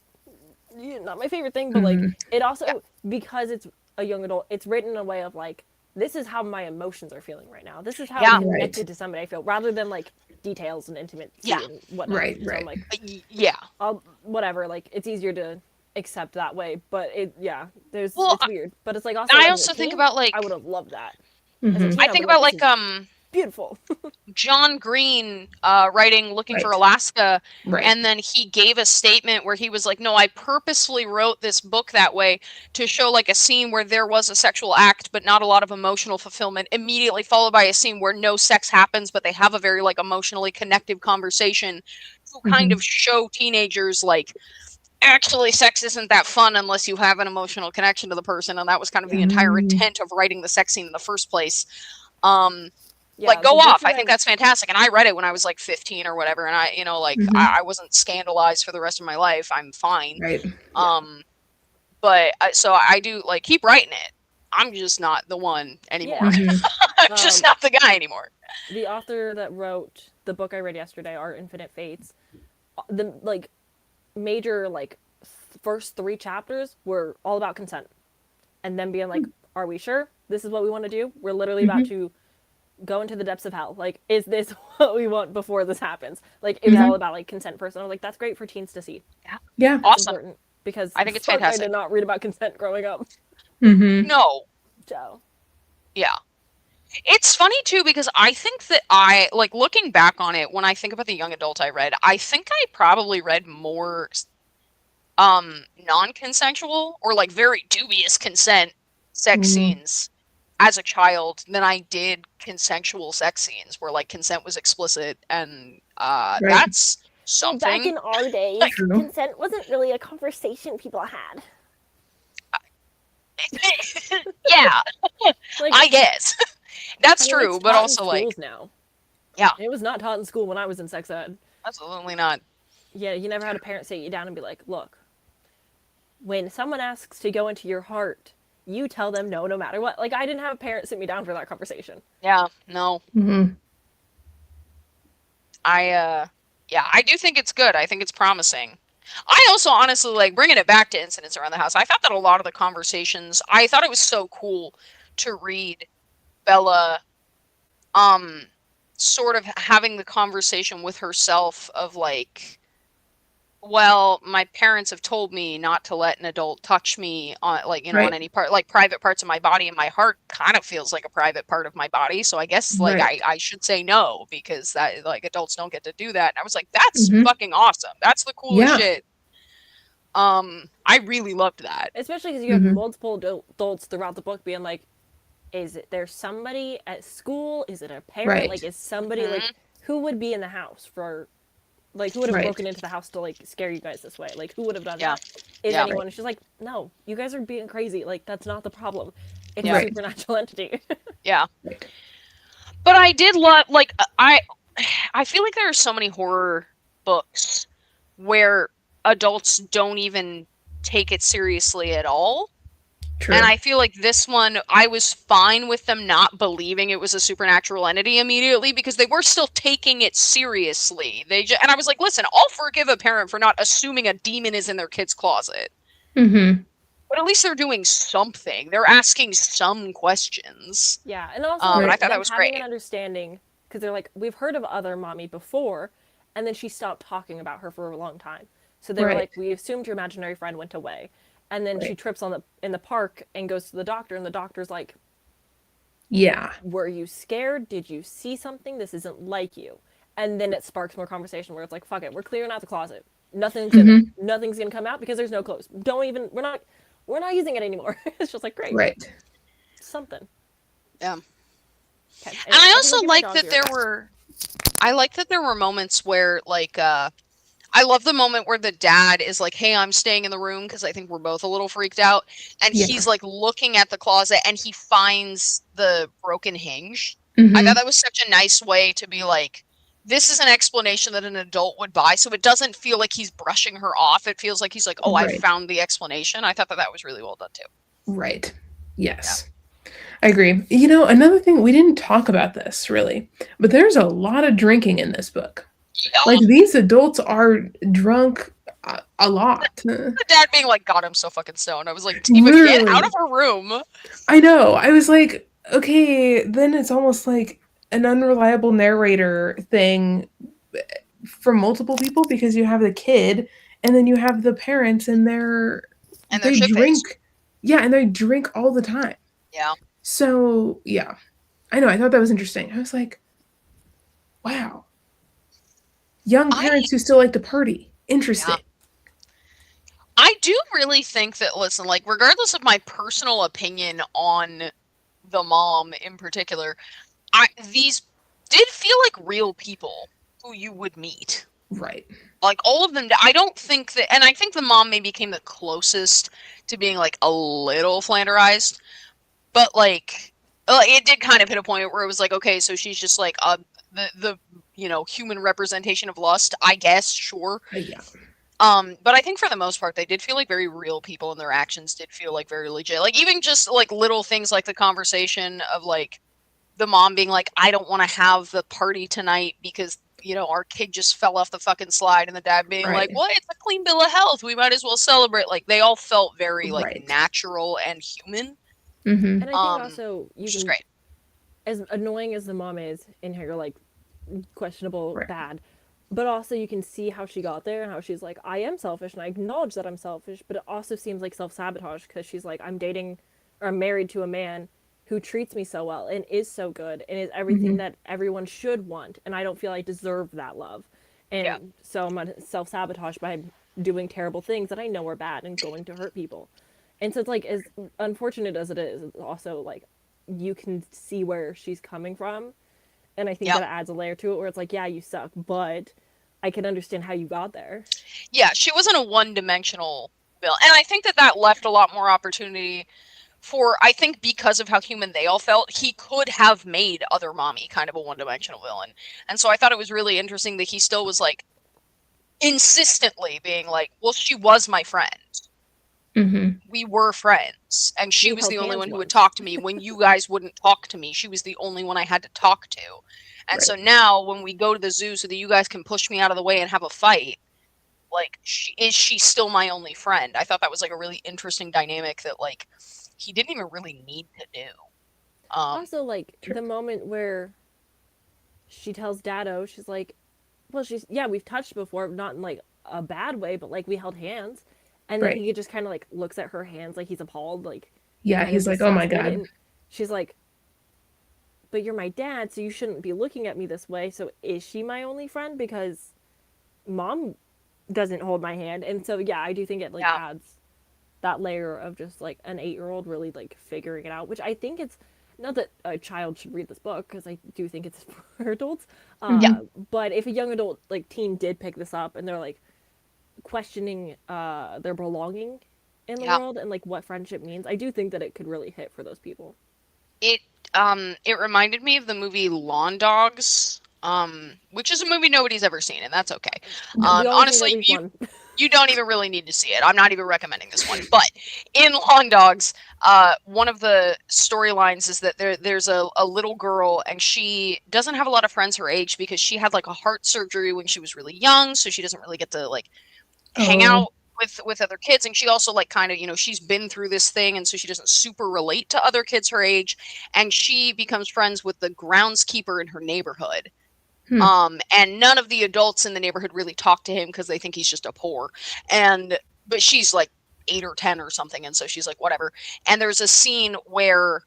not my favorite thing, but like, it also, because it's a young adult, it's written in a way of like, this is how my emotions are feeling right now. This is how I'm connected to somebody I feel, rather than like details and intimacy and whatnot. Right. So I'm like, I'll, whatever. Like, it's easier to accept that way, but it's weird. But it's like, also, I also think about like, I would have loved that. I think about like beautiful. John Green writing Looking for Alaska, and then he gave a statement where he was like, no, I purposefully wrote this book that way to show like a scene where there was a sexual act but not a lot of emotional fulfillment, immediately followed by a scene where no sex happens but they have a very like emotionally connective conversation to kind of show teenagers like, actually sex isn't that fun unless you have an emotional connection to the person. And that was kind of the entire intent of writing the sex scene in the first place. Like, go off. I think that's fantastic. And I read it when I was like 15 or whatever. And I, you know, like I wasn't scandalized for the rest of my life. I'm fine. Right. But so I do like keep writing it. I'm just not the one anymore. Yeah. I'm just not the guy anymore. The author that wrote the book I read yesterday, Our Infinite Fates, the like major like first 3 chapters were all about consent, and then being like, are we sure this is what we want to do? We're literally about to go into the depths of hell. Like, is this what we want before this happens? Like, it was all about like consent first. And I was like, that's great for teens to see. Yeah. Awesome. Because I think it's fantastic. I did not read about consent growing up. No. So. Yeah. It's funny too, because I think that I, like, looking back on it, when I think about the young adult I read, I think I probably read more non-consensual or like very dubious consent sex scenes as a child than I did consensual sex scenes where like consent was explicit, and that's something. Back in our days, like, consent wasn't really a conversation people had. Yeah, like, I guess that's true, but also like now. Yeah, it was not taught in school when I was in sex ed. Absolutely not. Yeah, you never had a parent sit you down and be like, look, when someone asks to go into your heart, you tell them no matter what. Like, I didn't have a parent sit me down for that conversation. Yeah, no. I do think it's good. I think it's promising. I also honestly, like, bringing it back to Incidents Around the House, I thought that a lot of the conversations, I thought it was so cool to read Bella sort of having the conversation with herself of like, well, my parents have told me not to let an adult touch me on, like, you know, on any part, like private parts of my body, and my heart kind of feels like a private part of my body. So I guess like I should say no, because that, like, adults don't get to do that. And I was like, that's fucking awesome. That's the coolest shit. I really loved that. Especially because you have multiple adults throughout the book being like, is it there somebody at school? Is it a parent? Like, is somebody like, who would be in the house for, like, who would have broken into the house to like scare you guys this way? Like, who would have done that? Is anyone? She's like, no, you guys are being crazy. Like, that's not the problem. It's a supernatural entity. But I did love, like, I feel like there are so many horror books where adults don't even take it seriously at all. True. And I feel like this one, I was fine with them not believing it was a supernatural entity immediately, because they were still taking it seriously. And I was like, listen, I'll forgive a parent for not assuming a demon is in their kid's closet. But at least they're doing something. They're asking some questions. Yeah, and also and I thought that was having great. an understanding, because they're like, we've heard of other mommy before, and then she stopped talking about her for a long time. So they were like, we assumed your imaginary friend went away. And then she trips in the park and goes to the doctor, and the doctor's like, yeah. Were you scared? Did you see something? This isn't like you. And then it sparks more conversation where it's like, fuck it, we're clearing out the closet. Nothing's gonna come out because there's no clothes. We're not using it anymore. It's just like, great. Right. Something. Yeah. Okay. And I also like that there were moments where, like, I love the moment where the dad is like, hey, I'm staying in the room because I think we're both a little freaked out. And he's like looking at the closet and he finds the broken hinge. I thought that was such a nice way to be like, this is an explanation that an adult would buy. So it doesn't feel like he's brushing her off. It feels like he's like, oh, I found the explanation. I thought that was really well done too. Right. Yes. Yeah. I agree. You know, another thing, we didn't talk about this really, but there's a lot of drinking in this book. Like, these adults are drunk a lot. The dad being like, God, I'm so fucking stoned. I was like, Tiva, get out of her room. I know. I was like, okay, then it's almost like an unreliable narrator thing for multiple people, because you have the kid and then you have the parents and they drink. Yeah, and they drink all the time. Yeah. So, yeah. I know. I thought that was interesting. I was like, wow. Young parents who still like to party. Interesting. Yeah. I do really think that, listen, like, regardless of my personal opinion on the mom in particular, these did feel like real people who you would meet. Right. Like, all of them, I don't think that, and I think the mom maybe came the closest to being, like, a little flanderized, but, like, it did kind of hit a point where it was like, okay, so she's just, like, the you know, human representation of lust, I guess, sure. Yeah. But I think for the most part, they did feel like very real people, and their actions did feel like very legit. Like, even just, like, little things like the conversation of, like, the mom being like, I don't want to have the party tonight because, you know, our kid just fell off the fucking slide, and the dad being like, well, it's a clean bill of health. We might as well celebrate. Like, they all felt very, like, natural and human. And I think also, which is great. As annoying as the mom is in her, like, questionable bad, but also you can see how she got there and how she's like, I am selfish and I acknowledge that I'm selfish, but it also seems like self-sabotage because she's like, I'm married to a man who treats me so well and is so good and is everything that everyone should want, and I don't feel I deserve that love, and so I'm gonna self-sabotage by doing terrible things that I know are bad and going to hurt people. And so it's like, as unfortunate as it is, it's also like you can see where she's coming from. And I think that adds a layer to it where it's like, yeah, you suck, but I can understand how you got there. Yeah, she wasn't a one-dimensional villain. And I think that left a lot more opportunity for, I think because of how human they all felt, he could have made Other Mommy kind of a one-dimensional villain. And so I thought it was really interesting that he still was, like, insistently being like, well, she was my friend. We were friends, and she was the only one who would talk to me when you guys wouldn't talk to me. She was the only one I had to talk to. And so now when we go to the zoo so that you guys can push me out of the way and have a fight, like, is she still my only friend? I thought that was, like, a really interesting dynamic that, like, he didn't even really need to do. Also, like, the moment where she tells Dado, she's like, well, we've touched before, not in, like, a bad way, but, like, we held hands. And then he just kind of, like, looks at her hands like he's appalled. Like, yeah, he's like, oh my God. And she's like, but you're my dad, so you shouldn't be looking at me this way. So is she my only friend? Because mom doesn't hold my hand. And so, yeah, I do think it, like, adds that layer of just, like, an 8-year-old really, like, figuring it out. Which I think it's, not that a child should read this book, because I do think it's for adults. But if a young adult, like, teen did pick this up and they're, like, questioning their belonging in the world and, like, what friendship means, I do think that it could really hit for those people. It reminded me of the movie Lawn Dogs, which is a movie nobody's ever seen, and that's okay. Honestly, you don't even really need to see it. I'm not even recommending this one. But in Lawn Dogs, one of the storylines is that there's a little girl, and she doesn't have a lot of friends her age because she had, like, a heart surgery when she was really young, so she doesn't really get to, like, hang out with other kids, and she also like kind of, you know, she's been through this thing, and so she doesn't super relate to other kids her age, and she becomes friends with the groundskeeper in her neighborhood. And none of the adults in the neighborhood really talk to him because they think he's just a poor. But she's like 8 or 10 or something, and so she's like, whatever. And there's a scene where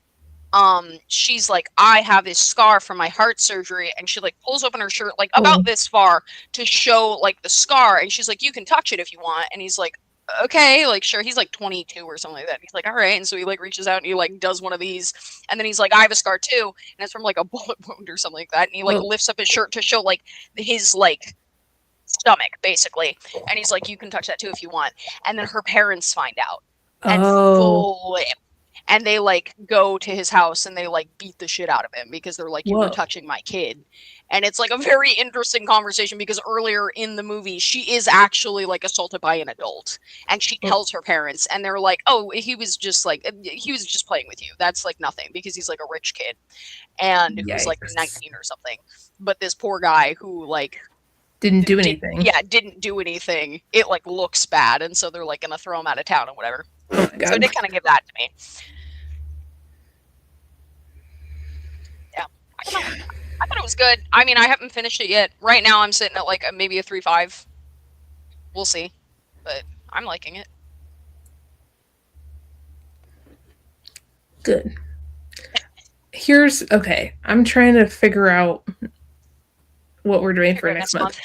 she's like, I have this scar from my heart surgery, and she like pulls open her shirt like about this far to show like the scar, and she's like, you can touch it if you want. And he's like, okay, like sure. He's like 22 or something like that. He's like, all right. And so he like reaches out and he like does one of these, and then he's like, I have a scar too, and it's from like a bullet wound or something like that. And he like lifts up his shirt to show like his like stomach basically, and he's like, you can touch that too if you want. And then her parents find out and flip, and they like go to his house and they like beat the shit out of him because they're like, you were touching my kid. And it's like a very interesting conversation because earlier in the movie, she is actually like assaulted by an adult, and she tells her parents, and they're like, oh, he was just playing with you. That's like nothing, because he's like a rich kid and who's like 19 or something. But this poor guy who like didn't do anything. Didn't do anything. It like looks bad, and so they're like gonna throw him out of town or whatever. Oh my God. So they kind of give that to me. Yeah. I thought it was good. I mean, I haven't finished it yet. Right now, I'm sitting at like maybe a 3.5. We'll see, but I'm liking it. Good. I'm trying to figure out what we're doing for next month.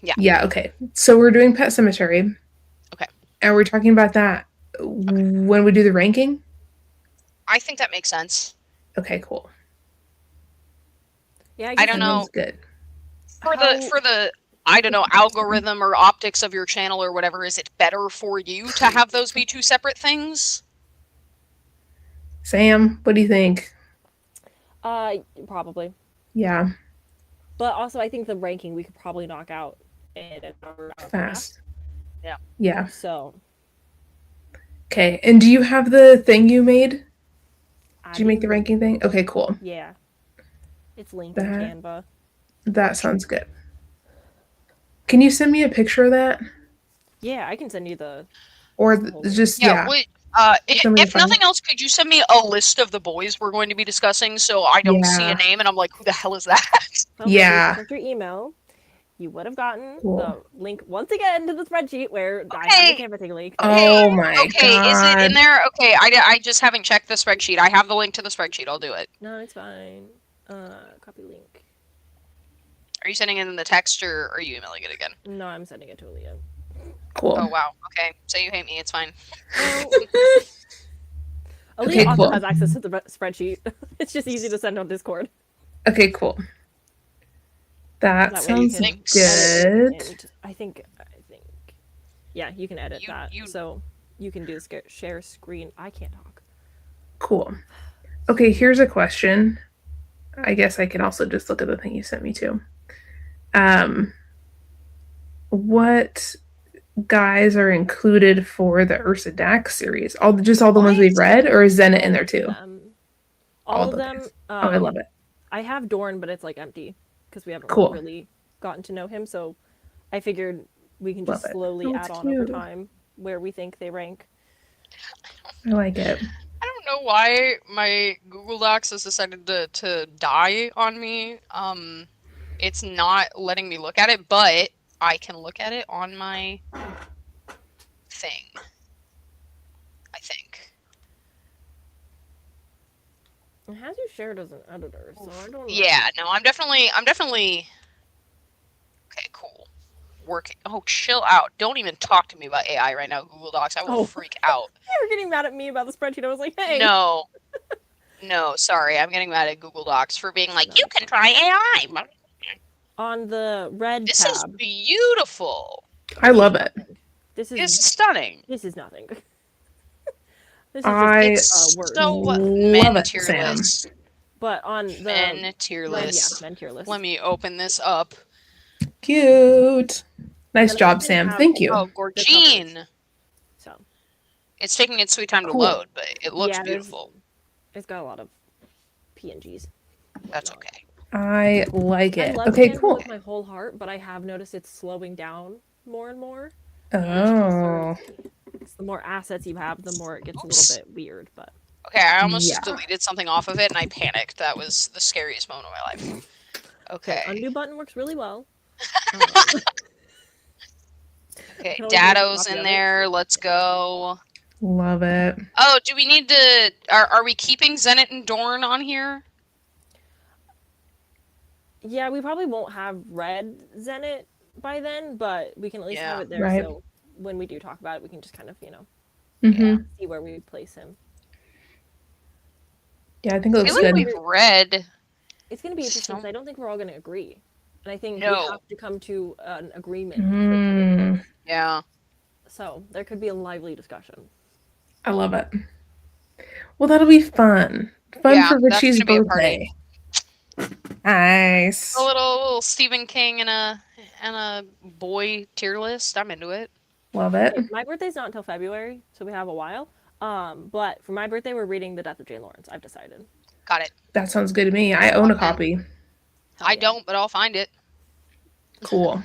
Yeah. Okay. So we're doing Pet Sematary. Okay. And we're talking about that when we do the ranking. I think that makes sense. Okay. Cool. Yeah, I don't know. Good. For the I don't know, algorithm or optics of your channel or whatever, is it better for you to have those be two separate things? Sam, what do you think? Probably. Yeah. But also, I think the ranking we could probably knock out in an hour fast. Yeah. Yeah. So. Okay, and do you have the thing you made? Did you make the ranking thing? Okay, cool. Yeah. It's linked in Canva. That sounds good. Can you send me a picture of that? Yeah, I can send you the... Or just, yeah. If nothing else, could you send me a list of the boys we're going to be discussing so I don't see a name and I'm like, who the hell is that? Well, yeah. Your email, you would have gotten the link once again to the spreadsheet where I have the Canva thing link. Oh my God. Is it in there? Okay, I just haven't checked the spreadsheet. I have the link to the spreadsheet. I'll do it. No, it's fine. Copy link. Are you sending it in the text or are you emailing it again? No, I'm sending it to Aaliyah. Cool. Oh, wow. Okay. Say you hate me. It's fine. Aaliyah also has access to the spreadsheet. It's just easy to send on Discord. Okay, cool. That sounds good. I think, yeah, you can edit that. So you can do share screen. I can't talk. Cool. Okay, here's a question. I guess I can also just look at the thing you sent me too. What guys are included for the Ursa Dax series? All the ones we've read, or is Zenit in there too? All of them. I love it. I have Dorn, but it's like empty because we haven't really gotten to know him. So I figured we can just slowly add on over time where we think they rank. I like it. I don't know why my Google Docs has decided to die on me. It's not letting me look at it, but I can look at it on my thing. I think. It has you shared as an editor, so I don't know. Yeah, no, I'm definitely okay, cool. Working. Oh, chill out. Don't even talk to me about AI right now, Google Docs. I will freak out. You were getting mad at me about the spreadsheet. I was like, hey. No, sorry. I'm getting mad at Google Docs for being like, you can try AI. On the red this tab. This is beautiful. I love it. It's stunning. This is nothing. This is so men tier list. But on the men tier list. Men tier list. Let me open this up. Cute. Nice job, Sam. Thank you. Oh, Gorgine. So it's taking its sweet time to load, but it looks beautiful. It's got a lot of PNGs. That's okay. I like it. I love okay, cool. With my whole heart, but I have noticed it's slowing down more and more. Oh. The more assets you have, the more it gets a little bit weird, but... Okay, I almost just deleted something off of it, and I panicked. That was the scariest moment of my life. Okay. Undo button works really well. Okay, Dado's in there. Let's go. Love it. Oh, do we need to... Are we keeping Zenit and Dorn on here? Yeah, we probably won't have read Zenit by then, but we can at least have it there, right. so when we do talk about it, we can just kind of, see where we place him. Yeah, I think it looks good. We've read... It's going to be interesting, because I don't think we're all going to agree. And I think we have to come to an agreement. Yeah. So, there could be a lively discussion. I love it. Well, that'll be fun. Fun for Richie's birthday. Nice. A little Stephen King and a boy tier list. I'm into it. Love it. My birthday's not until February, so we have a while. But for my birthday, we're reading The Death of Jane Lawrence. I've decided. Got it. That sounds good to me. I own a copy. I don't, but I'll find it. Cool.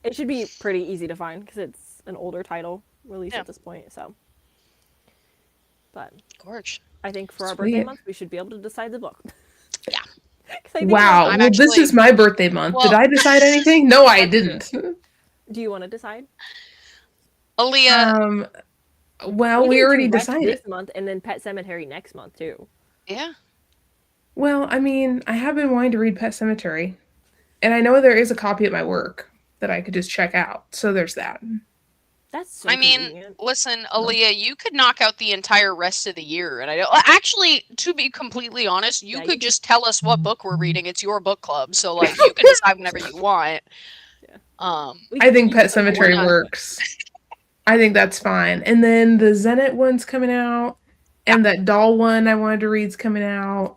It should be pretty easy to find because it's an older title released at this point. So, but gorge. I think for our birthday month, we should be able to decide the book. Yeah. Wow. Well, this is my birthday month. Did I decide anything? No, I didn't. Do you want to decide? Alea. Well, we already decided this month, and then Pet Sematary next month too. Yeah. Well, I mean, I have been wanting to read Pet Sematary, and I know there is a copy at my work that I could just check out. So there's that. That's so convenient. Listen, Alea, you could knock out the entire rest of the year, and I don't. Actually, to be completely honest, you could just tell us what book we're reading. It's your book club, so like you can decide whenever you want. Yeah. I think Pet Sematary works. I think that's fine. And then the Zenit one's coming out, and that doll one I wanted to read's coming out,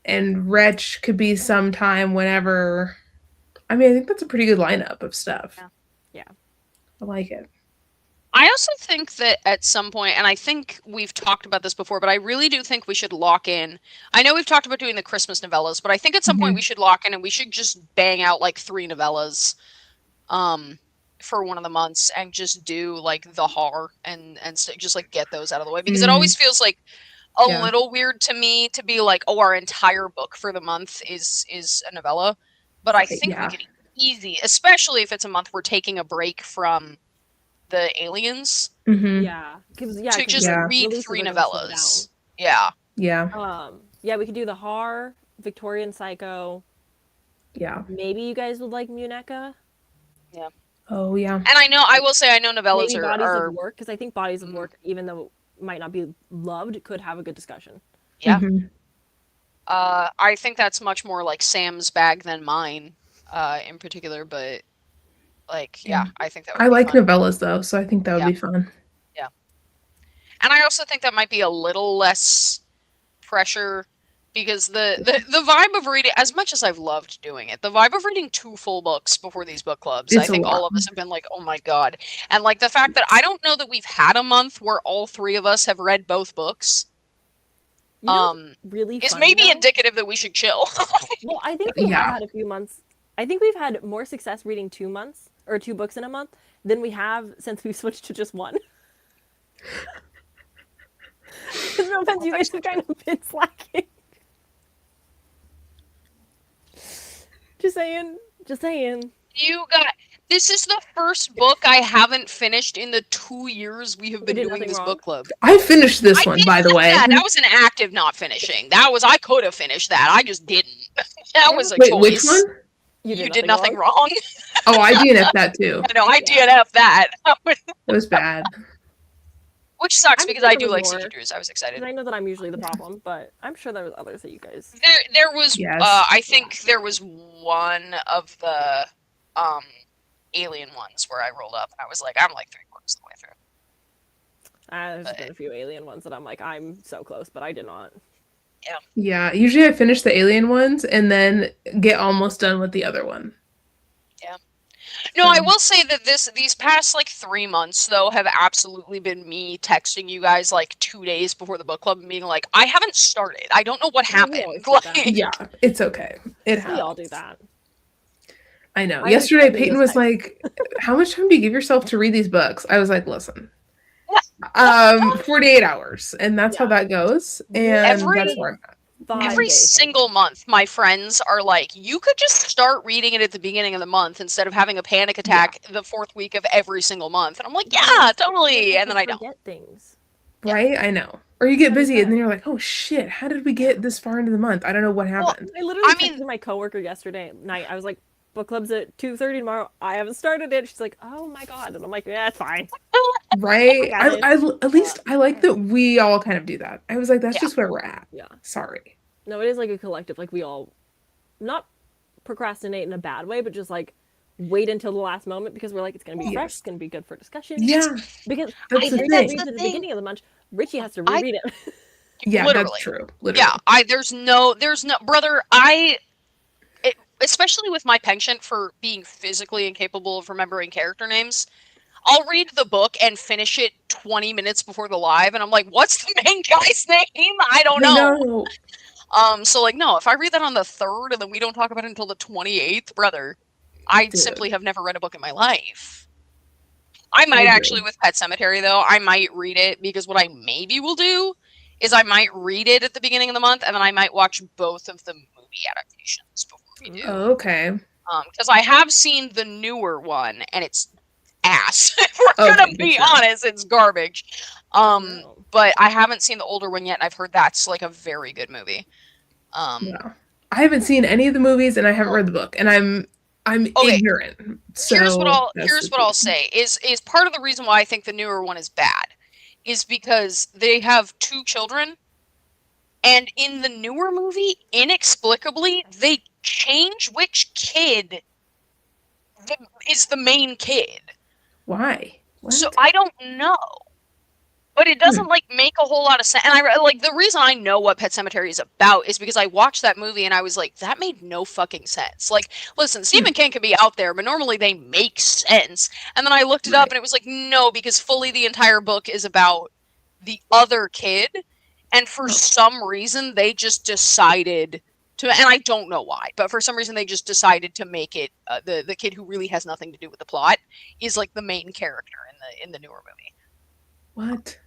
and Wretch could be sometime whenever. I mean, I think that's a pretty good lineup of stuff. Yeah. I like it. I also think that at some point, and I think we've talked about this before, but I really do think we should lock in. I know we've talked about doing the Christmas novellas, but I think at some point we should lock in and we should just bang out like 3 novellas for one of the months and just do like the horror and just like get those out of the way. Because it always feels like a little weird to me to be like, oh, our entire book for the month is a novella. But I think we could easy, especially if it's a month we're taking a break from the aliens. Yeah. To just read 3 novellas. Yeah. Yeah. We could do the horror, Victorian Psycho. Yeah. Maybe you guys would like Muneka. Yeah. Oh, yeah. And I will say, I know novellas maybe are... Bodies of Work, because I think Bodies of Work, even though it might not be loved, could have a good discussion. Yeah. I think that's much more like Sam's bag than mine, in particular, but like, I think that would I like fun. novellas, though, so I think that would be fun. Yeah. And I also think that might be a little less pressure, because the vibe of reading, as much as I've loved doing it, the vibe of reading 2 full books before these book clubs, I think all of us have been like, oh my god. And like the fact that I don't know that we've had a month where all 3 of us have read both books. Really is maybe indicative that we should chill. Well, I think we have had a few months. I think we've had more success reading 2 months or 2 books in a month than we have since we've switched to just 1. Because no offense, you guys have kind of been slacking. Just saying. This is the first book I haven't finished in the 2 years we have been doing this book club. I finished this one, by the way. That was an active not finishing. I could have finished that. I just didn't. That was a choice. Which one? You did nothing wrong. Oh, I DNF'd that too. No, I DNF'd that. It was bad. Which sucks because I do like Secret. I was excited. I know that I'm usually the problem, but I'm sure there was others that you guys. There was. I think there was one of the alien ones where I rolled up and I was like, I'm like 3/4 of the way through. There's been a few alien ones that I'm like, I'm so close, but I did not. Yeah. Yeah. Usually I finish the alien ones and then get almost done with the other one. Yeah. No, I will say that these past like 3 months though have absolutely been me texting you guys like 2 days before the book club and being like, I haven't started. I don't know what happened. Yeah, it's okay. It happens. We all do that. I know. Yesterday, Peyton was like, how much time do you give yourself to read these books? I was like, listen, 48 hours. And that's how that goes. And that's where I'm at. Every single month, my friends are like, you could just start reading it at the beginning of the month instead of having a panic attack the 4th week of every single month. And I'm like, yeah, totally. And then I don't. Forget things. Right? I know. Or you get busy and then you're like, oh shit, how did we get this far into the month? I don't know what happened. I literally texted my coworker yesterday night. I was like, book club's at 2:30 tomorrow. I haven't started it. She's like, oh my god. And I'm like, yeah, it's fine. Right? I at least I like that we all kind of do that. I was like, that's just where we're at. Yeah. Sorry. No, it is like a collective. Like we all not procrastinate in a bad way, but just like wait until the last moment because we're like, it's going to be fresh. It's going to be good for discussion. Yeah. Because that's I think at the beginning of the month, Richie has to reread it. Yeah, literally. That's true. Literally. Yeah, there's no, brother, especially with my penchant for being physically incapable of remembering character names, I'll read the book and finish it 20 minutes before the live, and I'm like, what's the main guy's name? I don't know. So like, no, if I read that on the 3rd and then we don't talk about it until the 28th, brother, I simply have never read a book in my life. I might actually, with Pet Sematary though, I might read it because what I maybe will do is I might read it at the beginning of the month and then I might watch both of the movie adaptations before we do. Oh, okay. Because I have seen the newer one and it's ass. If we're gonna be honest, it's garbage. But I haven't seen the older one yet, and I've heard that's like a very good movie. No. I haven't seen any of the movies, and I haven't read the book, and I'm ignorant. So here's what I'll say is part of the reason why I think the newer one is bad is because they have 2 children, and in the newer movie, inexplicably, they change which kid is the main kid. Why? What? So I don't know. But it doesn't like make a whole lot of sense. And I like the reason I know what Pet Sematary is about is because I watched that movie and I was like, that made no fucking sense. Like, listen, Stephen King can be out there, but normally they make sense. And then I looked it up and it was like, no, because fully the entire book is about the other kid. And for some reason, they just decided to, and I don't know why, but for some reason they just decided to make it the kid who really has nothing to do with the plot is like the main character in the newer movie. What?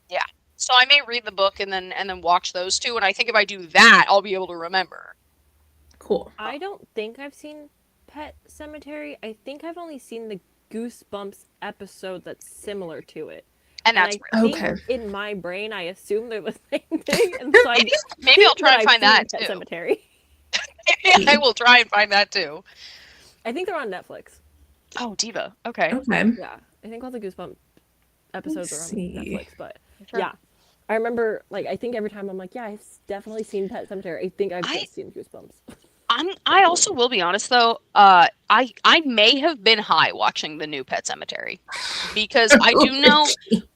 Yeah. So I may read the book and then watch those 2, and I think if I do that, I'll be able to remember. Cool. I don't think I've seen Pet Sematary. I think I've only seen the Goosebumps episode that's similar to it. And that's okay. In my brain, I assume they're the same thing. And so maybe I'll try and find that too. Pet Sematary. Maybe I will try and find that too. I think they're on Netflix. Oh, Diva. Okay. Yeah, I think all the Goosebumps episodes are on Netflix, but yeah, I remember like I think every time I'm like, yeah, I've definitely seen Pet Sematary. I think I've just seen Goosebumps. I also will be honest though, I may have been high watching the new Pet Sematary because I do know.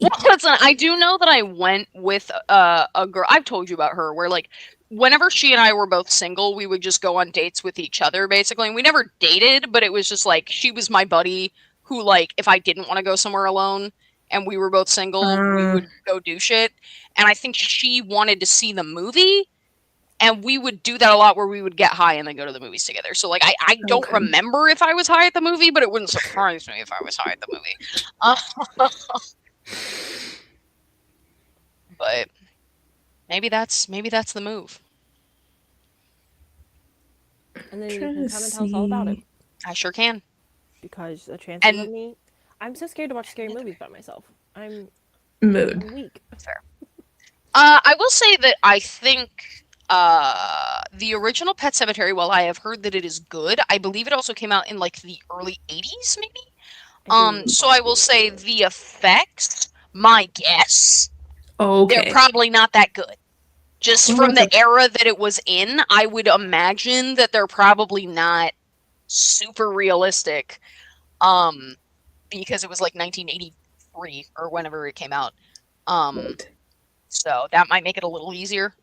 Well, listen, I do know that I went with a girl. I've told you about her, where like whenever she and I were both single, we would just go on dates with each other, basically. And we never dated, but it was just like she was my buddy who, like, if I didn't want to go somewhere alone and we were both single, we would go do shit. And I think she wanted to see the movie, and we would do that a lot where we would get high and then go to the movies together. So, like, I don't remember if I was high at the movie, but it wouldn't surprise me if I was high at the movie. But maybe that's the move. And then you can come and tell us all about it. I sure can. Because a chance of me, I'm so scared to watch scary movies by myself. I'm weak. Fair. I will say that I think the original Pet Sematary, while I have heard that it is good, I believe it also came out in like the early 80s, maybe. So I will say the effects, my guess, they're probably not that good. Just from the era that it was in, I would imagine that they're probably not super realistic, because it was like 1983 or whenever it came out. So that might make it a little easier.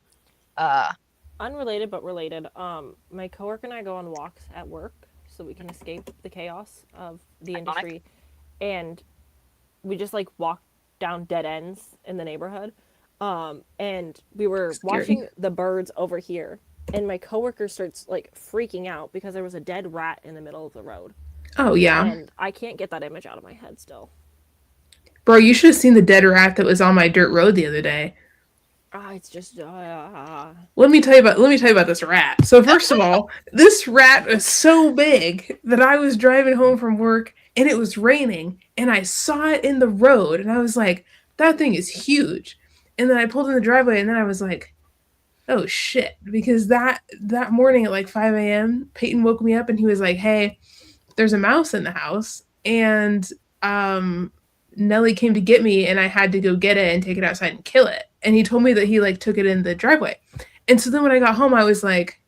Unrelated but related. My coworker and I go on walks at work so we can escape the chaos of the industry, and we just like walk down dead ends in the neighborhood. And we were watching the birds over here, and my coworker starts like freaking out because there was a dead rat in the middle of the road. Oh, yeah. And I can't get that image out of my head still. Bro, you should have seen the dead rat that was on my dirt road the other day. It's just Let me tell you about this rat. So first of all, this rat was so big that I was driving home from work and it was raining and I saw it in the road and I was like, that thing is huge. And then I pulled in the driveway and then I was like, oh shit, because that morning at like 5 a.m. Peyton woke me up and he was like, hey, there's a mouse in the house and Nellie came to get me and I had to go get it and take it outside and kill it. And he told me that he like took it in the driveway. And so then when I got home, I was like,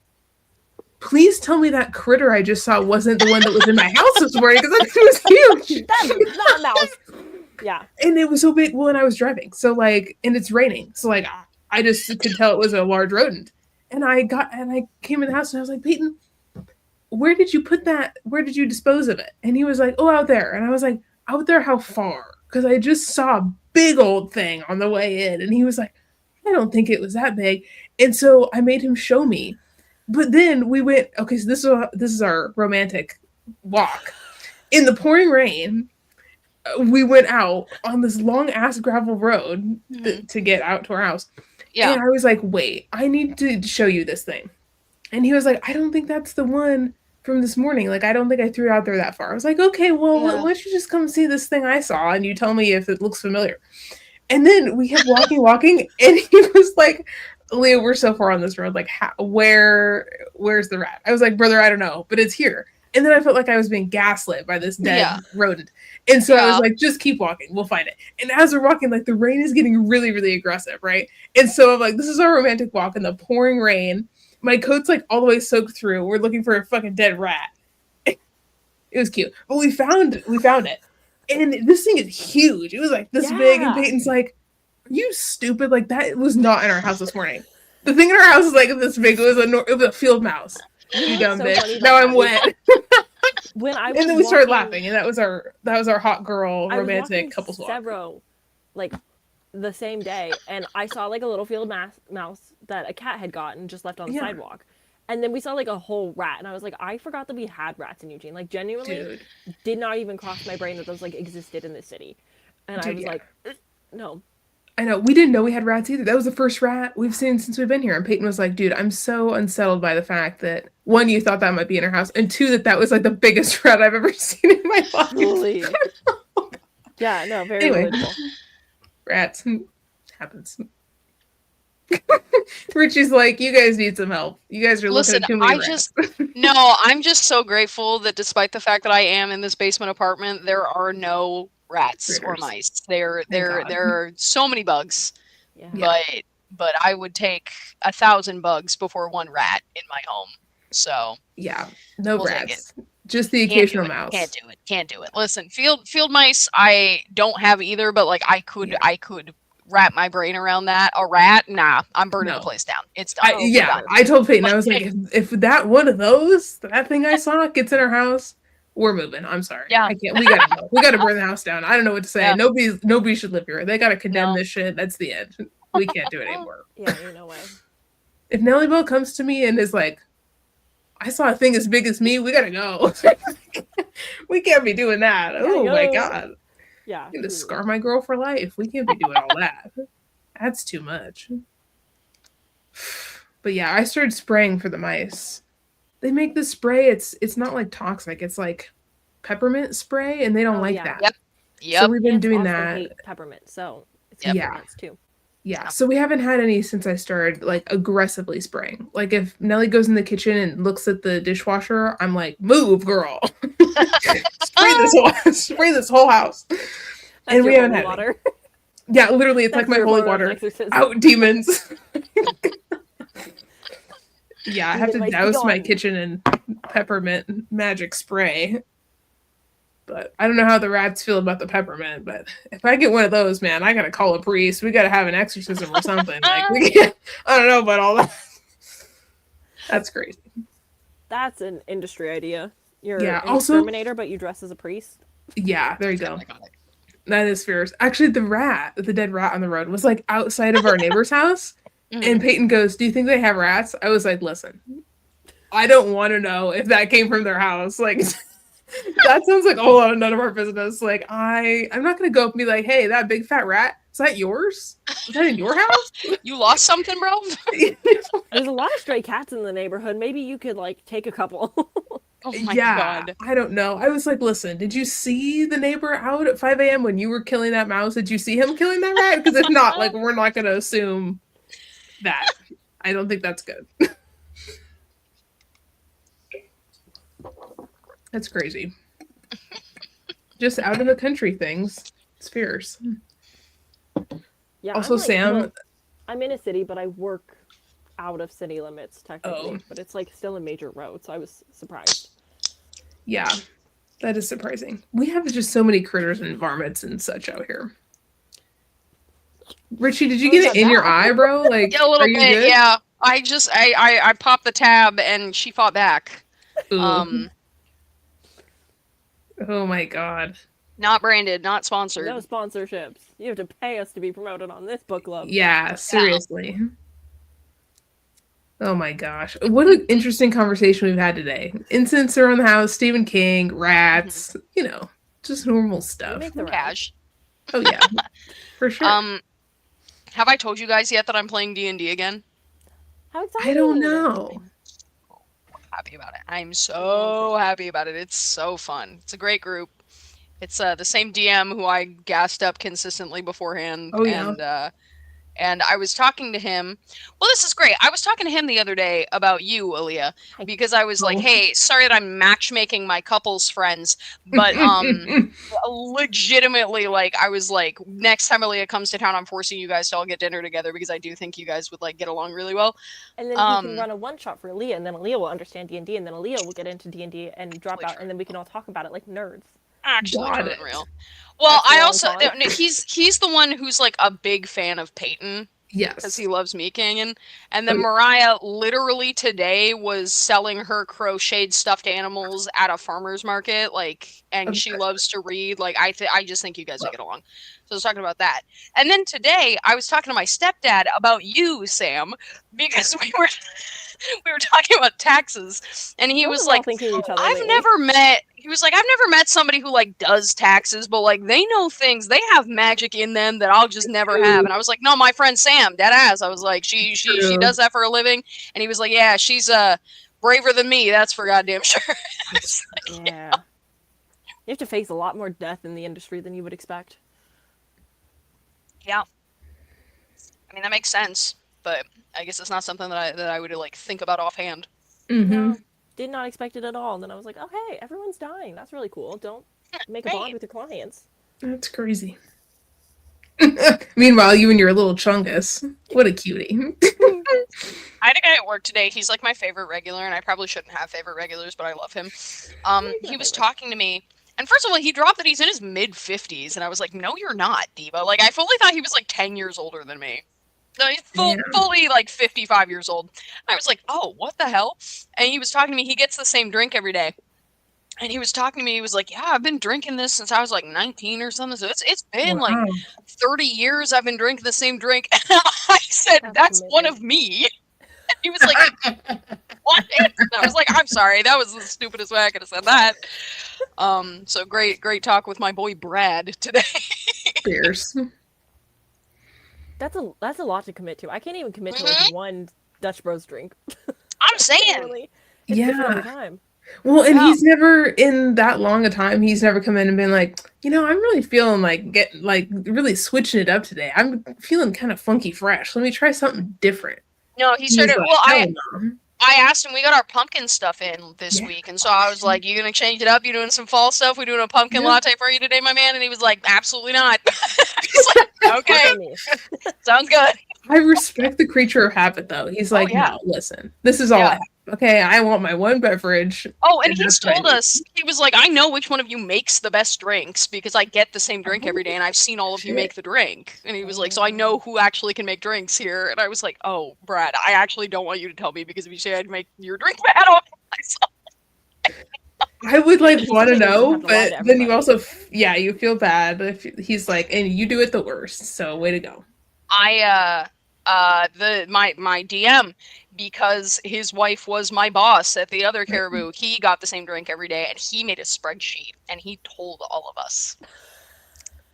please tell me that critter I just saw wasn't the one that was in my house this morning because that thing was huge. That's not a mouse. Yeah. And it was so big. Well, and I was driving. So like, and it's raining. So like, I just could tell it was a large rodent. And I came in the house and I was like, Peyton, where did you put that? Where did you dispose of it? And he was like, oh, out there. And I was like, out there, how far? Because I just saw a big old thing on the way in. And he was like, I don't think it was that big. And so I made him show me. But then we went, okay, so this is our romantic walk. In the pouring rain, we went out on this long ass gravel road to get out to our house. Yeah. And I was like, wait, I need to show you this thing. And he was like, I don't think that's the one from this morning. Like, I don't think I threw it out there that far. I was like, okay, well, why don't you just come see this thing I saw and you tell me if it looks familiar. And then we kept walking, and he was like, Leo, we're so far on this road. Like, where's the rat? I was like, brother, I don't know, but it's here. And then I felt like I was being gaslit by this dead rodent. And so I was like, just keep walking. We'll find it. And as we're walking, like the rain is getting really, really aggressive, right? And so I'm like, this is our romantic walk in the pouring rain. My coat's like all the way soaked through. We're looking for a fucking dead rat. It was cute. But we found it. And this thing is huge. It was like this big. And Peyton's like, are you stupid? Like that was not in our house this morning. The thing in our house is like this big. It was a field mouse. You dumb so bitch. Now I'm wet. And then we started laughing, and that was our hot girl romantic couples walk. Several, like the same day, and I saw like a little field mouse that a cat had gotten just left on the sidewalk, and then we saw like a whole rat, and I was like, I forgot that we had rats in Eugene. Like genuinely, did not even cross my brain that those like existed in this city, and I was like, no. I know. We didn't know we had rats either. That was the first rat we've seen since we've been here. And Peyton was like, dude, I'm so unsettled by the fact that, one, you thought that might be in our house, and two, that was like the biggest rat I've ever seen in my life. Holy. Yeah, no, very relatable. Rats. Happens. Richie's like, you guys need some help. You guys are looking at too many rats. I'm just so grateful that despite the fact that I am in this basement apartment, there are no rats or mice. There are so many bugs. Yeah. But I would take 1,000 bugs before one rat in my home. So no rats. Just the occasional mouse. Can't do it. Listen, field mice I don't have either, but like I could wrap my brain around that. A rat, nah, I'm burning the place down. It's done. I told Peyton, I was like, if that one of those, that thing I saw gets in our house, we're moving. I'm sorry. Yeah. I can't. We gotta go. We gotta burn the house down. I don't know what to say. Yeah. Nobody should live here. They gotta condemn this shit. That's the end. We can't do it anymore. Yeah, no way. If Nellie Bell comes to me and is like, I saw a thing as big as me, we gotta go. We can't be doing that. Oh my god. Yeah. I'm gonna scar my girl for life. We can't be doing all that. That's too much. But yeah, I started spraying for the mice. They make this spray. It's not like toxic. It's like peppermint spray, and they don't like that. Yep. So we've been doing that. Hate peppermint, so it's peppermints too. Yeah. So we haven't had any since I started like aggressively spraying. Like if Nellie goes in the kitchen and looks at the dishwasher, I'm like, move, girl. Spray this whole house. That's and we haven't had water. Yeah, literally, it's like my holy water. Out demons. Yeah, I have to douse my kitchen in peppermint magic spray. But I don't know how the rats feel about the peppermint, but if I get one of those, man, I gotta call a priest. We gotta have an exorcism or something. Like we can't, I don't know about all that. That's crazy. That's an industry idea. You're an exterminator, but you dress as a priest. Yeah, there you go. That is fierce. Actually, the dead rat on the road was like outside of our neighbor's house. And Peyton goes, do you think they have rats? I was like, listen, I don't want to know if that came from their house. Like, that sounds like a whole lot of none of our business. Like, I'm not going to go up and be like, hey, that big fat rat, is that yours? Is that in your house? You lost something, bro? There's a lot of stray cats in the neighborhood. Maybe you could, like, take a couple. Oh my God. I don't know. I was like, listen, did you see the neighbor out at 5 a.m. when you were killing that mouse? Did you see him killing that rat? Because if not, like, we're not going to assume that. I don't think that's good. That's crazy. Just out in the country things. It's fierce. Yeah. Also, Sam. I'm in a city, but I work out of city limits technically, but it's like still a major road, so I was surprised. Yeah, that is surprising. We have just so many critters and varmints and such out here. Richie, did you get it in your eye, bro? Like, Yeah, a little are you bit. good? Yeah, I popped the tab and she fought back. Ooh. Oh my God. Not branded, not sponsored. No sponsorships. You have to pay us to be promoted on this book club. Yeah, seriously. Oh my gosh. What an interesting conversation we've had today. Incidents around the house, Stephen King, rats, you know, just normal stuff. Make the cash. Oh yeah. For sure. Have I told you guys yet that I'm playing D&D again? How exciting. I don't know. Happy about it. I'm so happy about it. It's so fun. It's a great group. It's the same DM who I gassed up consistently beforehand. Oh, yeah. And I was talking to him. Well, this is great. I was talking to him the other day about you, Aaliyah, because I was like, hey, sorry that I'm matchmaking my couples friends, but legitimately, like, I was like, next time Aaliyah comes to town, I'm forcing you guys to all get dinner together because I do think you guys would, like, get along really well. And then you can run a one-shot for Aaliyah, and then Aaliyah will understand D&D, and then Aaliyah will get into D&D and drop out, and then we can all talk about it like nerds. Actually, unreal. Well, I also he's the one who's like a big fan of Peyton. Yes, because he loves Meat Canyon. And then Mariah literally today was selling her crocheted stuffed animals at a farmer's market, like, and she loves to read. Like, I just think you guys would get along. So I was talking about that. And then today I was talking to my stepdad about you, Sam, because we were talking about taxes, and he was like, I've never met somebody who like does taxes, but like they know things, they have magic in them that I'll just never have. And I was like, no, my friend Sam, dead ass. I was like, she does that for a living. And he was like, yeah, she's braver than me, that's for goddamn sure. Like, yeah. You have to face a lot more death in the industry than you would expect. Yeah. I mean, that makes sense, but I guess it's not something that I would like think about offhand. No, did not expect it at all. And then I was like, oh hey, everyone's dying. That's really cool. Don't make a bond with your clients. That's crazy. Meanwhile, you and your little chungus. What a cutie. I had a guy at work today. He's like my favorite regular, and I probably shouldn't have favorite regulars, but I love him. He was talking to me, and first of all, he dropped that he's in his mid-50s, and I was like, no, you're not, Diva. Like, I fully thought he was like 10 years older than me. No, he's fully like 55 years old. I was like, oh, what the hell? And he was talking to me. He gets the same drink every day. And he was talking to me. He was like, yeah, I've been drinking this since I was like 19 or something. So it's been like 30 years I've been drinking the same drink. And I said, that's one of me. And he was like, what? And I was like, I'm sorry. That was the stupidest way I could have said that. So great talk with my boy Brad today. Cheers. That's a lot to commit to. I can't even commit to like one Dutch Bros drink. I'm saying. It's different every time. Well, and he's never in that long a time. He's never come in and been like, I'm really feeling like really switching it up today. I'm feeling kind of funky fresh. Let me try something different. No, he started. I asked him. We got our pumpkin stuff in this week, and so I was like, "You gonna change it up? You doing some fall stuff? We doing a pumpkin latte for you today, my man?" And he was like, "Absolutely not." He's like, "Okay, sounds good." I respect the creature of habit, though. He's like, "No, listen, this is all I have. Okay, I want my one beverage." Oh, and he's told us, he was like, I know which one of you makes the best drinks because I get the same drink every day and I've seen all of you make the drink. And he was like, so I know who actually can make drinks here. And I was like, oh, Brad, I actually don't want you to tell me because if you say I'd make your drink bad, I'll myself. I would want to know, but then you also, you feel bad if he's like, and you do it the worst. So way to go. my DM, because his wife was my boss at the other Caribou. He got the same drink every day, and he made a spreadsheet, and he told all of us.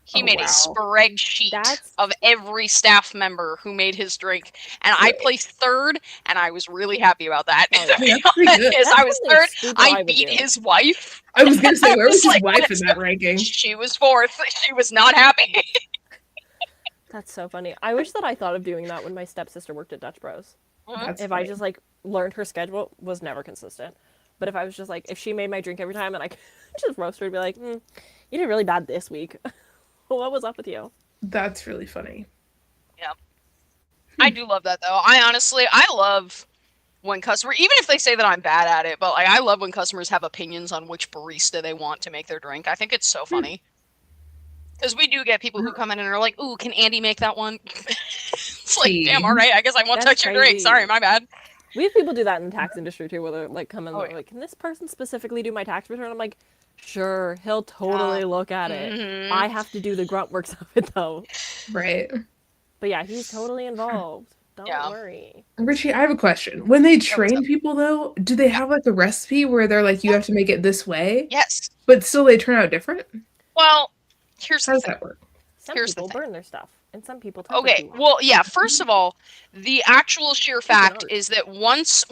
He made a spreadsheet of every staff member who made his drink, and I placed third, and I was really happy about that. I was third. I beat his wife. I was gonna say, where was his wife in that ranking? She was fourth. She was not happy. That's so funny. I wish that I thought of doing that when my stepsister worked at Dutch Bros. If I just like learned her schedule, was never consistent. But if I was just like, if she made my drink every time, and I could just roast her and be like, you did really bad this week. What was up with you? That's really funny. Yeah. I do love that, though. I love when customers, even if they say that I'm bad at it, but like I love when customers have opinions on which barista they want to make their drink. I think it's so funny. Because we do get people who come in and are like, ooh, can Andy make that one? It's like, damn, all right, I guess I won't touch your drink. Sorry, my bad. We have people do that in the tax industry, too, where they're like, come in and like, can this person specifically do my tax return? I'm like, sure, he'll totally look at it. I have to do the grunt works of it, though. Right. But yeah, he's totally involved. Don't worry. Richie, I have a question. When they train people, though, do they have like a recipe where they're like, you have to make it this way? Yes. But still they turn out different? Well, here's how does that work? Some people burn their stuff, and some people first of all, the actual sheer fact is that once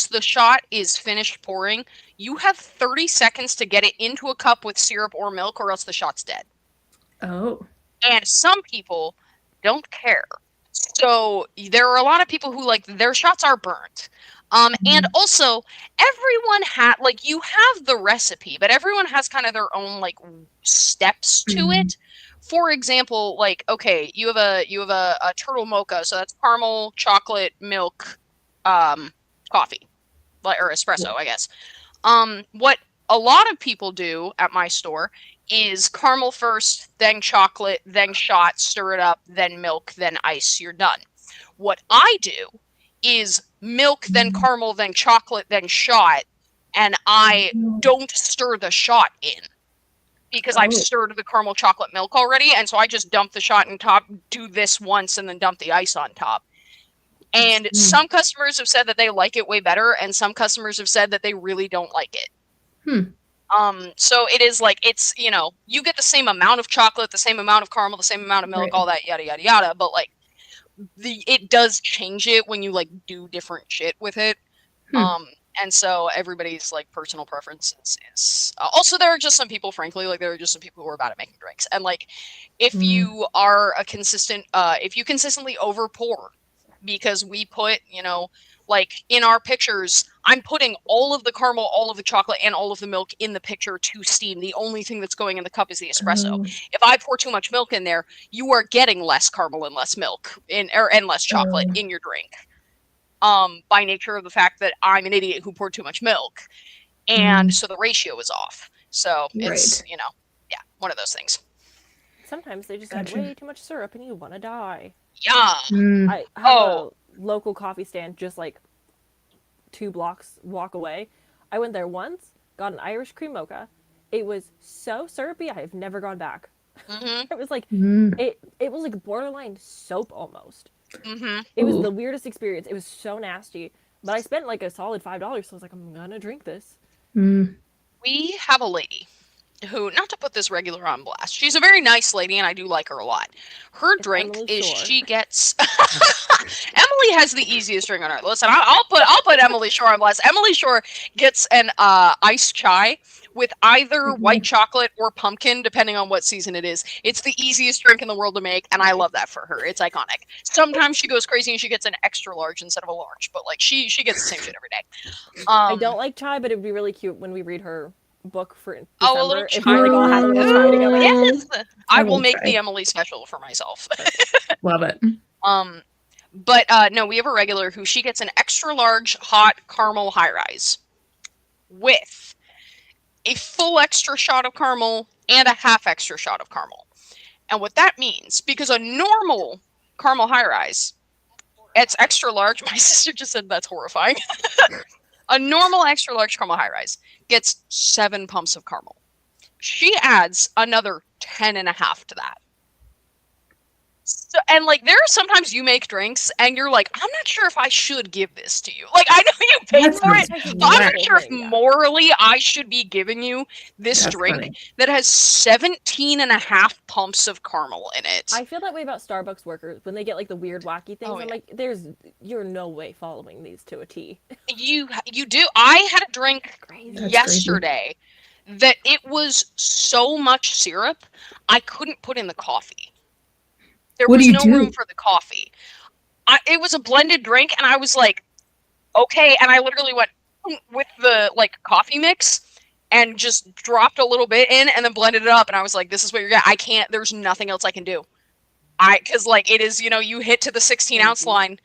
the shot is finished pouring, you have 30 seconds to get it into a cup with syrup or milk, or else the shot's dead. Oh. And some people don't care. So there are a lot of people who like their shots are burnt. And also everyone you have the recipe, but everyone has kind of their own like steps to it. For example, like, okay, you have a turtle mocha, so that's caramel, chocolate, milk, coffee, or espresso, I guess. What a lot of people do at my store is caramel first, then chocolate, then shot, stir it up, then milk, then ice, you're done. What I do is milk, then caramel, then chocolate, then shot, and I don't stir the shot in because I've stirred the caramel chocolate milk already, and so I just dump the shot on top, do this once, and then dump the ice on top. And some customers have said that they like it way better, and some customers have said that they really don't like it. So it is like, it's, you get the same amount of chocolate, the same amount of caramel, the same amount of milk, all that yada yada yada, but like it does change it when you like do different shit with it. And so everybody's like personal preferences is also, there are just some people, frankly, like there are just some people who are bad at making drinks, and like if you are if you consistently over pour, because we put, like in our pictures, I'm putting all of the caramel, all of the chocolate, and all of the milk in the picture to steam. The only thing that's going in the cup is the espresso. If I pour too much milk in there, you are getting less caramel and less milk and less chocolate in your drink. By nature of the fact that I'm an idiot who poured too much milk. And so the ratio is off. So it's, one of those things. Sometimes they just add way too much syrup and you want to die. Yeah. I have a local coffee stand just like 2 blocks walk away. I went there once, got an Irish cream mocha. It was so syrupy, I have never gone back. It was like it was like borderline soap almost. It was the weirdest experience. It was so nasty, but I spent like a solid $5, so I was like, I'm gonna drink this. We have a lady who, not to put this regular on blast, she's a very nice lady and I do like her a lot. Her drink is she gets Emily has the easiest drink on earth. Listen, I'll put Emily Shore on blast. Emily Shore gets an iced chai with either white chocolate or pumpkin, depending on what season it is. It's the easiest drink in the world to make, and I love that for her. It's iconic. Sometimes she goes crazy and she gets an extra large instead of a large, but like she gets the same shit every day. I don't like chai, but it would be really cute when we read her book for December. A little if we like all had a little chai together. Yes, I will make the Emily special for myself. Love it. But no, we have a regular who she gets an extra large hot caramel high rise with a full extra shot of caramel and a half extra shot of caramel. And what that means, because a normal caramel high rise, it's extra large. My sister just said that's horrifying. A normal extra large caramel high rise gets 7 pumps of caramel. She adds another 10.5 to that. So, and like there are sometimes you make drinks and you're like, I'm not sure if I should give this to you. Like I know you paid for it, but I'm not sure if morally I should be giving you this drink that has 17.5 pumps of caramel in it. I feel that way about Starbucks workers when they get like the weird wacky things. I'm like, you're no way following these to a T. You do. I had a drink yesterday that it was so much syrup I couldn't put in the coffee. There was no room for the coffee. It was a blended drink, and I was like, okay. And I literally went with the like coffee mix and just dropped a little bit in and then blended it up. And I was like, this is what you're getting. I can't, there's nothing else I can do. Cause like it is, you hit to the 16-ounce line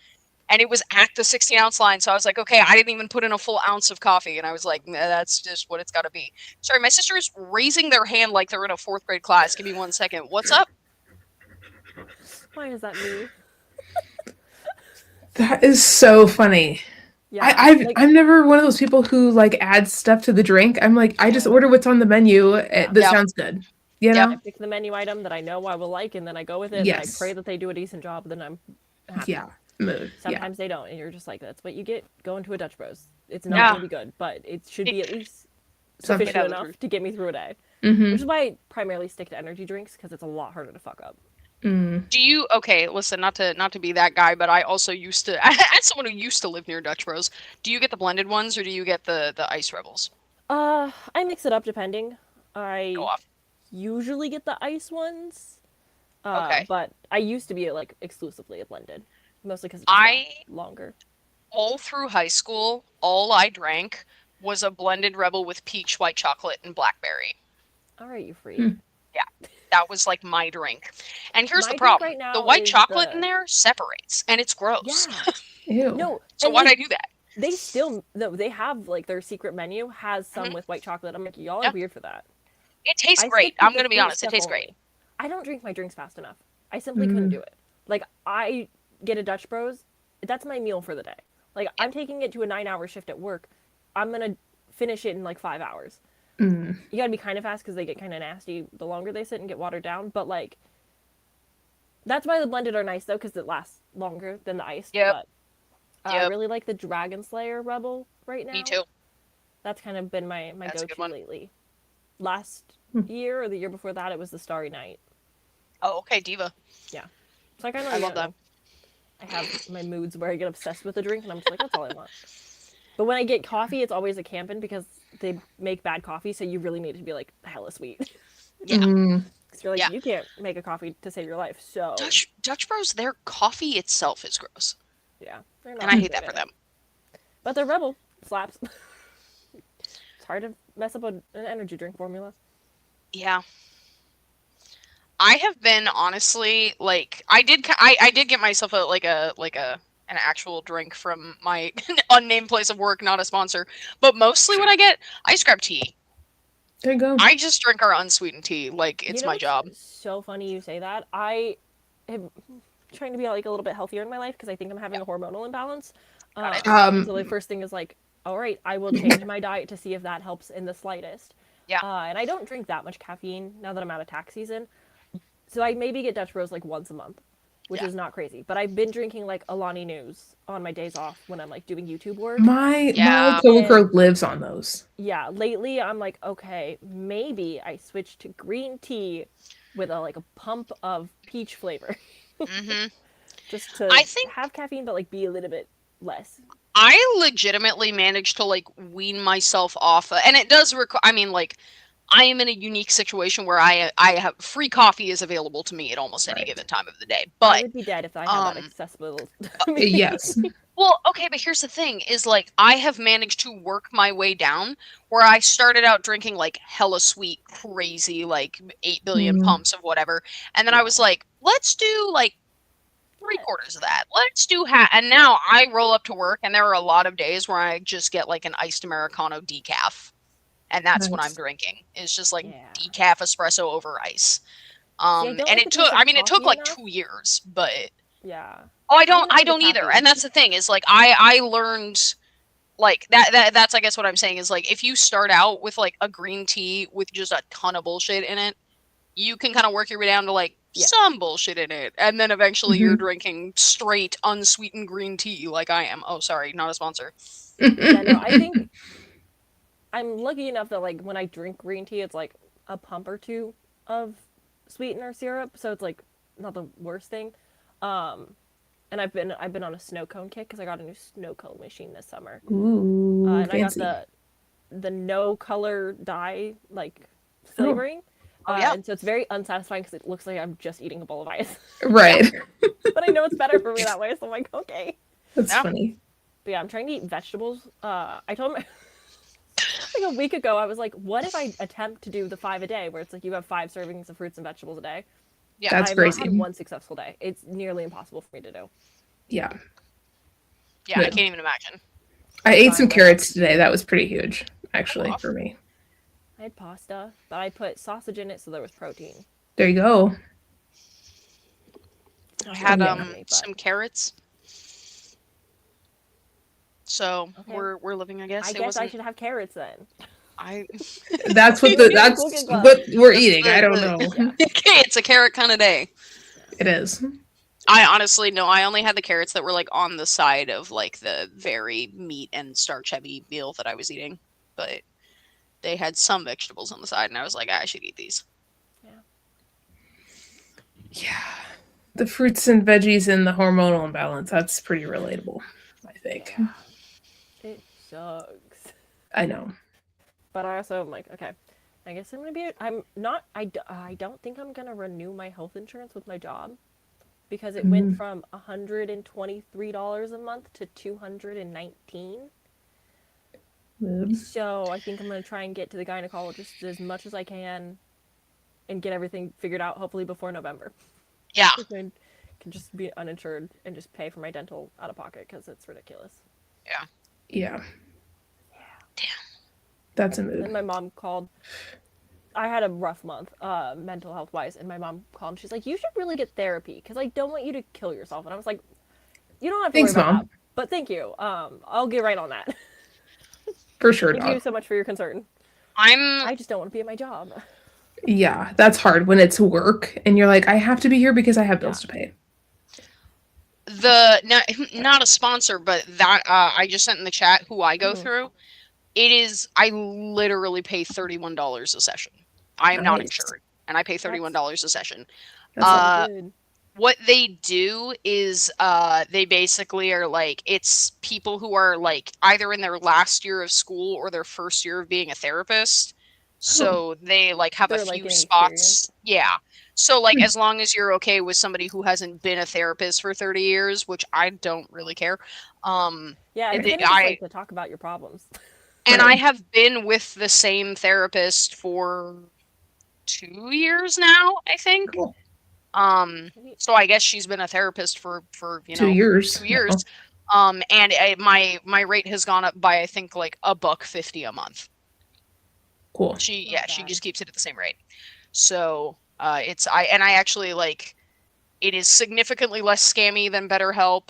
and it was at the 16-ounce line. So I was like, okay, I didn't even put in a full ounce of coffee. And I was like, nah, that's just what it's got to be. Sorry, my sister is raising their hand like they're in a 4th grade class. Give me 1 second. What's up? Why is that me? That is so funny. Yeah, I'm never one of those people who like adds stuff to the drink. I'm like, I just order what's on the menu. This sounds good. You know? I pick the menu item that I know I will like, and then I go with it. Yes. And I pray that they do a decent job. Then I'm happy. Yeah. Mood. Sometimes they don't, and you're just like, that's what you get going to a Dutch Bros. It's not going to be good, but it should be at least sufficient enough to get me through a day. Mm-hmm. Which is why I primarily stick to energy drinks, because it's a lot harder to fuck up. Mm. Do you listen, not to be that guy, but I also used to as someone who used to live near Dutch Bros, do you get the blended ones or do you get the ice rebels? I mix it up depending. I usually get the ice ones. But I used to be like exclusively a blended. Mostly because it's longer. All through high school, all I drank was a blended rebel with peach, white chocolate, and blackberry. All right, you freak. Yeah. That was like my drink. And here's the problem. Right, the white chocolate in there separates and it's gross. Yeah. Ew. No. So why'd I do that? They have like their secret menu has some with white chocolate. I'm like, y'all are weird for that. It tastes great. I'm going to be honest. It tastes great. I don't drink my drinks fast enough. I simply couldn't do it. Like I get a Dutch Bros. That's my meal for the day. Like I'm taking it to a 9-hour shift at work. I'm going to finish it in like 5 hours. You gotta be kind of fast because they get kind of nasty the longer they sit and get watered down. But like, that's why the blended are nice though, because it lasts longer than the iced. Yep. But I really like the Dragon Slayer Rebel right now. Me too. That's kind of been my go-to lately. Last year or the year before that, it was the Starry Night. Oh, okay, Diva. Yeah. So I love that. I have my moods where I get obsessed with a drink, and I'm just like, that's all I want. But when I get coffee, it's always a Campen because they make bad coffee, so you really need to be like hella sweet. Yeah. Because you're like, you can't make a coffee to save your life. So Dutch Bros, their coffee itself is gross. Yeah. And I hate that for them. But their Rebel slaps. It's hard to mess up an energy drink formula. Yeah. I have been honestly like I did get myself an actual drink from my unnamed place of work, not a sponsor. But mostly when I get, I just grab tea. There you go. I just drink our unsweetened tea. Like, it's my job. So funny you say that. I am trying to be like a little bit healthier in my life because I think I'm having a hormonal imbalance. So the first thing is like, all right, I will change my diet to see if that helps in the slightest. Yeah. And I don't drink that much caffeine now that I'm out of tax season. So I maybe get Dutch Bros like once a month. Which is not crazy. But I've been drinking, like, Alani News on my days off when I'm, like, doing YouTube work. My coworker lives on those. Yeah. Lately, I'm like, okay, maybe I switch to green tea with, a pump of peach flavor. Just to have caffeine, but, like, be a little bit less. I legitimately managed to, like, wean myself off. And it does require, I mean, like, I am in a unique situation where I have free coffee is available to me at almost any given time of the day. But I would be dead if I had that accessible. Yes. Well, okay, but here's the thing: is like I have managed to work my way down where I started out drinking like hella sweet, crazy, like 8 billion pumps of whatever, and then I was like, let's do like 3/4 of that. Let's do and now I roll up to work, and there are a lot of days where I just get like an iced Americano decaf. And that's what I'm drinking. It's just like decaf espresso over ice. And it took like 2 years, but I don't either. And that's the thing is like I learned like that's I guess what I'm saying is like if you start out with like a green tea with just a ton of bullshit in it, you can kind of work your way down to like some bullshit in it, and then eventually you're drinking straight unsweetened green tea like I am. Oh, sorry, not a sponsor. Yeah, no, I think I'm lucky enough that like when I drink green tea, it's like a pump or two of sweetener syrup, so it's like not the worst thing. And I've been on a snow cone kick because I got a new snow cone machine this summer. Ooh, and fancy. I got the no color dye like flavoring. And so it's very unsatisfying because it looks like I'm just eating a bowl of ice. Right. But I know it's better for me that way, so I'm like, okay. That's funny. But yeah, I'm trying to eat vegetables. I told him like a week ago, I was like, what if I attempt to do the 5 a day, where it's like you have 5 servings of fruits and vegetables a day? Yeah, that's crazy. I've not had one successful day. It's nearly impossible for me to do. Yeah. Yeah, I can't even imagine. I ate some carrots today. That was pretty huge, actually, for me. I had pasta, but I put sausage in it, so there was protein. There you go. I had some carrots. So we're living, I guess. I guess I should have carrots then. That's what what we're eating. I don't know. Yeah. It's a carrot kind of day. It is. I honestly no. I only had the carrots that were like on the side of like the very meat and starch heavy meal that I was eating, but they had some vegetables on the side, and I was like, I should eat these. Yeah. The fruits and veggies and the hormonal imbalance. That's pretty relatable, I think. Yeah. It sucks. I know. But I also am like, okay, I guess I don't think I'm going to renew my health insurance with my job because it went from $123 a month to $219. So I think I'm going to try and get to the gynecologist as much as I can and get everything figured out, hopefully before November. Yeah. I can just be uninsured and just pay for my dental out of pocket because it's ridiculous. Yeah. Yeah. Damn. That's a move. And my mom called. I had a rough month, mental health wise, and my mom called and she's like, you should really get therapy because I don't want you to kill yourself. And I was like, you don't have to worry about that, but thank you. I'll get right on that. For sure. Thank you so much for your concern. I just don't want to be at my job. Yeah, that's hard when it's work and you're like, I have to be here because I have bills to pay. Not a sponsor, but that I just sent in the chat who I go through. It is, I literally pay $31 a session. I am not insured, and I pay $31 a session. That's good. What they do is they basically are like, it's people who are like either in their last year of school or their first year of being a therapist. So they like have a few spots. Yeah. So like as long as you're okay with somebody who hasn't been a therapist for 30 years, which I don't really care. Yeah, I just like to talk about your problems. And I have been with the same therapist for 2 years now, I think. Cool. So I guess she's been a therapist for 2 years. 2 years. And my rate has gone up by I think like $1.50 a month. Cool. She just keeps it at the same rate. So I actually like it is significantly less scammy than BetterHelp.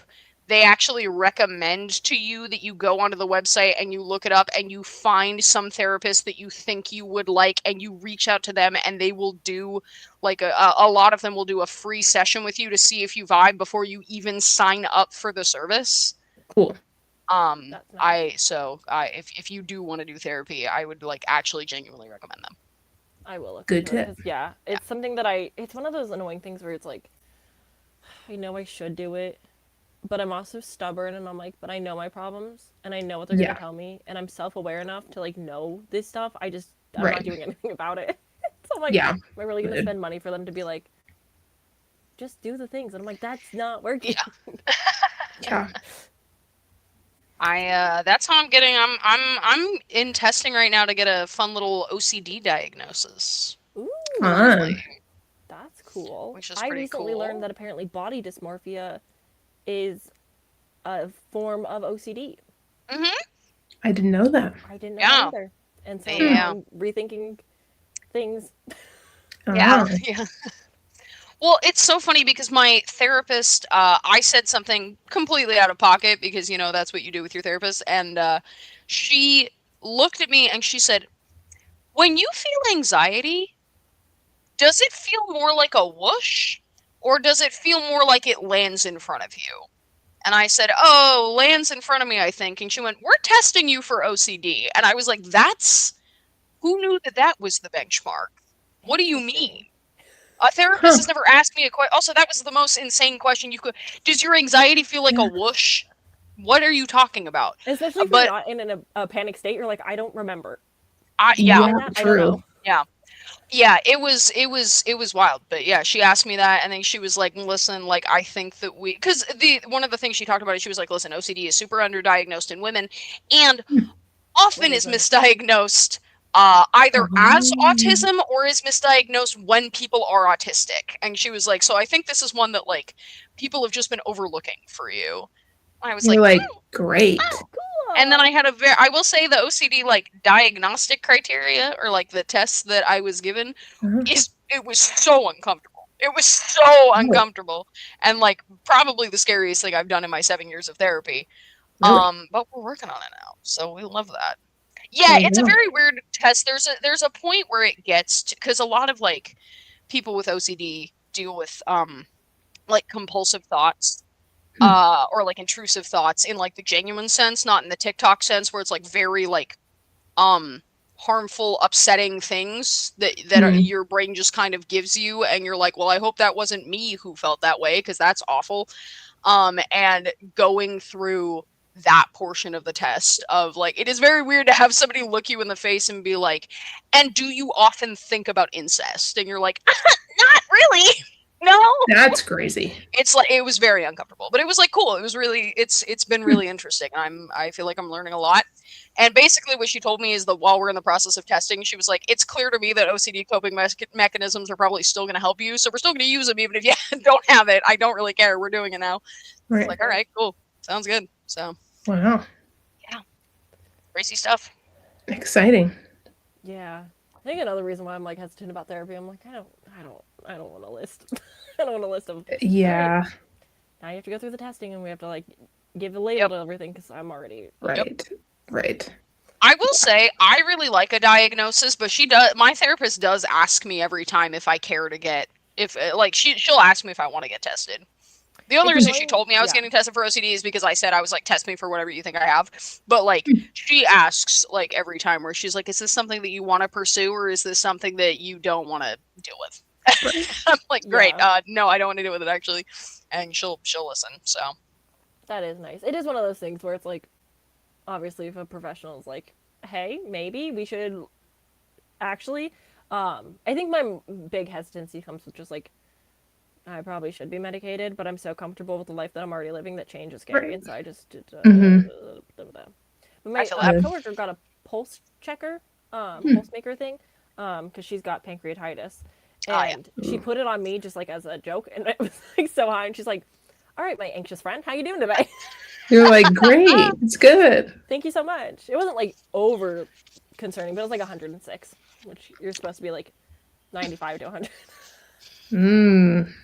They actually recommend to you that you go onto the website and you look it up and you find some therapist that you think you would like and you reach out to them and they will do like a lot of them will do a free session with you to see if you vibe before you even sign up for the service. Cool. If you do want to do therapy, I would like actually genuinely recommend them. I will look. Good tip. Yeah, it's something that it's one of those annoying things where it's like, I know I should do it, but I'm also stubborn and I'm like, but I know my problems and I know what they're going to tell me and I'm self-aware enough to like know this stuff. I'm not doing anything about it. So I'm like, am I really going to spend money for them to be like, just do the things? And I'm like, that's not working. Yeah. That's how I'm getting. I'm in testing right now to get a fun little OCD diagnosis. Ooh, fun. That's cool. Which is I pretty recently cool. learned that apparently body dysmorphia is a form of OCD. Mm-hmm. I didn't know that. I didn't know that either. And so I'm rethinking things. Yeah. Well, it's so funny because my therapist, I said something completely out of pocket because, that's what you do with your therapist. And she looked at me and she said, when you feel anxiety, does it feel more like a whoosh, or does it feel more like it lands in front of you? And I said, oh, lands in front of me, I think. And she went, we're testing you for OCD. And I was like, who knew that was the benchmark? What do you mean? A therapist has never asked me a question. Also, that was the most insane question you could. Does your anxiety feel like a whoosh? What are you talking about? Especially if you're not in a panic state, you're like, I don't remember. Yeah, I don't know. Yeah, it was wild. But yeah, she asked me that, and then she was like, listen, like, I think that because one of the things she talked about is she was like, listen, OCD is super underdiagnosed in women, and often is misdiagnosed either as autism or is misdiagnosed when people are autistic. And she was like, so I think this is one that, like, people have just been overlooking for you. And I was like, great. Oh, cool. And then I had I will say the OCD, like, diagnostic criteria, or like the tests that I was given, it was so uncomfortable. It was so uncomfortable. And, like, probably the scariest thing I've done in my 7 years of therapy. Really? But we're working on it now, so we love that. Yeah, it's a very weird test. There's a point where it gets to, because a lot of, like, people with OCD deal with like compulsive thoughts, or like intrusive thoughts in, like, the genuine sense, not in the TikTok sense, where it's like very, like, harmful, upsetting things that your brain just kind of gives you, and you're like, well, I hope that wasn't me who felt that way, because that's awful. And going through that portion of the test of, like, it is very weird to have somebody look you in the face and be like, and do you often think about incest? And you're like, not really. No. That's crazy. It's like, it was very uncomfortable, but it was, like, cool. It was really, it's been really interesting. I feel like I'm learning a lot. And basically what she told me is that while we're in the process of testing, she was like, it's clear to me that OCD coping mechanisms are probably still going to help you. So we're still going to use them even if you don't have it. I don't really care. We're doing it now. Right. It's like, all right, cool. Sounds good. So. Wow. Yeah. Crazy stuff. Exciting. Yeah. I think another reason why I'm, like, hesitant about therapy, I'm like, I don't want a list. I don't want a list of. Yeah. Right, now you have to go through the testing, and we have to, like, give a label to everything, because I'm already. Right. I will say I really like a diagnosis, but my therapist does ask me every time if I care to get, she'll ask me if I want to get tested. The only reason she told me I was getting tested for OCD is because I said I was like, test me for whatever you think I have. But, like, she asks, like, every time, where she's like, is this something that you want to pursue, or is this something that you don't want to deal with? Right. I'm like, great. No, I don't want to deal with it, actually. And she'll listen. So that is nice. It is one of those things where it's like, obviously, if a professional is like, hey, maybe we should actually, I think my big hesitancy comes with just, like, I probably should be medicated, but I'm so comfortable with the life that I'm already living that change is scary, and so I just did. But my coworker got a pulse checker, pulse maker thing, because she's got pancreatitis, and she put it on me just, like, as a joke, and it was, like, so high, and she's like, "All right, my anxious friend, how you doing today?" You're like, "Great, it's good. Thank you so much." It wasn't, like, over concerning, but it was like 106, which you're supposed to be like 95 to 100.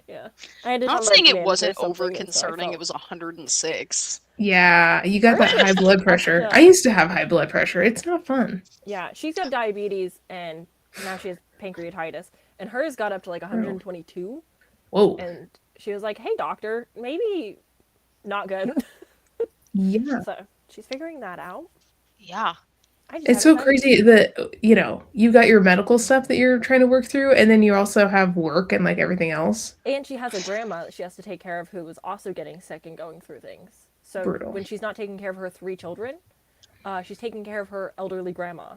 Yeah. I'm not saying it wasn't over concerning, it was 106. Yeah, you got that high blood pressure. Yeah. I used to have high blood pressure. It's not fun. Yeah, she's got diabetes, and now she has pancreatitis, and hers got up to, like, 122. Whoa. And she was like, hey, doctor, maybe not good. Yeah. So she's figuring that out. Yeah. It's so crazy that, you know, you got your medical stuff that you're trying to work through, and then you also have work and, like, everything else. And she has a grandma that she has to take care of who was also getting sick and going through things. So when she's not taking care of her 3 children, she's taking care of her elderly grandma.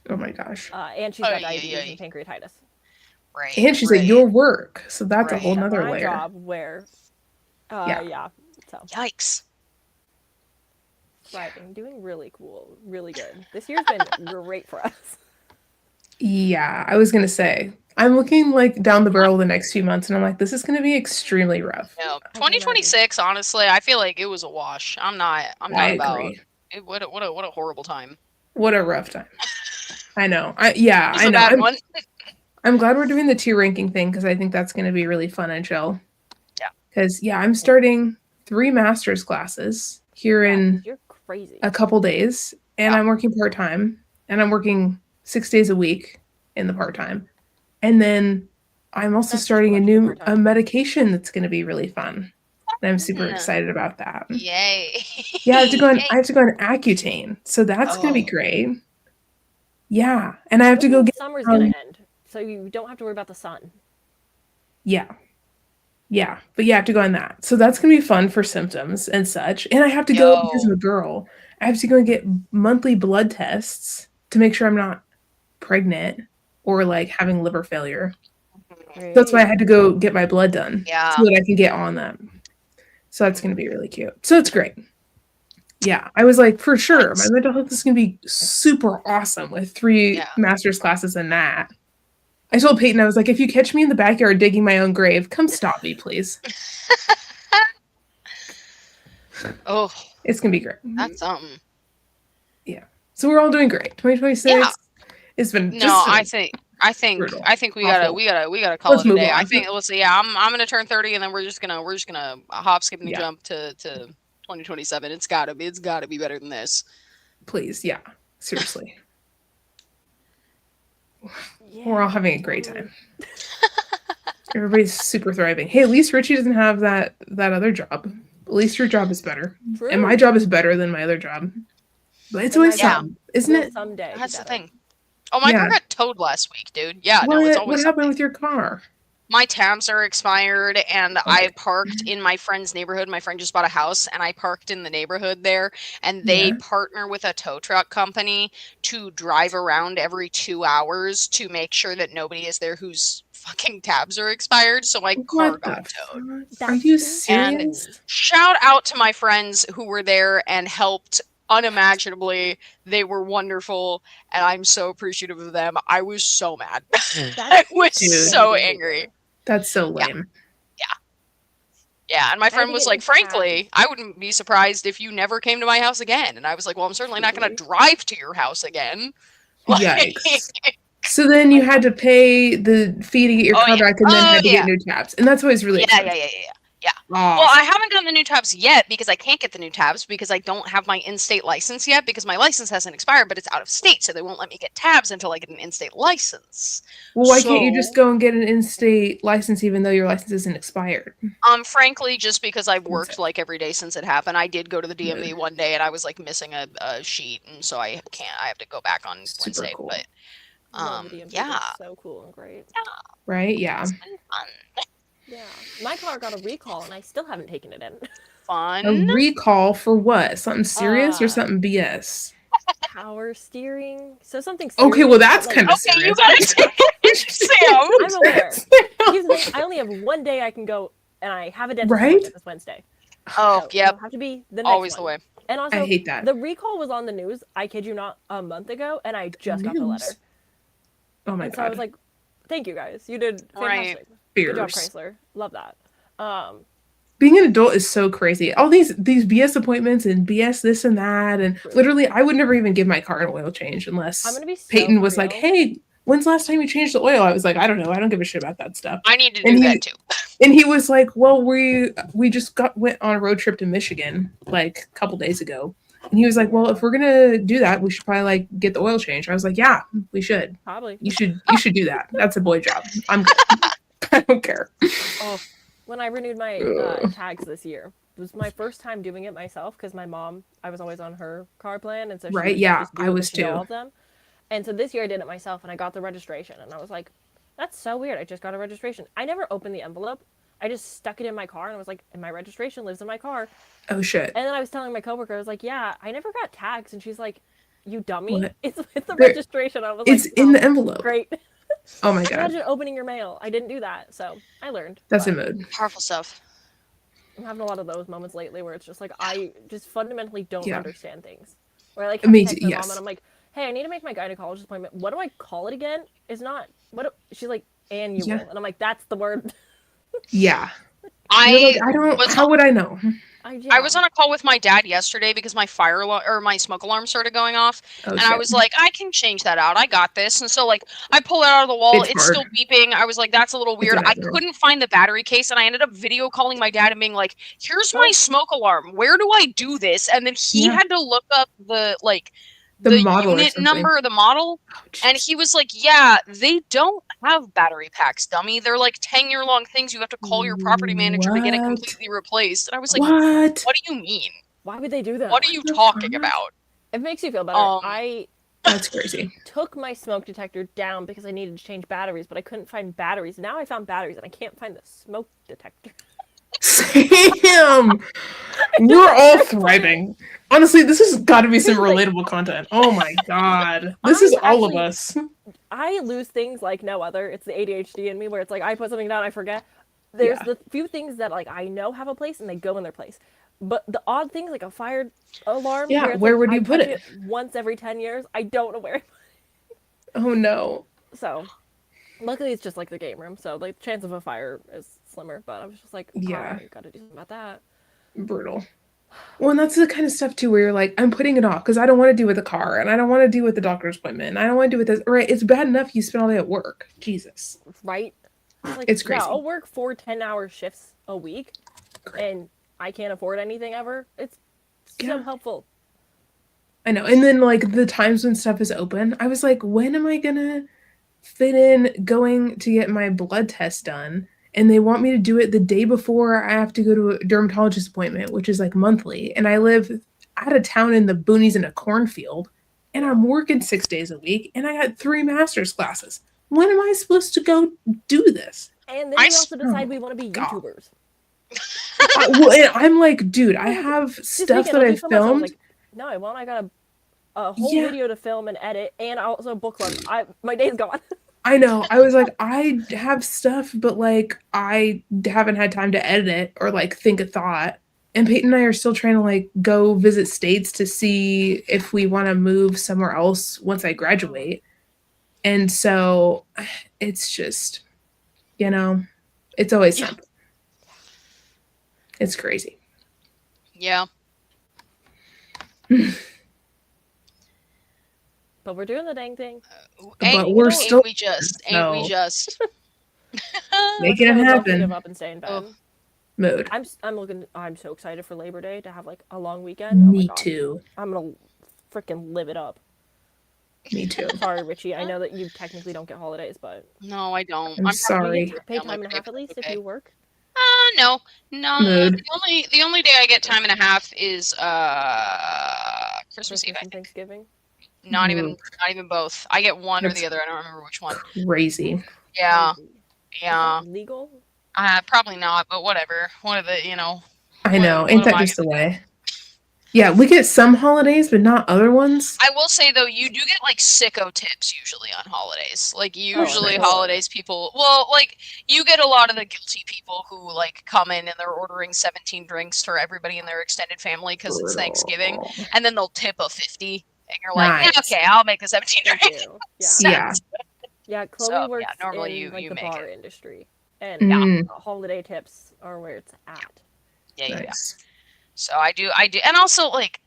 Oh my gosh. And she's got diabetes and pancreatitis. Right. And she's at your work, so that's a whole nother layer. Job where, yeah. So. Yikes. Thriving, doing really cool, really good. This year's been great for us. Yeah, I was gonna say, I'm looking, like, down the barrel the next few months, and I'm like, this is gonna be extremely rough. No, 2026, honestly, I feel like it was a wash. I'm not about it. What a horrible time. What a rough time. I know. I know. I'm glad we're doing the tier ranking thing, because I think that's gonna be really fun and chill. Yeah. Because I'm starting 3 master's classes here in a couple days, and I'm working part-time, and I'm working 6 days a week, in the part-time. And then I'm also starting a medication that's going to be really fun. And I'm super excited about that. Yay. Yeah, I have to go on Accutane. So that's going to be great. Yeah. And I have to go get summer's going to end. So you don't have to worry about the sun. Yeah. Yeah. But yeah, I have to go on that. So that's going to be fun for symptoms and such. And I have to go because I'm a girl. I have to go and get monthly blood tests to make sure I'm not pregnant or like having liver failure. Great. That's why I had to go get my blood done so that I can get on them. So that's going to be really cute. So it's great. Yeah, I was like, for sure, my mental health is going to be super awesome with 3 master's classes in that. I told Peyton, I was like, if you catch me in the backyard digging my own grave, come stop me, please. Oh, it's going to be great. That's something. Yeah. So we're all doing great. 2026 has been I think we gotta call it a day. I think I'm gonna turn 30 and then we're just gonna hop, skip, and jump to 2027. It's gotta be better than this. Please, yeah. Seriously. We're all having a great time. Everybody's super thriving. Hey, at least Richie doesn't have that other job. At least your job is better. True. And my job is better than my other job. But it's always some, isn't it? Someday. That's the thing. Oh, my car got towed last week, dude. Yeah, no, it's always what happened with your car? My tabs are expired, and I parked in my friend's neighborhood. My friend just bought a house, and I parked in the neighborhood there, and they partner with a tow truck company to drive around every 2 hours to make sure that nobody is there whose fucking tabs are expired. So my car got towed. Are you serious? And shout out to my friends who were there and helped unimaginably. They were wonderful, and I'm so appreciative of them. I was so mad. I was so angry. That's so lame. Yeah, and my friend was like, frankly, I wouldn't be surprised if you never came to my house again. And I was like, well, I'm certainly not going to drive to your house again. Yikes. So then you had to pay the fee to get your car back and then had to get new tabs. And that's always really expensive. Yeah. Well, I haven't done the new tabs yet because I can't get the new tabs because I don't have my in-state license yet because my license hasn't expired, but it's out of state, so they won't let me get tabs until I get an in-state license. Well, why can't you just go and get an in-state license even though your license isn't expired? Frankly, just because I've worked like every day since it happened. I did go to the DMV one day and I was like missing a sheet, and so I have to go back on Wednesday. Cool. But so cool and great. Right? Yeah. It's been fun. Yeah, my car got a recall and I still haven't taken it in. Fun. A recall for what? Something serious or something BS? Power steering. So something serious. Okay, well that's kind of serious. You gotta take it, Sam. I'm aware. Here's the thing, I only have one day I can go, and I have a dentist appointment this Wednesday. Oh, so yep. It'll have to be the next Always one. the way. And also, I hate that. The recall was on the news, I kid you not, a month ago, and I just got the letter. Oh my God. So I was like, thank you guys. You did fantastic. Good job, Chrysler. Love that. Being an adult is so crazy. All these BS appointments and BS this and that, and literally, I would never even give my car an oil change unless Peyton was like, "Hey, when's the last time you changed the oil?" I was like, "I don't know. I don't give a shit about that stuff." I need to do that too. And he was like, "Well, we just went on a road trip to Michigan like a couple days ago." And he was like, "Well, if we're gonna do that, we should probably like get the oil change." I was like, "Yeah, we should. Probably. You should do that. That's a boy job. I'm good. I don't care." When I renewed my tags this year, it was my first time doing it myself because my mom, I was always on her car plan, and so she I was too. All of them. And so this year I did it myself, and I got the registration, and I was like, "That's so weird. I just got a registration." I never opened the envelope. I just stuck it in my car, and I was like, "And my registration lives in my car." Oh shit! And then I was telling my coworker, I was like, "Yeah, I never got tags," and she's like, "You dummy! What? It's with the registration." I was it's like, in the envelope. Great. Oh my God. Imagine opening your mail. I didn't do that, so I learned. That's a mood. Powerful stuff. I'm having a lot of those moments lately where it's just like I just fundamentally don't understand things. Where I like Me text too, my mom and I'm like, "Hey, I need to make my gynecologist appointment. What do I call it again?" It's not she's like annual, and I'm like, "That's the word." Yeah. I don't. How would I know? I was on a call with my dad yesterday because my fire alarm or my smoke alarm started going off, and I was like, I can change that out. I got this. And so like I pull it out of the wall. It's still beeping. I was like, that's a little weird. I couldn't find the battery case, and I ended up video calling my dad and being like, here's my smoke alarm. Where do I do this? And then he had to look up the model or unit something. number, the model, Oh, and he was like, yeah, they don't have battery packs, dummy. They're like 10-year-long things. You have to call your property manager to get it completely replaced. And I was like, what do you mean? Why would they do that? What are you talking about? It makes you feel better. That's crazy. Took my smoke detector down because I needed to change batteries, but I couldn't find batteries. Now I found batteries, and I can't find the smoke detector. Sam! We're all thriving. Honestly, this has got to be some relatable content. Oh my god. This is all of us. I lose things like no other. It's the ADHD in me where it's like I put something down, I forget. There's the few things that like I know have a place and they go in their place. But the odd things like a fire alarm. Yeah, where would you put it? Once every 10 years. I don't know where I put it. Oh no. So, luckily it's just like the game room. So, like, chance of a fire is slimmer. But I was just like, yeah, I gotta do something about that. Brutal. Well, and that's the kind of stuff too where you're like, I'm putting it off because I don't want to deal with the car and I don't want to deal with the doctor's appointment. And I don't want to deal with this. Right? It's bad enough you spend all day at work. Jesus. Right? Like, it's crazy. Yeah, I'll work 4 10-hour shifts a week, and I can't afford anything ever. It's so helpful. I know. And then like the times when stuff is open, I was like, when am I gonna fit in going to get my blood test done? And they want me to do it the day before I have to go to a dermatologist appointment, which is like monthly. And I live out of town in the boonies in a cornfield, and I'm working 6 days a week, and I got 3 master's classes. When am I supposed to go do this? And then we also decide we want to be YouTubers. Well, I'm like, dude, I have stuff that I filmed. Like, no, I won't. I got a whole video to film and edit, and also book club. My day's gone. I know. I was like, I have stuff, but like I haven't had time to edit it or like think a thought. And Peyton and I are still trying to like go visit states to see if we want to move somewhere else once I graduate. And so it's just, it's always something. It's crazy. Yeah. But we're doing the dang thing. But we're still. We just making it happen. Give up and stay in bed. Mood. I'm so excited for Labor Day to have like a long weekend. Me too. I'm gonna freaking live it up. Me too. Sorry, Richie. I know that you technically don't get holidays, but no, I don't. I'm sorry. You get paid time and a half at least if you work. No. Mood. The only day I get time and a half is Christmas Eve. I think. Thanksgiving. Not even both. I get one or the other. I don't remember which one. Crazy. Yeah. Crazy. Yeah. Is that legal? Probably not, but whatever. One of the, I know. Ain't that just the way? Yeah, we get some holidays, but not other ones. I will say, though, you do get, like, sicko tips usually on holidays. Like, usually holidays people... Well, like, you get a lot of the guilty people who, like, come in and they're ordering 17 drinks for everybody in their extended family because it's Thanksgiving. And then they'll tip a 50. And you're like, yeah, okay, I'll make the 17 drinks. Yeah. Yeah, Chloe works normally in, like, the bar industry. And holiday tips are where it's at. Yeah. So I do. And also, like,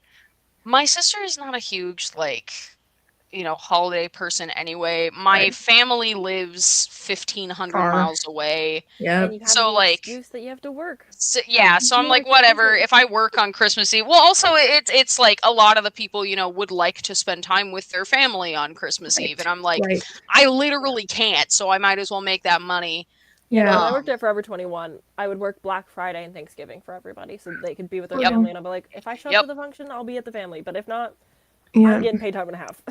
my sister is not a huge, like, holiday person anyway. My family lives 1,500 miles away. Yeah. So, like, excuse that you have to work. So I'm like, whatever. If I work on Christmas Eve, well, also it's like a lot of the people, would like to spend time with their family on Christmas Eve, and I'm like, I literally can't. So I might as well make that money. Yeah, when I worked at Forever 21, I would work Black Friday and Thanksgiving for everybody so they could be with their family. And I'll be like, if I show up to the function, I'll be at the family. But if not, I'm getting paid time and a half.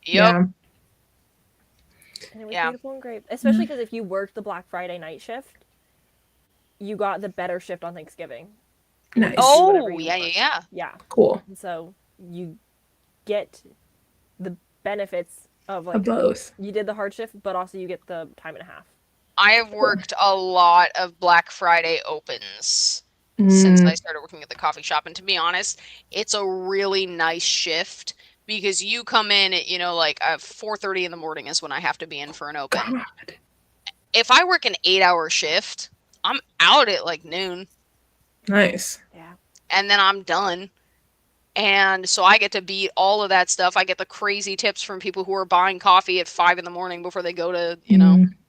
Yep. And it was beautiful and great. Especially because if you worked the Black Friday night shift, you got the better shift on Thanksgiving. Nice. Oh, yeah. Yeah. Cool. And so you get the benefits of like both. You did the hard shift, but also you get the time and a half. I have worked a lot of Black Friday opens since I started working at the coffee shop. And to be honest, it's a really nice shift because you come in at, like 4:30 in the morning is when I have to be in for an open. God. If I work an 8-hour shift, I'm out at like noon. Nice. Yeah. And then I'm done. And so I get to beat all of that stuff. I get the crazy tips from people who are buying coffee at 5 in the morning before they go to,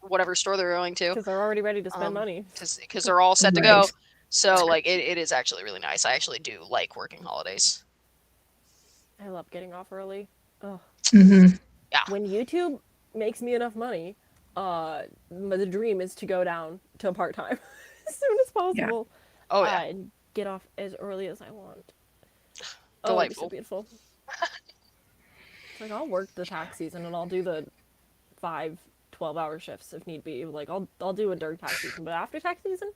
whatever store they're going to. Because they're already ready to spend money. Because they're all set to go. So, like, it is actually really nice. I actually do like working holidays. I love getting off early. Oh. Mm-hmm. Yeah. When YouTube makes me enough money, the dream is to go down to part-time as soon as possible. Yeah. Oh, yeah. And get off as early as I want. Delightful. Oh, it'd be so beautiful. It's like, I'll work the tax season and I'll do the 5 12-hour shifts if need be. Like, I'll do it during tax season, but after tax season,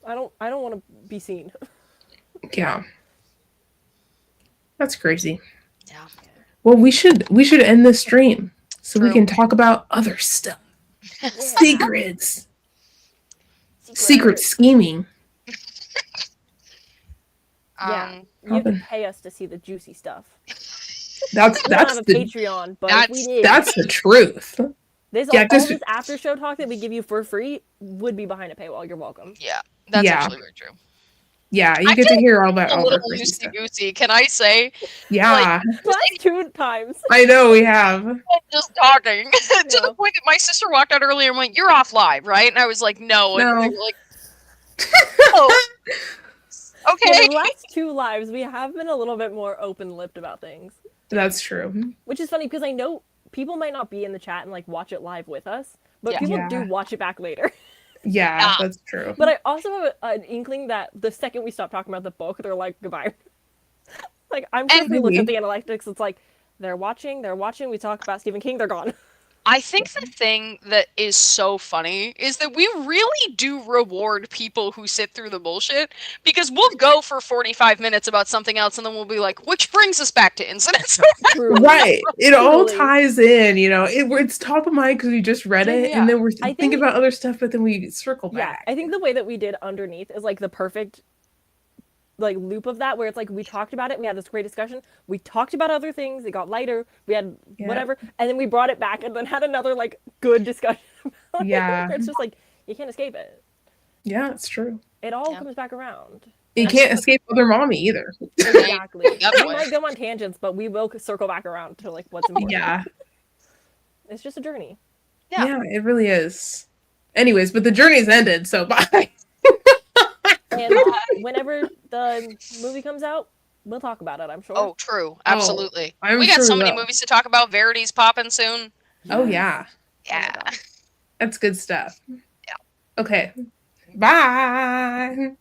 I don't want to be seen. Yeah. That's crazy. Yeah. Well, we should end this stream so True. we can talk about other stuff. Yeah. Secrets. Secret scheming. Yeah. You have to pay us to see the juicy stuff. That's we don't have a the Patreon, but if we did, that's the truth. This all this after show talk that we give you for free would be behind a paywall. You're welcome. Yeah, that's actually very true. Yeah, you get to hear all about all our crazy loosey stuff. Goosey, can I say? Yeah, like 2 times. I know we have. Just talking to the point that my sister walked out earlier and went, "You're off live, right?" And I was like, "No." And they were like, "Oh, okay." Yeah, the last 2 lives, we have been a little bit more open-lipped about things. That's true. Which is funny because I know people might not be in the chat and like watch it live with us, but people do watch it back later. Yeah, that's true. But I also have an inkling that the second we stop talking about the book, they're like, goodbye. Like, I'm sure if we look at the analytics, it's like, they're watching, we talk about Stephen King, they're gone. I think the thing that is so funny is that we really do reward people who sit through the bullshit, because we'll go for 45 minutes about something else and then we'll be like, which brings us back to incidents. Right. It all ties in, you know. It's top of mind because we just read it and then we're thinking about other stuff, but then we circle back. Yeah, I think the way that we did underneath is like the perfect like loop of that, where it's like we talked about it, we had this great discussion, we talked about other things, it got lighter, we had whatever, and then we brought it back and then had another like good discussion about it. It's just like you can't escape it. Yeah, it's true. It all comes back around. You can't escape other mommy either. Exactly. We might go on tangents, but we will circle back around to like what's important. Yeah. It's just a journey. Yeah, it really is. Anyways, but the journey's ended, so bye. And whenever the movie comes out, we'll talk about it, I'm sure. Oh, true. Absolutely. We got so many movies to talk about. Verity's popping soon. Oh, yeah. Yeah. That's good stuff. Yeah. Okay. Bye.